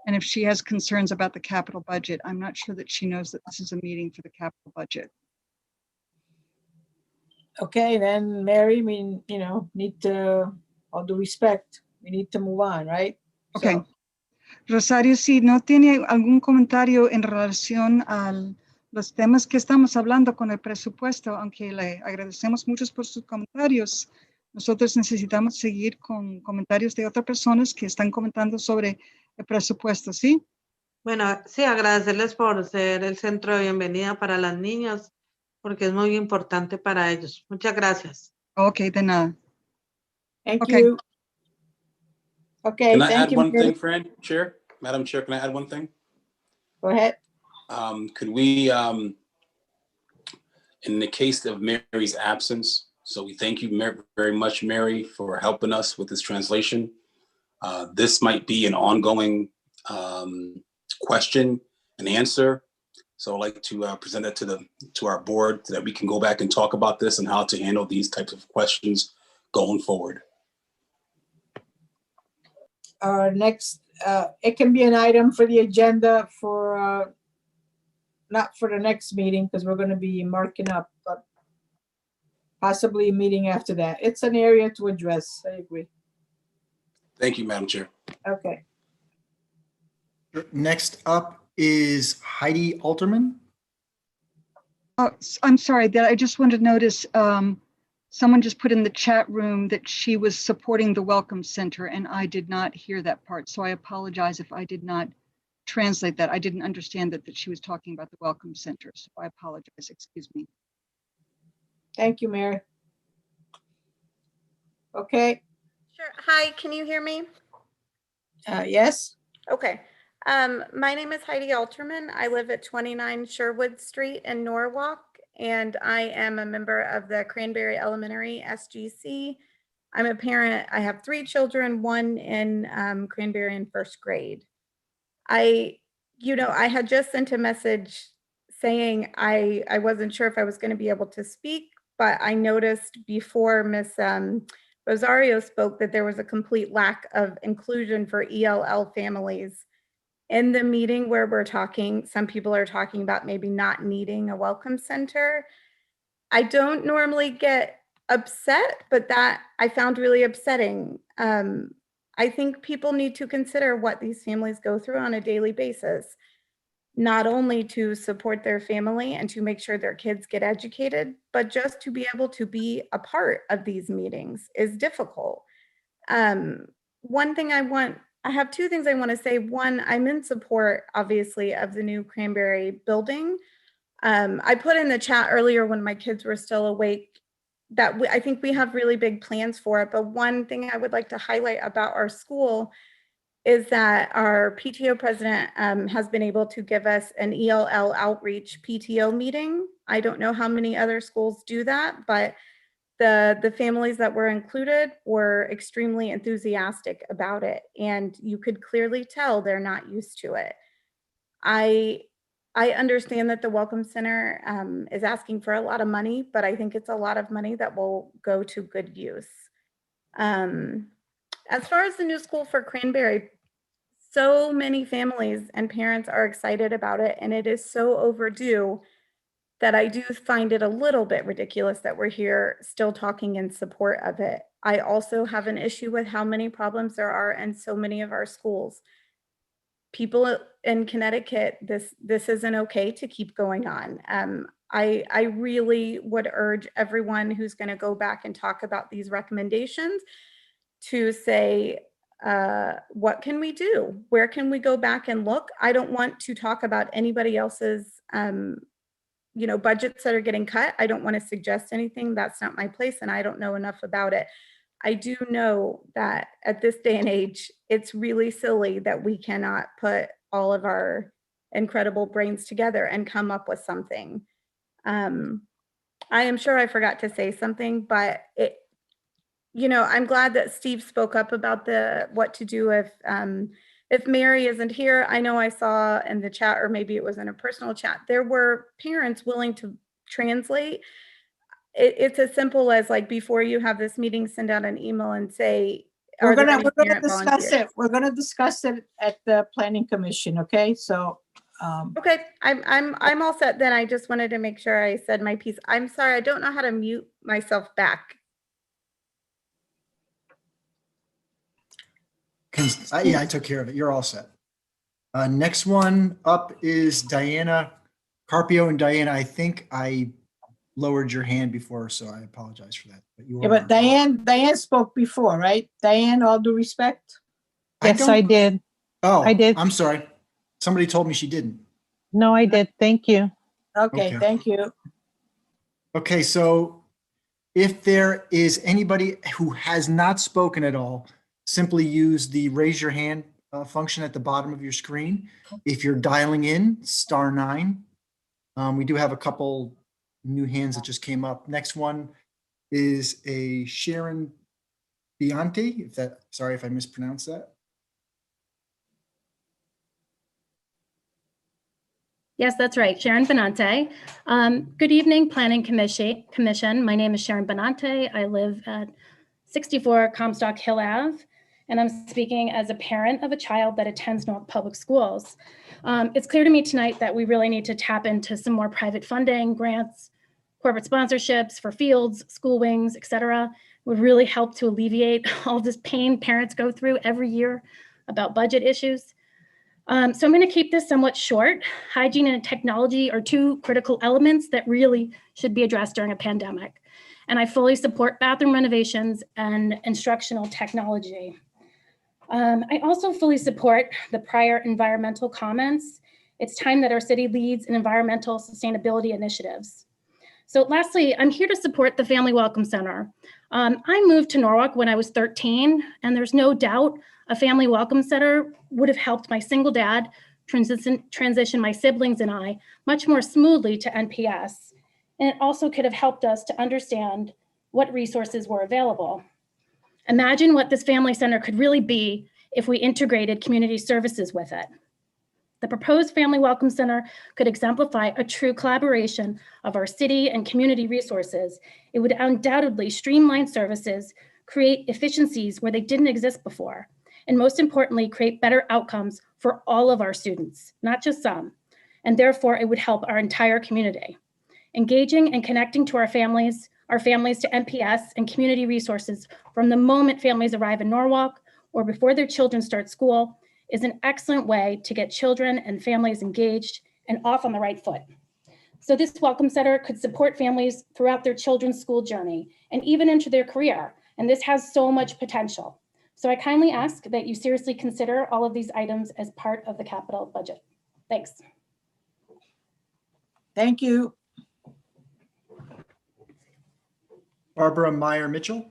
And if she has concerns about the capital budget, I'm not sure that she knows that this is a meeting for the capital budget. Okay, then Mary, we, need to, all due respect, we need to move on, right? Okay. Rosario, si no tiene algún comentario en relación a los temas que estamos hablando con el presupuesto, aunque le agradecemos mucho por sus comentarios, nosotros necesitamos seguir con comentarios de otras personas que están comentando sobre el presupuesto, ¿sí? Bueno, sí, agradecerles por ser el centro de bienvenida para las niñas, porque es muy importante para ellos. Muchas gracias. Ok, de nada. Thank you. Okay, Can I thank add you. one Mary. thing, Fran? Chair? Madam Chair, can I add one thing? Go ahead. Could we, in the case of Mary's absence, so we thank you very much, Mary, for helping us with this translation. This might be an ongoing question and answer. So I'd like to present that to our board so that we can go back and talk about this and how to handle these types of questions going forward. Next, it can be an item for the agenda for, not for the next meeting, because we're going to be marking up, but possibly a meeting after that. It's an area to address. I agree. Thank you, Madam Chair. Okay. Next up is Heidi Alterman. Oh, I'm sorry, that I just wanted to notice, someone just put in the chat room that she was supporting the Welcome Center, and I did not hear that part. So I apologize if I did not translate that. I didn't understand that she was talking about the Welcome Center. So I apologize, excuse me. Thank you, Mary. Okay. Sure. Hi, can you hear me? Yes. Okay. My name is Heidi Alterman. I live at 29 Sherwood Street in Norwalk, and I am a member of the Cranberry Elementary SGC. I'm a parent. I have 3 children, one in Cranberry in 1st grade. I had just sent a message saying I wasn't sure if I was going to be able to speak, but I noticed before Miss Rosario spoke that there was a complete lack of inclusion for ELL families. In the meeting where we're talking, some people are talking about maybe not needing a welcome center. I don't normally get upset, but that I found really upsetting. I think people need to consider what these families go through on a daily basis, not only to support their family and to make sure their kids get educated, but just to be able to be a part of these meetings is difficult. I have two things I want to say. One, I'm in support, obviously, of the new Cranberry building. I put in the chat earlier when my kids were still awake that I think we have really big plans for it. But one thing I would like to highlight about our school is that our PTO president has been able to give us an ELL outreach PTO meeting. I don't know how many other schools do that, but the families that were included were extremely enthusiastic about it. And you could clearly tell they're not used to it. I understand that the Welcome Center is asking for a lot of money, but I think it's a lot of money that will go to good use. As far as the new school for Cranberry, so many families and parents are excited about it, and it is so overdue that I do find it a little bit ridiculous that we're here still talking in support of it. I also have an issue with how many problems there are in so many of our schools. People in Connecticut, this isn't okay to keep going on. I really would urge everyone who's going to go back and talk about these recommendations to say, what can we do? Where can we go back and look? I don't want to talk about anybody else's budgets that are getting cut. I don't want to suggest anything. That's not my place, and I don't know enough about it. I do know that at this day and age, it's really silly that we cannot put all of our incredible brains together and come up with something. I am sure I forgot to say something, but I'm glad that Steve spoke up about what to do if Mary isn't here. I know I saw in the chat, or maybe it was in a personal chat, there were parents willing to translate. It's as simple as, like, before you have this meeting, send out an email and say, We're are there gonna any parent discuss volunteers? it. We're gonna discuss it at the planning commission, okay? So, Okay, I'm all set then. I just wanted to make sure I said my piece. I'm sorry, I don't know how to mute myself back. Yeah, I took care of it. You're all set. Next one up is Diana Carpio. And Diana, I think I lowered your hand before, so I apologize for that. But you yeah, but Diane spoke before, right? Diane, all due respect. Yes, I did. Oh, I did. I'm sorry. Somebody told me she didn't. No, I did. Thank you. Okay, thank you. Okay, so if there is anybody who has not spoken at all, simply use the raise your hand function at the bottom of your screen. If you're dialing in, *9. We do have a couple new hands that just came up. Next one is a Sharon Bianti. Sorry if I mispronounced that. Yes, that's right, Sharon Benante. Good evening, Planning Commission. My name is Sharon Benante. I live at 64 Comstock Hill Ave, and I'm speaking as a parent of a child that attends Newark Public Schools. It's clear to me tonight that we really need to tap into some more private funding, grants, corporate sponsorships for fields, school wings, et cetera. Would really help to alleviate all this pain parents go through every year about budget issues. So I'm going to keep this somewhat short. Hygiene and technology are two critical elements that really should be addressed during a pandemic. And I fully support bathroom renovations and instructional technology. I also fully support the prior environmental comments. It's time that our city leads in environmental sustainability initiatives. So lastly, I'm here to support the Family Welcome Center. I moved to Norwalk when I was 13, and there's no doubt a Family Welcome Center would have helped my single dad transition my siblings and I much more smoothly to NPS. And it also could have helped us to understand what resources were available. Imagine what this family center could really be if we integrated community services with it. The proposed Family Welcome Center could exemplify a true collaboration of our city and community resources. It would undoubtedly streamline services, create efficiencies where they didn't exist before, and most importantly, create better outcomes for all of our students, not just some, and therefore it would help our entire community. Engaging and connecting to our families to NPS and community resources from the moment families arrive in Norwalk or before their children start school is an excellent way to get children and families engaged and off on the right foot. So this Welcome Center could support families throughout their children's school journey and even into their career, and this has so much potential. So I kindly ask that you seriously consider all of these items as part of the capital budget. Thanks. Thank you. Barbara Meyer Mitchell.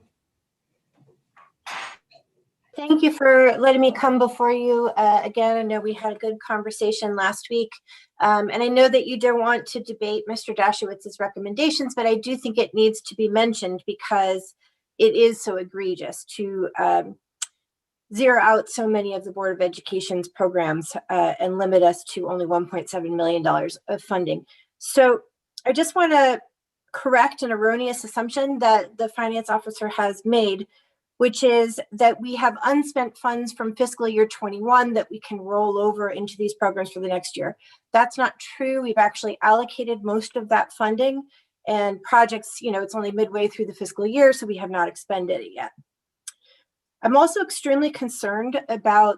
Thank you for letting me come before you again. I know we had a good conversation last week, and I know that you don't want to debate Mr. Dashowitz's recommendations, but I do think it needs to be mentioned because it is so egregious to zero out so many of the Board of Education's programs and limit us to only $1.7 million of funding. So I just want to correct an erroneous assumption that the finance officer has made, which is that we have unspent funds from fiscal year 21 that we can roll over into these programs for the next year. That's not true. We've actually allocated most of that funding, and projects, it's only midway through the fiscal year, so we have not expended it yet. I'm also extremely concerned about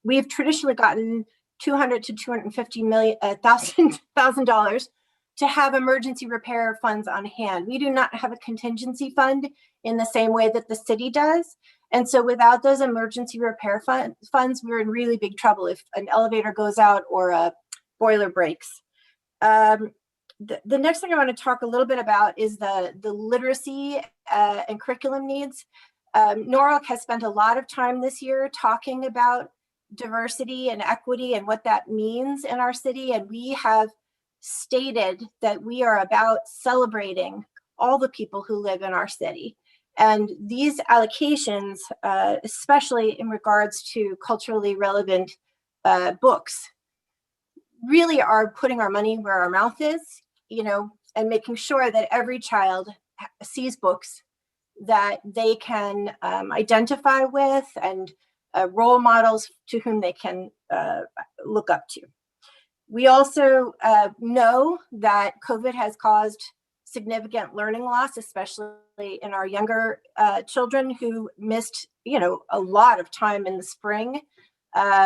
we've traditionally gotten $200,000 to $250,000 to have emergency repair funds on hand. We do not have a contingency fund in the same way that the city does. And so without those emergency repair funds, we're in really big trouble if an elevator goes out or a boiler breaks. The next thing I want to talk a little bit about is the literacy and curriculum needs. Norwalk has spent a lot of time this year talking about diversity and equity and what that means in our city. And we have stated that we are about celebrating all the people who live in our city. And these allocations, especially in regards to culturally relevant books, really are putting our money where our mouth is, and making sure that every child sees books that they can identify with and role models to whom they can look up to. We also know that COVID has caused significant learning loss, especially in our younger children who missed, a lot of time in the spring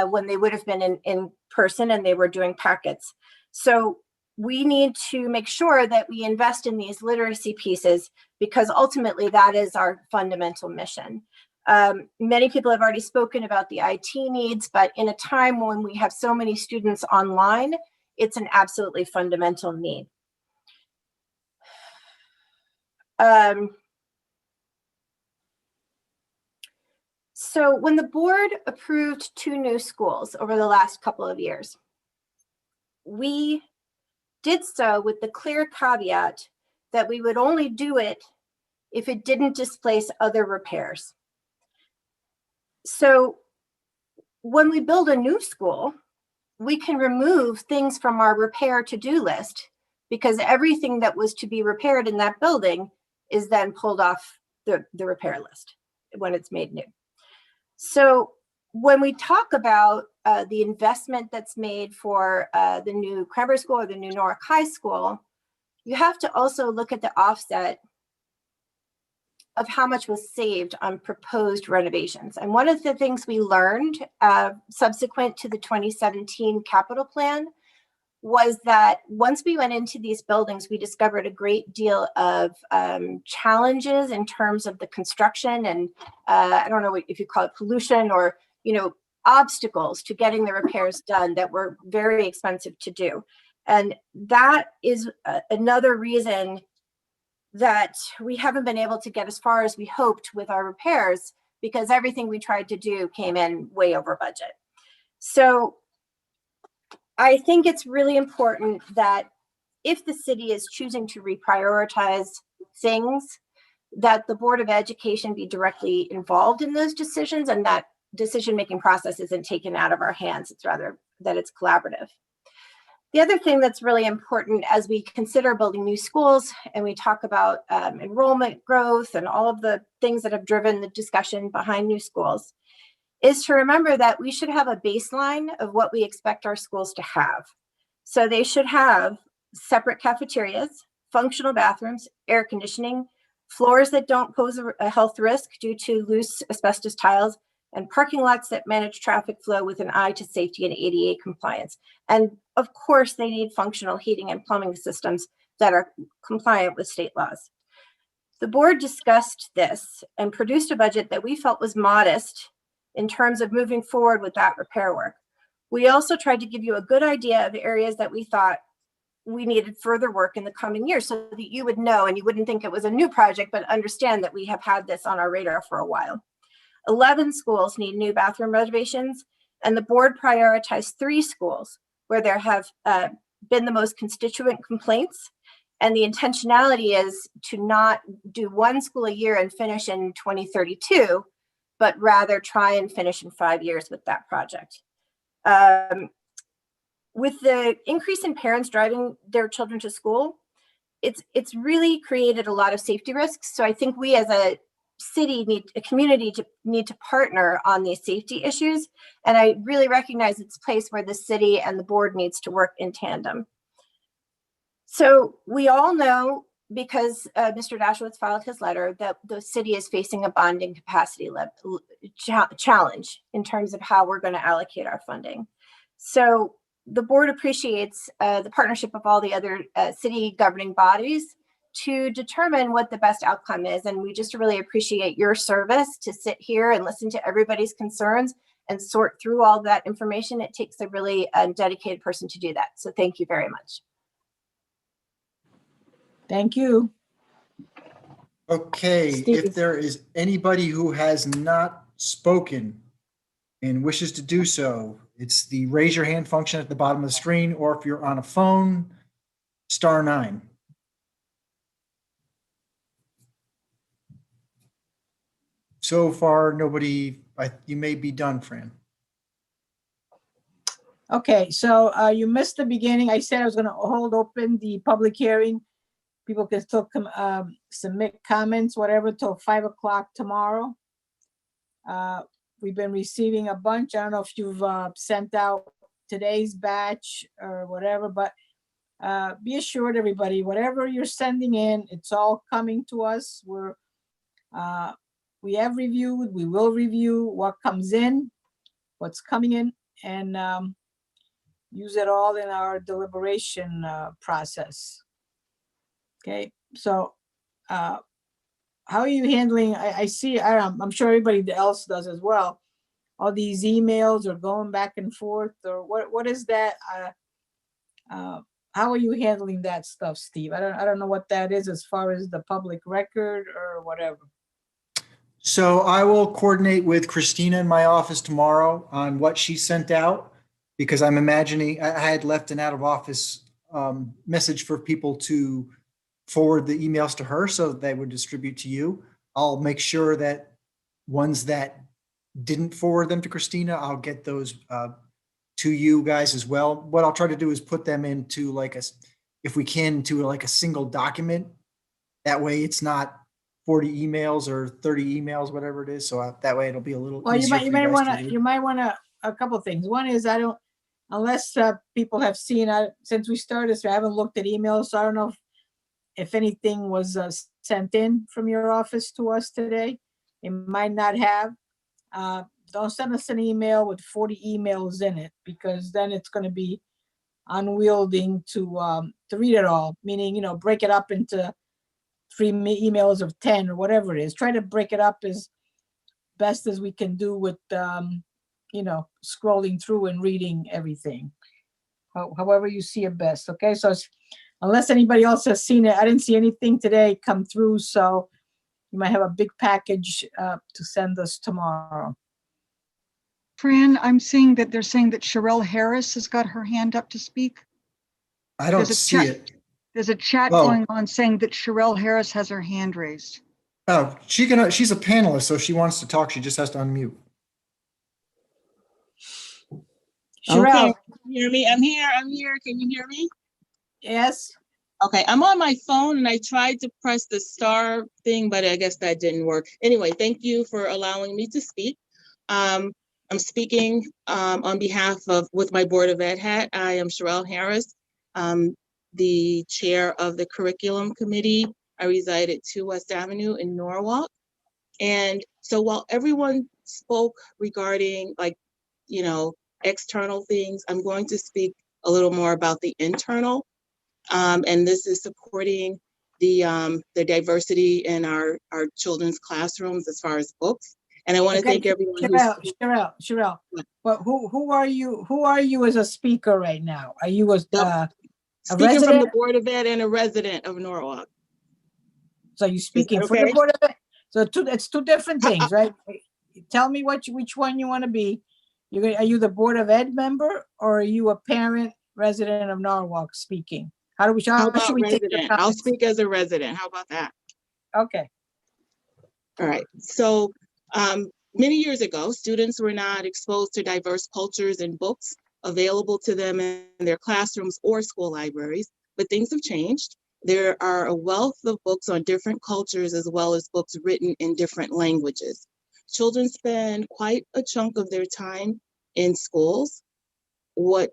when they would have been in person and they were doing packets. So we need to make sure that we invest in these literacy pieces because ultimately that is our fundamental mission. Many people have already spoken about the IT needs, but in a time when we have so many students online, it's an absolutely fundamental need. So when the board approved 2 new schools over the last couple of years, we did so with the clear caveat that we would only do it if it didn't displace other repairs. So when we build a new school, we can remove things from our repair to-do list because everything that was to be repaired in that building is then pulled off the repair list when it's made new. So when we talk about the investment that's made for the new Cranberry School or the new Norwalk High School, you have to also look at the offset of how much was saved on proposed renovations. And one of the things we learned subsequent to the 2017 capital plan was that once we went into these buildings, we discovered a great deal of challenges in terms of the construction and I don't know if you call it pollution or, obstacles to getting the repairs done that were very expensive to do. And that is another reason that we haven't been able to get as far as we hoped with our repairs because everything we tried to do came in way over budget. So I think it's really important that if the city is choosing to reprioritize things, that the Board of Education be directly involved in those decisions and that decision-making process isn't taken out of our hands. It's rather that it's collaborative. The other thing that's really important as we consider building new schools and we talk about enrollment growth and all of the things that have driven the discussion behind new schools is to remember that we should have a baseline of what we expect our schools to have. So they should have separate cafeterias, functional bathrooms, air conditioning, floors that don't pose a health risk due to loose asbestos tiles, and parking lots that manage traffic flow with an eye to safety and ADA compliance. And of course, they need functional heating and plumbing systems that are compliant with state laws. The board discussed this and produced a budget that we felt was modest in terms of moving forward with that repair work. We also tried to give you a good idea of areas that we thought we needed further work in the coming years so that you would know and you wouldn't think it was a new project, but understand that we have had this on our radar for a while. 11 schools need new bathroom renovations, and the board prioritized 3 schools where there have been the most constituent complaints. And the intentionality is to not do 1 school a year and finish in 2032, but rather try and finish in 5 years with that project. With the increase in parents driving their children to school, it's really created a lot of safety risks. So I think we as a city need to partner on these safety issues. And I really recognize it's a place where the city and the board needs to work in tandem. So we all know, because Mr. Dashowitz filed his letter, that the city is facing a bonding capacity challenge in terms of how we're going to allocate our funding. So the board appreciates the partnership of all the other city governing bodies to determine what the best outcome is. And we just really appreciate your service to sit here and listen to everybody's concerns and sort through all that information. It takes a really dedicated person to do that. So thank you very much. Thank you. Okay, Steve. if there is anybody who has not spoken and wishes to do so, it's the raise your hand function at the bottom of the screen, or if you're on a phone, *9. So far, nobody, you may be done, Fran. Okay, so you missed the beginning. I said I was going to hold open the public hearing. People can still submit comments, whatever, till 5 o'clock tomorrow. We've been receiving a bunch. I don't know if you've sent out today's batch or whatever, but be assured, everybody, whatever you're sending in, it's all coming to us. We have reviewed, we will review what comes in, what's coming in, and use it all in our deliberation process. Okay, so how are you handling, I see, I'm sure everybody else does as well, all these emails are going back and forth, or what is that? How are you handling that stuff, Steve? I don't know what that is as far as the public record or whatever. So I will coordinate with Christina in my office tomorrow on what she sent out, because I'm imagining I had left an out of office message for people to forward the emails to her so that they would distribute to you. I'll make sure that ones that didn't forward them to Christina, I'll get those to you guys as well. What I'll try to do is put them into if we can, to like a single document. That way it's not 40 emails or 30 emails, whatever it is. So that way it'll be a little Well, easier. you might want to, a couple of things. One is unless people have seen, since we started, so I haven't looked at emails. So I don't know if anything was sent in from your office to us today. It might not have. Don't send us an email with 40 emails in it, because then it's going to be unwielding to read it all, meaning, break it up into 3 emails of 10 or whatever it is. Try to break it up as best as we can do with, scrolling through and reading everything. However you see it best. Okay, so unless anybody else has seen it, I didn't see anything today come through, so you might have a big package to send us tomorrow. Fran, I'm seeing that they're saying that Sherelle Harris has got her hand up to speak. I don't see it. There's a chat going on saying that Sherelle Harris has her hand raised. Oh, she's a panelist, so if she wants to talk, she just has to unmute. Sherelle, hear me? I'm here. Can you hear me? Yes. Okay, I'm on my phone and I tried to press the star thing, but I guess that didn't work. Anyway, thank you for allowing me to speak. I'm speaking on behalf of, with my Board of Ed hat. I am Sherelle Harris, the chair of the Curriculum Committee. I reside at 2 West Avenue in Norwalk. And so while everyone spoke regarding external things, I'm going to speak a little more about the internal. And this is supporting the diversity in our children's classrooms as far as books. And I want to thank everyone Sherelle, but who are you? Who are you as a speaker right now? Are you a speaking resident? from the Board of Ed and a resident of Norwalk? So you're speaking for okay? the Board of Ed. So it's two different things, right? Tell me which one you want to be. Are you the Board of Ed member or are you a parent resident of Norwalk speaking? How should we take resident? I'll speak as a resident. How about that? Okay. All right. So many years ago, students were not exposed to diverse cultures and books available to them in their classrooms or school libraries, but things have changed. There are a wealth of books on different cultures as well as books written in different languages. Children spend quite a chunk of their time in schools. What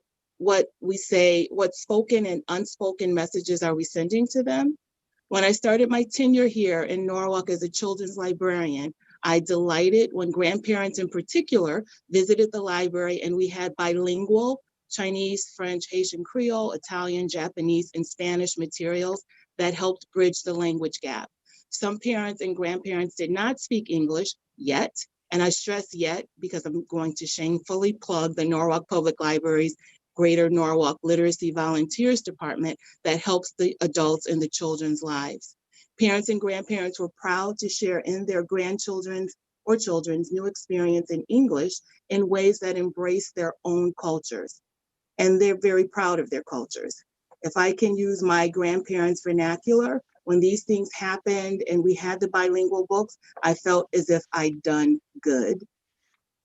spoken and unspoken messages are we sending to them? When I started my tenure here in Norwalk as a children's librarian, I delighted when grandparents in particular visited the library and we had bilingual Chinese, French, Haitian Creole, Italian, Japanese, and Spanish materials that helped bridge the language gap. Some parents and grandparents did not speak English yet, and I stress yet because I'm going to shamefully plug the Norwalk Public Library's Greater Norwalk Literacy Volunteers Department that helps the adults in the children's lives. Parents and grandparents were proud to share in their grandchildren's or children's new experience in English in ways that embrace their own cultures. And they're very proud of their cultures. If I can use my grandparents' vernacular, when these things happened and we had the bilingual books, I felt as if I'd done good.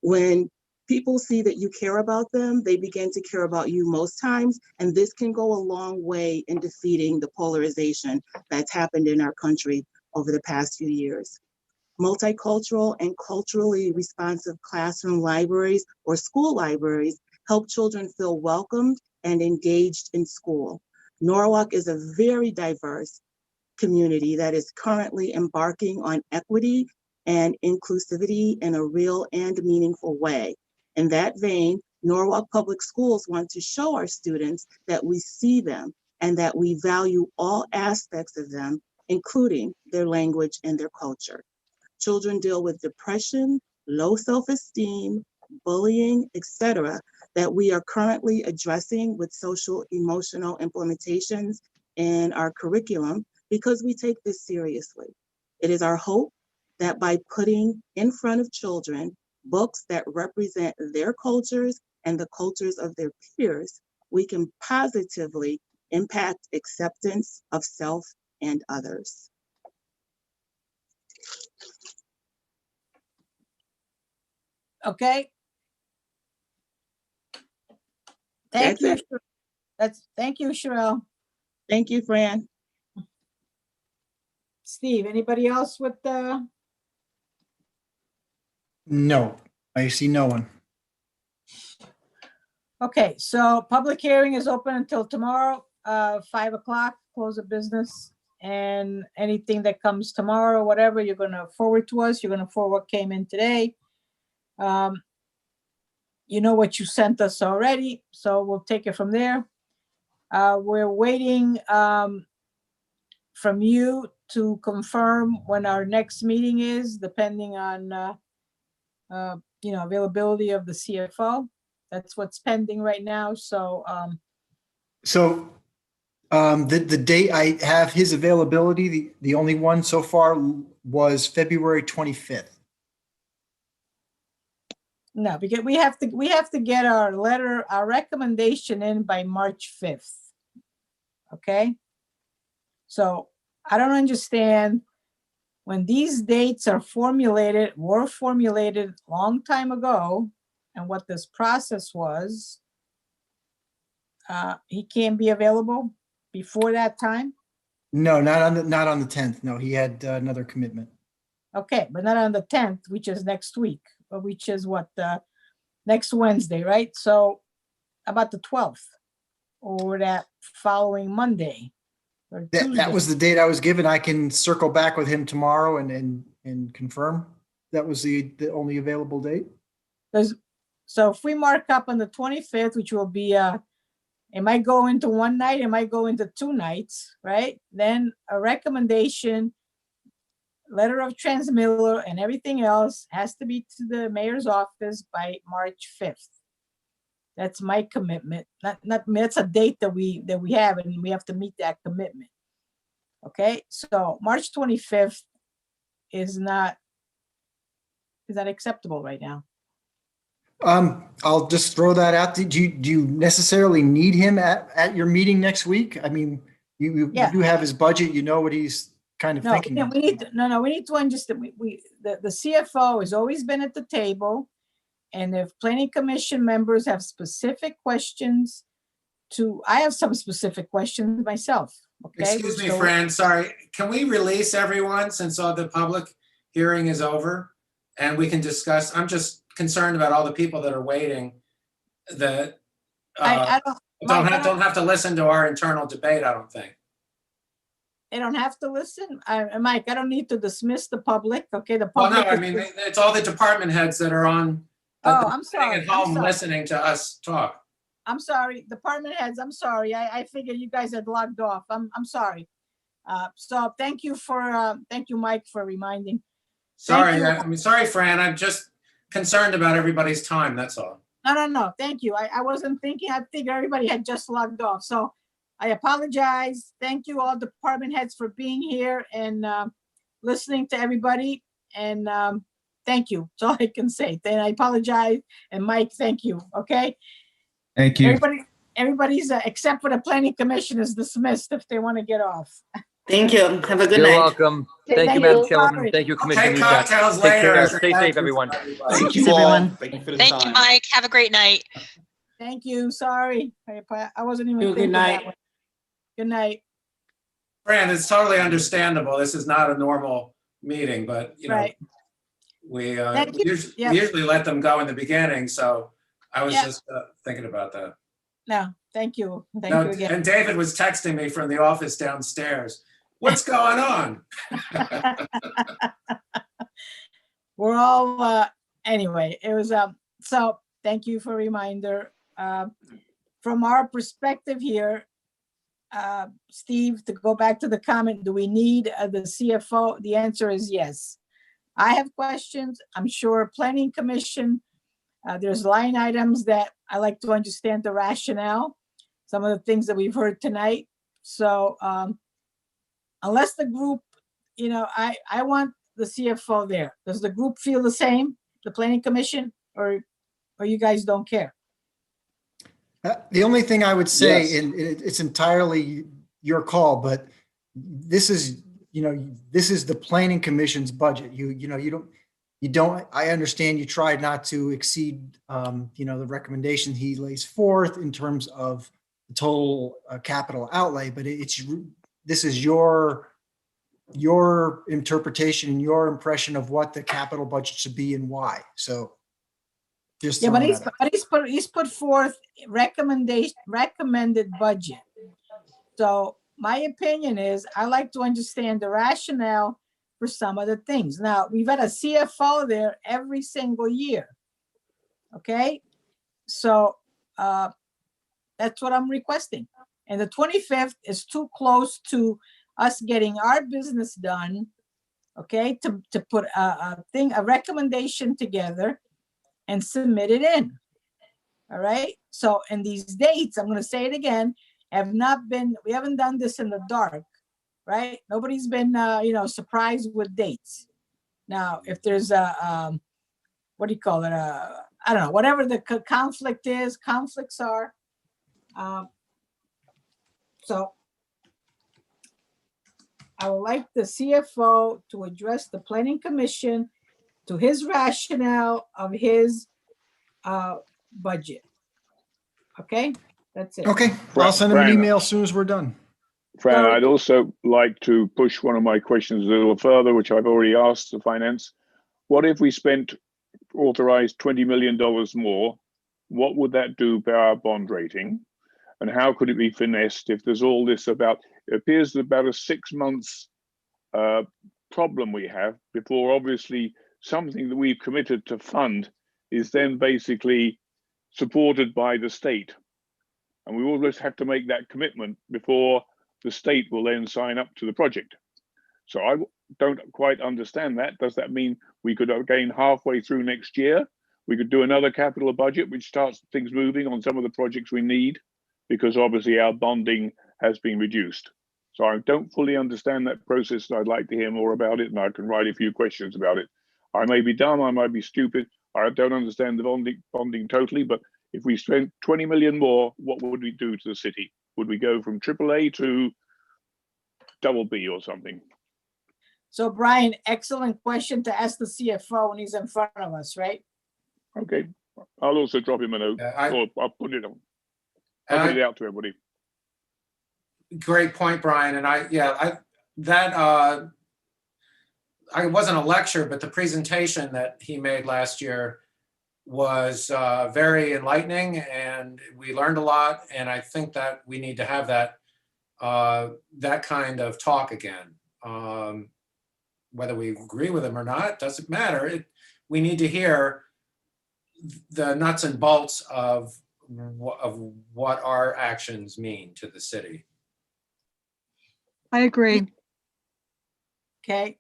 When people see that you care about them, they begin to care about you most times, and this can go a long way in defeating the polarization that's happened in our country over the past few years. Multicultural and culturally responsive classroom libraries or school libraries help children feel welcomed and engaged in school. Norwalk is a very diverse community that is currently embarking on equity and inclusivity in a real and meaningful way. In that vein, Norwalk Public Schools want to show our students that we see them and that we value all aspects of them, including their language and their culture. Children deal with depression, low self-esteem, bullying, etc., that we are currently addressing with social emotional implementations in our curriculum because we take this seriously. It is our hope that by putting in front of children books that represent their cultures and the cultures of their peers, we can positively impact acceptance of self and others. Okay. Thank you. Thank you, Sherelle. Thank you, Fran. Steve, anybody else with the? No, I see no one. Okay, so public hearing is open until tomorrow, 5 o'clock, close of business. And anything that comes tomorrow, whatever you're gonna forward to us, you're gonna forward what came in today. You know what you sent us already, so we'll take it from there. We're waiting from you to confirm when our next meeting is, depending on availability of the CFO. That's what's pending right now. So the date I have his availability, the only one so far was February 25th. no, because we have to get our recommendation in by March 5th. Okay. So I don't understand when these dates were formulated long time ago, and what this process was. he can't be available before that time? No, not on the 10th. No, he had another commitment. Okay, but not on the 10th, which is next week, but which is what, next Wednesday, right? So about the 12th or that following Monday or That Tuesday. was the date I was given. I can circle back with him tomorrow and confirm. That was the only available date. So if we mark up on the 25th, which will be, it might go into one night, it might go into 2 nights, right? Then a recommendation, letter of transmittal and everything else has to be to the mayor's office by March 5th. That's my commitment. That's a date that we have, and we have to meet that commitment. Okay, so March 25th is not acceptable right now. I'll just throw that out. Do you necessarily need him at your meeting next week? I mean, you do have his budget. You know what he's kind of No, thinking. we need to understand, the CFO has always been at the table. And if planning commission members have specific questions I have some specific questions myself, okay? Excuse me, So- Fran, sorry. Can we release everyone since all the public hearing is over? And we can discuss, I'm just concerned about all the people that are waiting that I don't have to listen to our internal debate, I don't think. They don't have to listen. Mike, I don't need to dismiss the public, okay? The Well, no, public. I mean, it's all the department heads that are on. Oh, I'm sorry. At home listening to us talk. I'm sorry, department heads, I'm sorry. I figured you guys had logged off. I'm sorry. So thank you, Mike, for reminding. Sorry, I mean, sorry, Fran, I'm just concerned about everybody's time, that's all. No, thank you. I wasn't thinking, I figured everybody had just logged off. So I apologize. Thank you all department heads for being here and listening to everybody. And thank you. That's all I can say. Then I apologize. And Mike, thank you. Okay. Thank you. Everybody's except for the planning commission is dismissed if they want to get off. Thank you. Have a good You're night. welcome. Thank you, Madam Chairwoman. Thank you, Commissioner. cocktails Take later. care. Stay safe, everyone. Thank you all. everyone. Thank you for the Thank you, time. Mike. Have a great night. Thank you. Sorry. I wasn't even Good thinking that night. way. Good night. Fran, it's totally understandable. This is not a normal meeting, but you know, Right. we Thank you. Yeah. usually let them go in the beginning, so I was Yeah. just thinking about that. No, thank you. Thank No, you again. and David was texting me from the office downstairs. What's going on? We're all, anyway, it was, so thank you for a reminder. From our perspective here, Steve, to go back to the comment, do we need the CFO? The answer is yes. I have questions. I'm sure planning commission, there's line items that I like to understand the rationale, some of the things that we've heard tonight. So unless the group, I want the CFO there. Does the group feel the same, the planning commission, or you guys don't care? The only thing I would say, Yes. and it's entirely your call, but this is the planning commission's budget. You don't, I understand you tried not to exceed, the recommendation he lays forth in terms of the total capital outlay, but this is your interpretation and your impression of what the capital budget should be and why. So just Yeah, but throwing that out. he's put forth recommended budget. So my opinion is I like to understand the rationale for some of the things. Now, we've had a CFO there every single year. Okay, so that's what I'm requesting. And the 25th is too close to us getting our business done, okay, to put a recommendation together and submit it in. All right. So, and these dates, I'm going to say it again, we haven't done this in the dark, right? Nobody's been, surprised with dates. Now, if there's what do you call it? I don't know, whatever the conflicts are. So I would like the CFO to address the planning commission to his rationale of his budget. Okay, That's it. Okay, I'll send him an email as soon as we're done. Fran, I'd also like to push one of my questions a little further, which I've already asked the finance. What if we authorized $20 million more? What would that do for our bond rating? And how could it be finessed if there's all this about, it appears about a 6 months problem we have before obviously something that we've committed to fund is then basically supported by the state. And we always have to make that commitment before the state will then sign up to the project. So I don't quite understand that. Does that mean we could, again, halfway through next year, we could do another capital budget, which starts things moving on some of the projects we need, because obviously our bonding has been reduced. So I don't fully understand that process. I'd like to hear more about it, and I can write a few questions about it. I may be dumb, I might be stupid. I don't understand the bonding totally, but if we spent 20 million more, what would we do to the city? Would we go from AAA to BB or something? So Brian, excellent question to ask the CFO when he's in front of us, right? Okay, I'll also drop him a note, or I'll put it on. I'll put it out to everybody. Great point, Brian. And it wasn't a lecture, but the presentation that he made last year was very enlightening, and we learned a lot. And I think that we need to have that kind of talk again. Whether we agree with him or not, doesn't matter. We need to hear the nuts and bolts of what our actions mean to the city. I agree. Okay.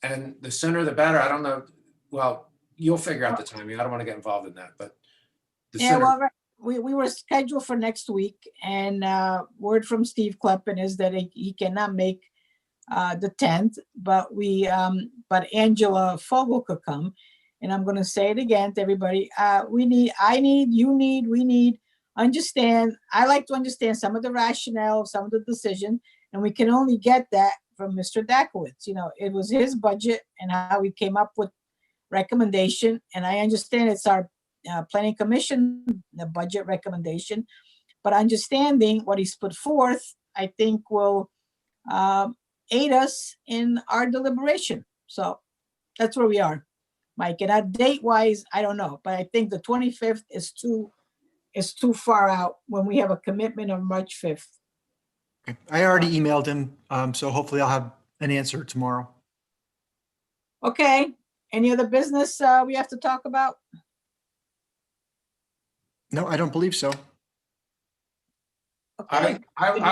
And the sooner the better. I don't know. Well, you'll figure out the timing. I don't want to get involved in that, but the Yeah, sooner. well, we were scheduled for next week, and word from Steve Kleppen is that he cannot make the 10th, but but Angela Fogel could come. And I'm going to say it again to everybody. We need understand. I like to understand some of the rationale, some of the decision, and we can only get that from Mr. Dakowitz. You know, it was his budget and how he came up with recommendation. And I understand it's our planning commission, the budget recommendation, but understanding what he's put forth, I think will aid us in our deliberation. So that's where we are, Mike. And date wise, I don't know, but I think the 25th is too far out when we have a commitment of March 5th. Okay. I already emailed him, so hopefully I'll have an answer tomorrow. Okay. Any other business we have to talk about? No, I don't believe so. I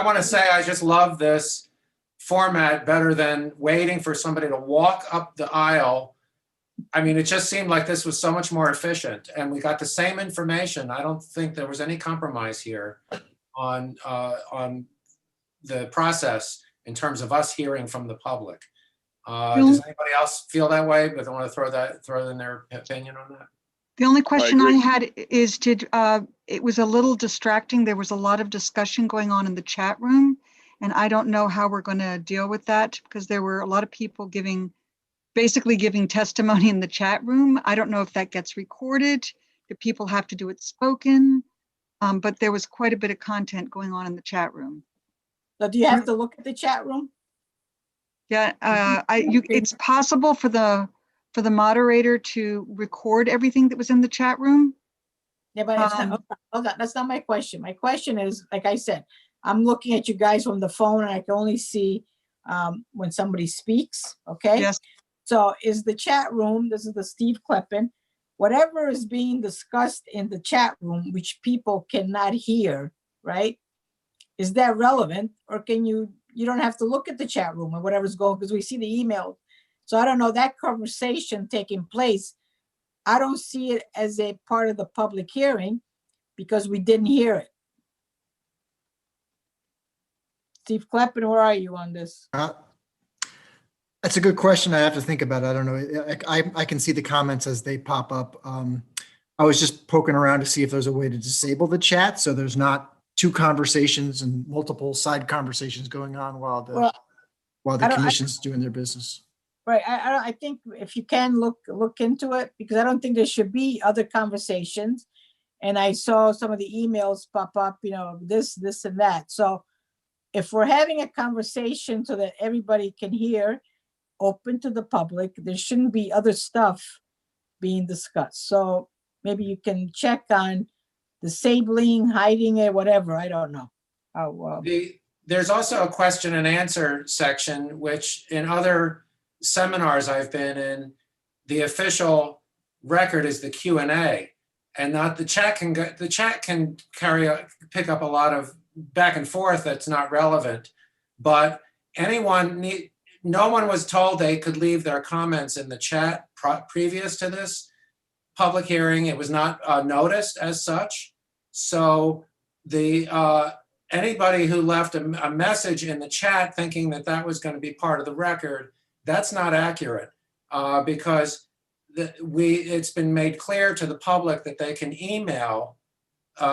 want to say I just love this format better than waiting for somebody to walk up the aisle. I mean, it just seemed like this was so much more efficient, and we got the same information. I don't think there was any compromise here on the process in terms of us hearing from the public. Does anybody else feel that way? But they want to throw in their opinion on that? The only question I had is, it was a little distracting. There was a lot of discussion going on in the chat room, and I don't know how we're going to deal with that because there were a lot of people basically giving testimony in the chat room. I don't know if that gets recorded. Do people have to do it spoken? But there was quite a bit of content going on in the chat room. So do you have to look at the chat room? Yeah, it's possible for the moderator to record everything that was in the chat room. Yeah, but it's not, hold on, that's not my question. My question is, like I said, I'm looking at you guys from the phone and I can only see when somebody speaks, okay? Yes. So is the chat room, this is the Steve Kleppen, whatever is being discussed in the chat room, which people cannot hear, right? Is that relevant, or can you don't have to look at the chat room or whatever's going, because we see the email. So I don't know, that conversation taking place, I don't see it as a part of the public hearing because we didn't hear it. Steve Kleppen, where are you on this? That's a good question. I have to think about it. I don't know. I can see the comments as they pop up. I was just poking around to see if there's a way to disable the chat so there's not two conversations and multiple side conversations going on while the commission's doing their business. Right. I think if you can look into it, because I don't think there should be other conversations. and I saw some of the emails pop up, this and that. So if we're having a conversation so that everybody can hear, open to the public, there shouldn't be other stuff being discussed. So maybe you can check on disabling, hiding it, whatever, I don't know. There's also a question and answer section, which in other seminars I've been in, the official record is the Q&A and not the chat. The chat can pick up a lot of back and forth that's not relevant, but no one was told they could leave their comments in the chat previous to this public hearing. It was not noticed as such. So anybody who left a message in the chat thinking that was going to be part of the record, that's not accurate, because it's been made clear to the public that they can email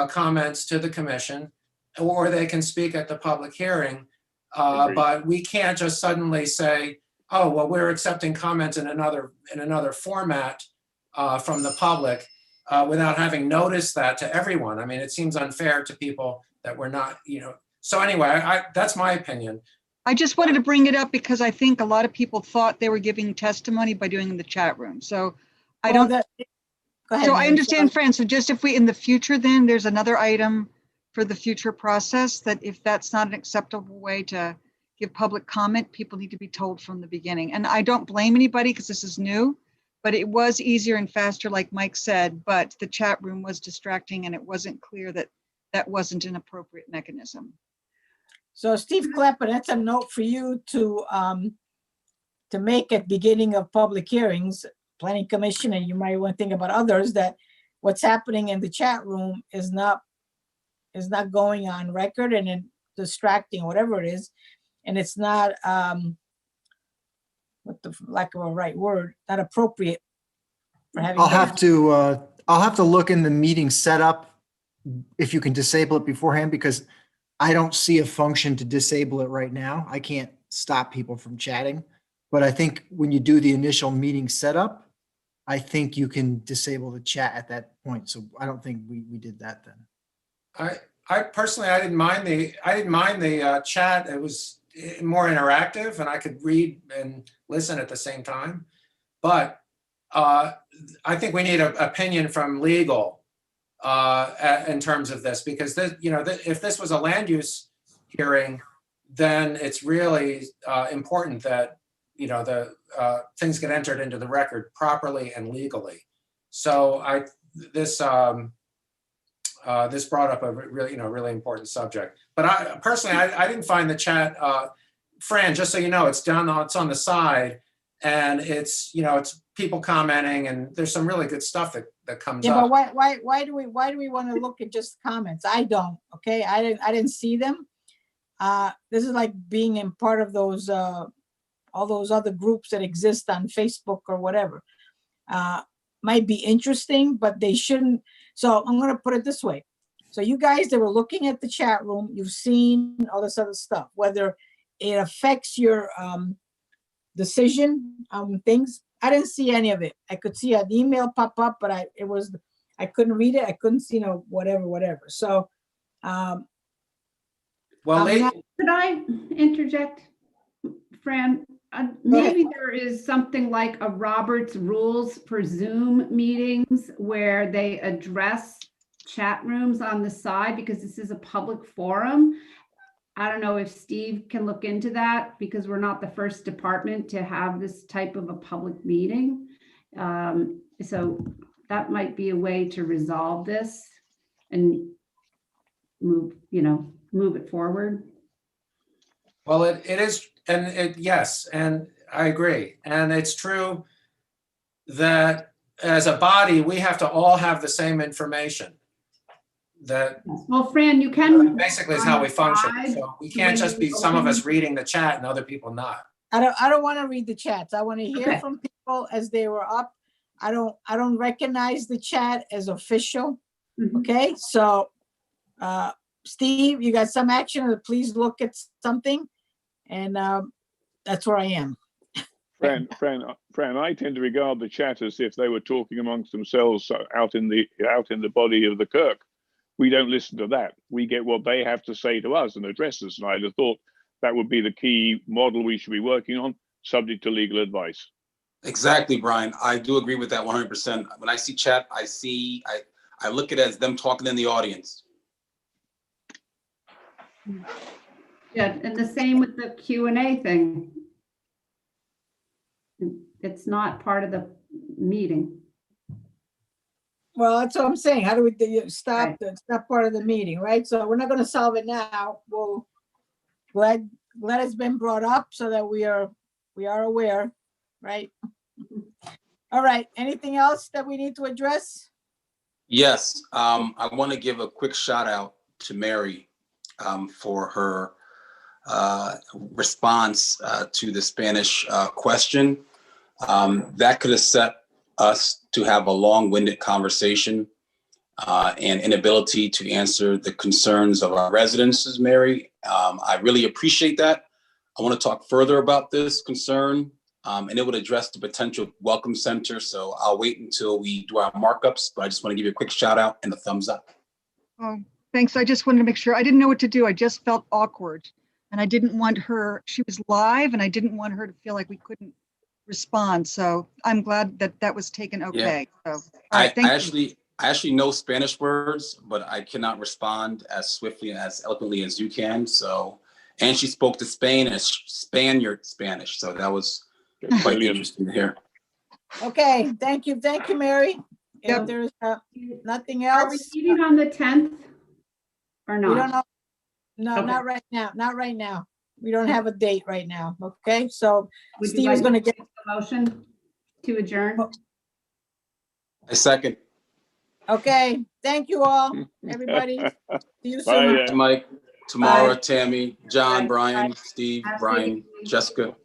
comments to the commission, or they can speak at the public hearing. But we can't just suddenly say, oh, well, we're accepting comments in another format from the public without having noticed that to everyone. I mean, it seems unfair to people that we're not, So anyway, that's my opinion. I just wanted to bring it up because I think a lot of people thought they were giving testimony by doing it in the chat room. So I Well, don't. Go ahead, So I Mary. understand, Fran. So just if we, in the future, then there's another item for the future process that if that's not an acceptable way to give public comment, people need to be told from the beginning. And I don't blame anybody because this is new, but it was easier and faster, like Mike said, but the chat room was distracting and it wasn't clear that that wasn't an appropriate mechanism. So Steve Klepper, that's a note for you to make at beginning of public hearings, Planning Commission, and you might want to think about others, that what's happening in the chat room is not going on record and then distracting, whatever it is. And it's not, what the lack of a right word, not appropriate for having. I'll have to look in the meeting setup if you can disable it beforehand, because I don't see a function to disable it right now. I can't stop people from chatting, but I think when you do the initial meeting setup, I think you can disable the chat at that point. So I don't think we did that then. I personally, I didn't mind the chat. It was more interactive and I could read and listen at the same time. But I think we need an opinion from legal in terms of this, because if this was a land use hearing, then it's really important that the things get entered into the record properly and legally. So this brought up a really important subject. But I personally, I didn't find the chat, Fran, just so you know, it's on the side, and it's it's people commenting, and there's some really good stuff that comes up. Yeah, but why do we want to look at just comments? I don't. Okay, I didn't see them. This is like being in part of those all those other groups that exist on Facebook or whatever. Might be interesting, but they shouldn't. So I'm going to put it this way. So you guys that were looking at the chat room, you've seen all this other stuff, whether it affects your decision on things. I didn't see any of it. I could see an email pop up, but I couldn't read it. I couldn't see, whatever. So, well, could I interject, Fran? Maybe there is something like a Robert's rules for Zoom meetings where they address chat rooms on the side, because this is a public forum. I don't know if Steve can look into that, because we're not the first department to have this type of a public meeting. So that might be a way to resolve this and move it forward. Well, it is, and yes, and I agree. And it's true that as a body, we have to all have the same information. Well, Fran, you can. Basically is how we function. So we can't just be some of us reading the chat and other people not. I don't want to read the chats. I want to hear from people as they were up. I don't recognize the chat as official. Okay, so Steve, you got some action, or please look at something, and that's where I am. Fran, I tend to regard the chat as if they were talking amongst themselves out in the body of the Kirk. We don't listen to that. We get what they have to say to us and address us. And I'd have thought that would be the key model we should be working on, subject to legal advice. Exactly, Brian. I do agree with that 100%. When I see chat, I look at it as them talking in the audience. Yeah, and the same with the Q&A thing. It's not part of the meeting. Well, that's what I'm saying. How do we stop? It's not part of the meeting, right? So we're not going to solve it now. We'll glad it's been brought up so that we are aware, right? All right. Anything else that we need to address? Yes, I want to give a quick shout out to Mary for her response to the Spanish question. That could have set us to have a long-winded conversation and inability to answer the concerns of our residents, Mary. I really appreciate that. I want to talk further about this concern, and it would address the potential welcome center. So I'll wait until we do our markups, but I just want to give you a quick shout out and a thumbs up. Oh, thanks. I just wanted to make sure. I didn't know what to do. I just felt awkward. And I didn't want her, she was live, and I didn't want her to feel like we couldn't respond. So I'm glad that that was taken okay. So, all right, thank you. I actually know Spanish words, but I cannot respond as swiftly and as eloquently as you can. So, and she spoke to Spain and Spaniard Spanish. So that was quite interesting to hear. Okay, thank you, Mary. Yep. If there's nothing Are we else, meeting on the 10th or not? we don't know. No, Okay. not right now. Not right now. We don't have a date right now. Okay, so Would you Steve is like going to get. a motion to adjourn? A second. Okay, thank you all, everybody. See you Bye, soon. Mike, Tamara, Bye. Tammy, John, Bye. Brian, Bye. Steve, Have a good Brian, evening. Jessica.